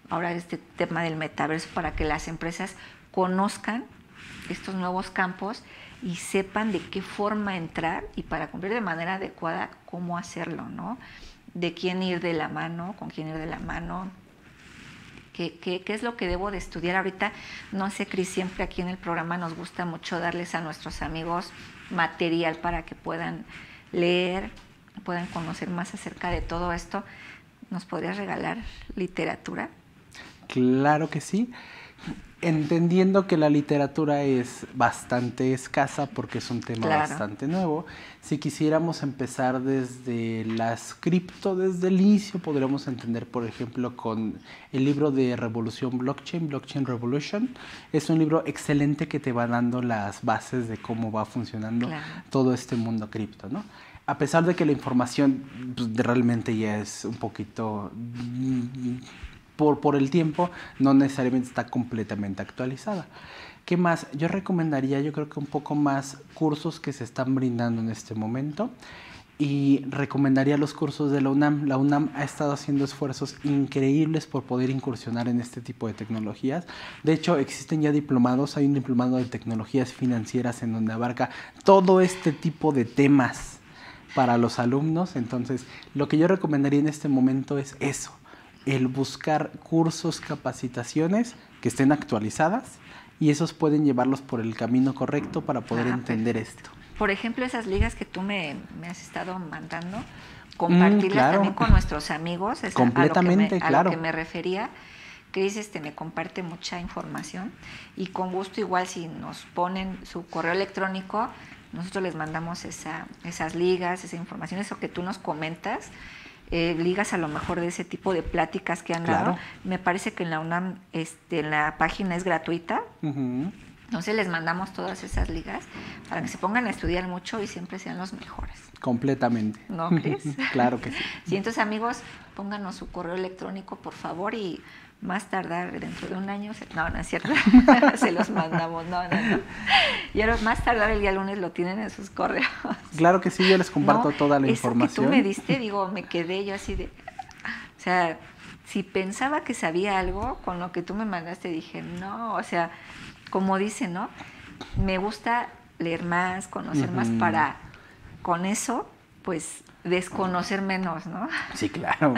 Speaker 1: ahora este tema del metaverso, para que las empresas conozcan estos nuevos campos y sepan de qué forma entrar y para cumplir de manera adecuada cómo hacerlo, ¿no? De quién ir de la mano, con quién ir de la mano. ¿Qué es lo que debo de estudiar ahorita? No sé, Cris, siempre aquí en el programa nos gusta mucho darles a nuestros amigos material para que puedan leer, puedan conocer más acerca de todo esto. ¿Nos podrías regalar literatura?
Speaker 2: Claro que sí. Entendiendo que la literatura es bastante escasa porque es un tema bastante nuevo, si quisiéramos empezar desde las cripto, desde el inicio, podríamos entender, por ejemplo, con el libro de Revolución Blockchain, Blockchain Revolution. Es un libro excelente que te va dando las bases de cómo va funcionando todo este mundo cripto, ¿no? A pesar de que la información pues, realmente ya es un poquito... Por el tiempo, no necesariamente está completamente actualizada. ¿Qué más? Yo recomendaría, yo creo que un poco más cursos que se están brindando en este momento y recomendaría los cursos de la UNAM. La UNAM ha estado haciendo esfuerzos increíbles por poder incursionar en este tipo de tecnologías. De hecho, existen ya diplomados, hay un diplomado de tecnologías financieras en donde abarca todo este tipo de temas para los alumnos. Entonces, lo que yo recomendaría en este momento es eso. El buscar cursos, capacitaciones que estén actualizadas y esos pueden llevarlos por el camino correcto para poder entender esto.
Speaker 1: Por ejemplo, esas ligas que tú me has estado mandando, compartirlas también con nuestros amigos.
Speaker 2: Completamente,
Speaker 1: a lo que me refería. Cris me comparte mucha información y con gusto igual si nos ponen su correo electrónico, nosotros les mandamos esas ligas, esa información, eso que tú nos comentas. Ligas a lo mejor de ese tipo de pláticas que han dado. Me parece que en la UNAM la página es gratuita. Entonces les mandamos todas esas ligas para que se pongan a estudiar mucho y siempre sean los mejores.
Speaker 2: Completamente.
Speaker 1: ¿No crees?
Speaker 2: Claro que sí.
Speaker 1: Sí, entonces amigos, pónganos su correo electrónico por favor y más tardar dentro de un año, no es cierto, se los mandamos, no. Y ahora más tardar el día lunes lo tienen en sus correos.
Speaker 2: Claro que sí, yo les comparto toda la información.
Speaker 1: Eso que tú me diste, me quedé yo así de, o sea, si pensaba que sabía algo, con lo que tú me mandaste dije, no, o sea, como dicen, ¿no? Me gusta leer más, conocer más para, con eso, pues, desconocer menos, ¿no?
Speaker 2: Sí, claro.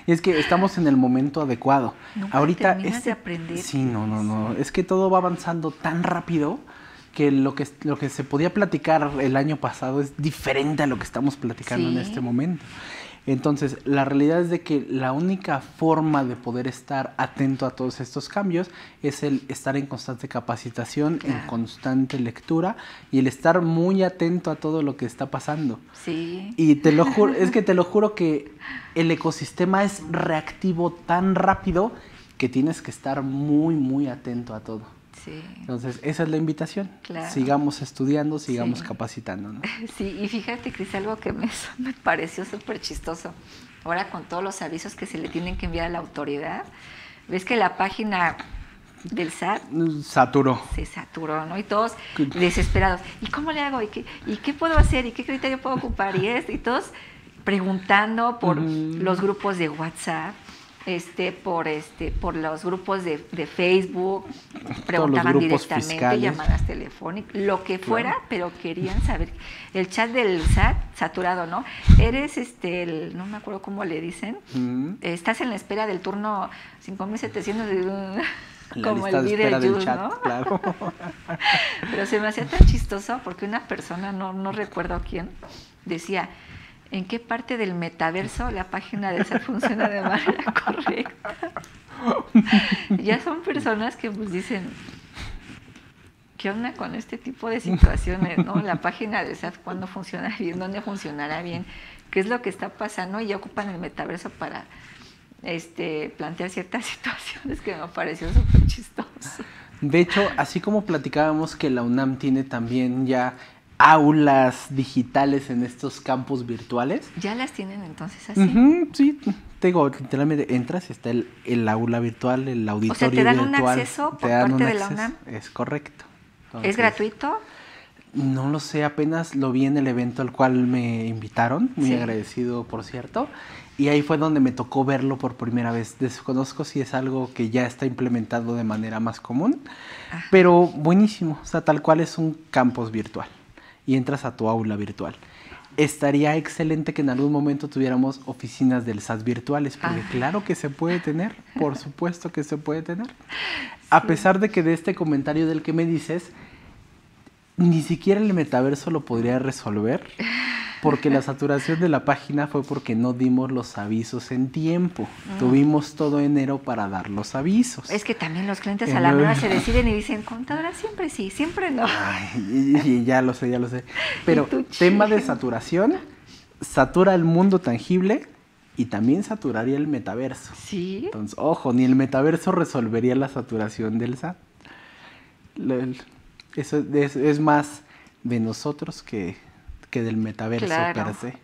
Speaker 2: Y es que estamos en el momento adecuado.
Speaker 1: Ahorita de aprender.
Speaker 2: Sí, no. Es que todo va avanzando tan rápido que lo que se podía platicar el año pasado es diferente a lo que estamos platicando en este momento. Entonces, la realidad es de que la única forma de poder estar atento a todos estos cambios es el estar en constante capacitación, en constante lectura y el estar muy atento a todo lo que está pasando.
Speaker 1: Sí.
Speaker 2: Y te lo juro, te lo juro que el ecosistema es reactivo tan rápido que tienes que estar muy, muy atento a todo.
Speaker 1: Sí.
Speaker 2: Entonces, esa es la invitación.
Speaker 1: Claro.
Speaker 2: Sigamos estudiando, sigamos capacitándonos.
Speaker 1: Sí, y fíjate, Cris, algo que me pareció súper chistoso. Ahora con todos los avisos que se le tienen que enviar a la autoridad, ves que la página del SAT se saturó, ¿no? Y todos desesperados. ¿Y cómo le hago? ¿Y qué puedo hacer? ¿Y qué criterio puedo ocupar? Y todos preguntando por los grupos de WhatsApp. Por los grupos de Facebook, preguntaban directamente, fiscales, llamadas telefónicas, lo que fuera, pero querían saber. El chat del SAT, saturado, ¿no? Eres, no me acuerdo cómo le dicen, estás en la espera del turno 5700, como el líder del chat, ¿no? Claro. Pero se me hacía tan chistoso porque una persona, no recuerdo quién, decía... ¿En qué parte del metaverso la página de esa funciona de manera correcta? Ya son personas que pues dicen, ¿qué onda con este tipo de situaciones, no? La página de SAT, ¿cuándo funciona bien? ¿Dónde funcionará bien? ¿Qué es lo que está pasando? Y ya ocupan el metaverso para plantear ciertas situaciones que me pareció súper chistoso.
Speaker 2: De hecho, así como platicábamos que la UNAM tiene también ya aulas digitales en estos campus virtuales.
Speaker 1: ¿Ya las tienen entonces así?
Speaker 2: Sí, te digo, literalmente entras y está el aula virtual, el auditorio virtual.
Speaker 1: O sea, ¿te dan un acceso por parte de la UNAM?
Speaker 2: Es correcto. Entonces,
Speaker 1: ¿es gratuito?
Speaker 2: No lo sé, apenas lo vi en el evento al cual me invitaron, muy agradecido por cierto, y ahí fue donde me tocó verlo por primera vez. Desconozco si es algo que ya está implementado de manera más común, pero buenísimo, o sea, tal cual es un campus virtual. Y entras a tu aula virtual. Estaría excelente que en algún momento tuviéramos oficinas del SAT virtuales, porque claro que se puede tener, por supuesto que se puede tener. A pesar de que de este comentario del que me dices, ni siquiera el metaverso lo podría resolver, porque la saturación de la página fue porque no dimos los avisos en tiempo. Tuvimos todo enero para dar los avisos.
Speaker 1: Es que también los clientes a la mera se deciden y dicen, contadora, siempre sí, siempre no.
Speaker 2: Ay, y ya lo sé. Pero tema de saturación, satura el mundo tangible y también saturaría el metaverso.
Speaker 1: Sí.
Speaker 2: Entonces, ojo, ni el metaverso resolvería la saturación del SAT. Eso es más de nosotros que del metaverso,
Speaker 1: claro,
Speaker 2: per se.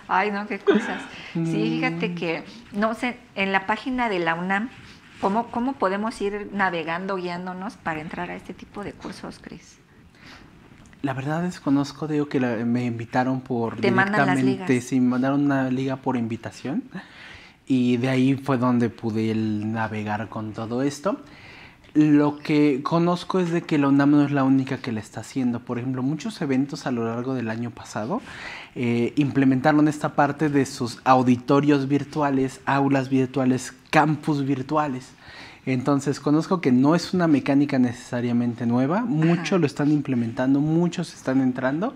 Speaker 1: Ay, no, qué cosas. Sí, fíjate que, no sé, en la página de la UNAM, ¿cómo podemos ir navegando, guiándonos para entrar a este tipo de cursos, Cris?
Speaker 2: La verdad desconozco, digo que me invitaron por
Speaker 1: Te mandan las ligas.
Speaker 2: Sí, me mandaron una liga por invitación y de ahí fue donde pude navegar con todo esto. Lo que conozco es de que la UNAM no es la única que la está haciendo. Por ejemplo, muchos eventos a lo largo del año pasado implementaron esta parte de sus auditorios virtuales, aulas virtuales, campus virtuales. Entonces, conozco que no es una mecánica necesariamente nueva, muchos lo están implementando, muchos están entrando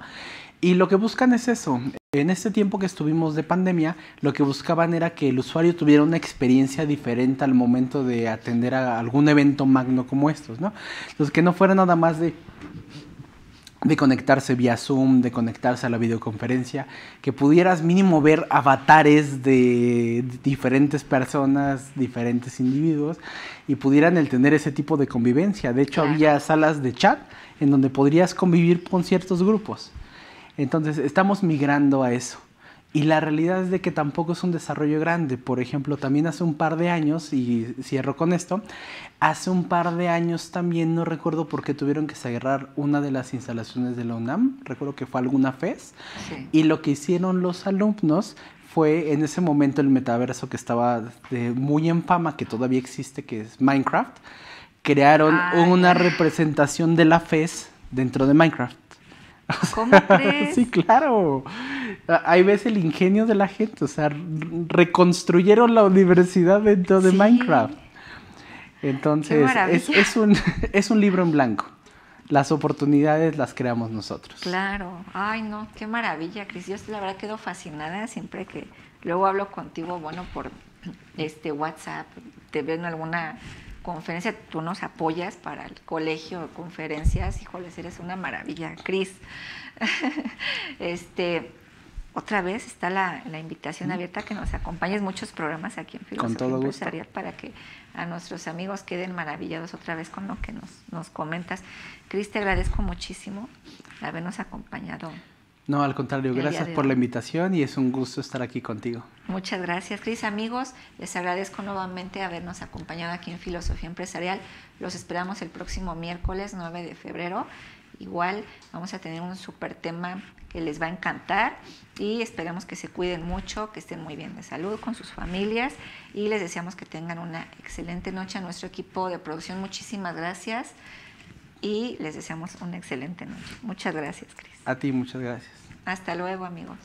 Speaker 2: y lo que buscan es eso. En este tiempo que estuvimos de pandemia, lo que buscaban era que el usuario tuviera una experiencia diferente al momento de atender a algún evento magno como estos, ¿no? Entonces, que no fuera nada más de conectarse vía Zoom, de conectarse a la videoconferencia, que pudieras mínimo ver avatares de diferentes personas, diferentes individuos, y pudieran tener ese tipo de convivencia. De hecho, había salas de chat en donde podrías convivir con ciertos grupos. Entonces, estamos migrando a eso. Y la realidad es de que tampoco es un desarrollo grande. Por ejemplo, también hace un par de años, y cierro con esto, hace un par de años también, no recuerdo por qué tuvieron que cerrar una de las instalaciones de la UNAM, recuerdo que fue alguna FES, y lo que hicieron los alumnos fue, en ese momento el metaverso que estaba muy en fama, que todavía existe, que es Minecraft, crearon una representación de la FES dentro de Minecraft.
Speaker 1: ¿Cómo crees?
Speaker 2: Sí, claro. Ahí ves el ingenio de la gente. O sea, reconstruyeron la universidad dentro de Minecraft. Entonces, es un libro en blanco. Las oportunidades las creamos nosotros.
Speaker 1: Claro. Ay, no, qué maravilla, Cris. Yo la verdad quedo fascinada siempre que luego hablo contigo, bueno, por WhatsApp, te veo en alguna conferencia, tú nos apoyas para el colegio, conferencias, híjoles, eres una maravilla, Cris. Otra vez está la invitación abierta que nos acompañes muchos programas aquí en Filosofía Empresarial para que a nuestros amigos queden maravillados otra vez con lo que nos comentas. Cris, te agradezco muchísimo habernos acompañado.
Speaker 2: No, al contrario, gracias por la invitación y es un gusto estar aquí contigo.
Speaker 1: Muchas gracias, Cris. Amigos, les agradezco nuevamente habernos acompañado aquí en Filosofía Empresarial. Los esperamos el próximo miércoles 9 de febrero. Igual vamos a tener un súper tema que les va a encantar y esperamos que se cuiden mucho, que estén muy bien de salud con sus familias y les deseamos que tengan una excelente noche. A nuestro equipo de producción, muchísimas gracias y les deseamos una excelente noche. Muchas gracias, Cris.
Speaker 2: A ti, muchas gracias.
Speaker 1: Hasta luego, amigos.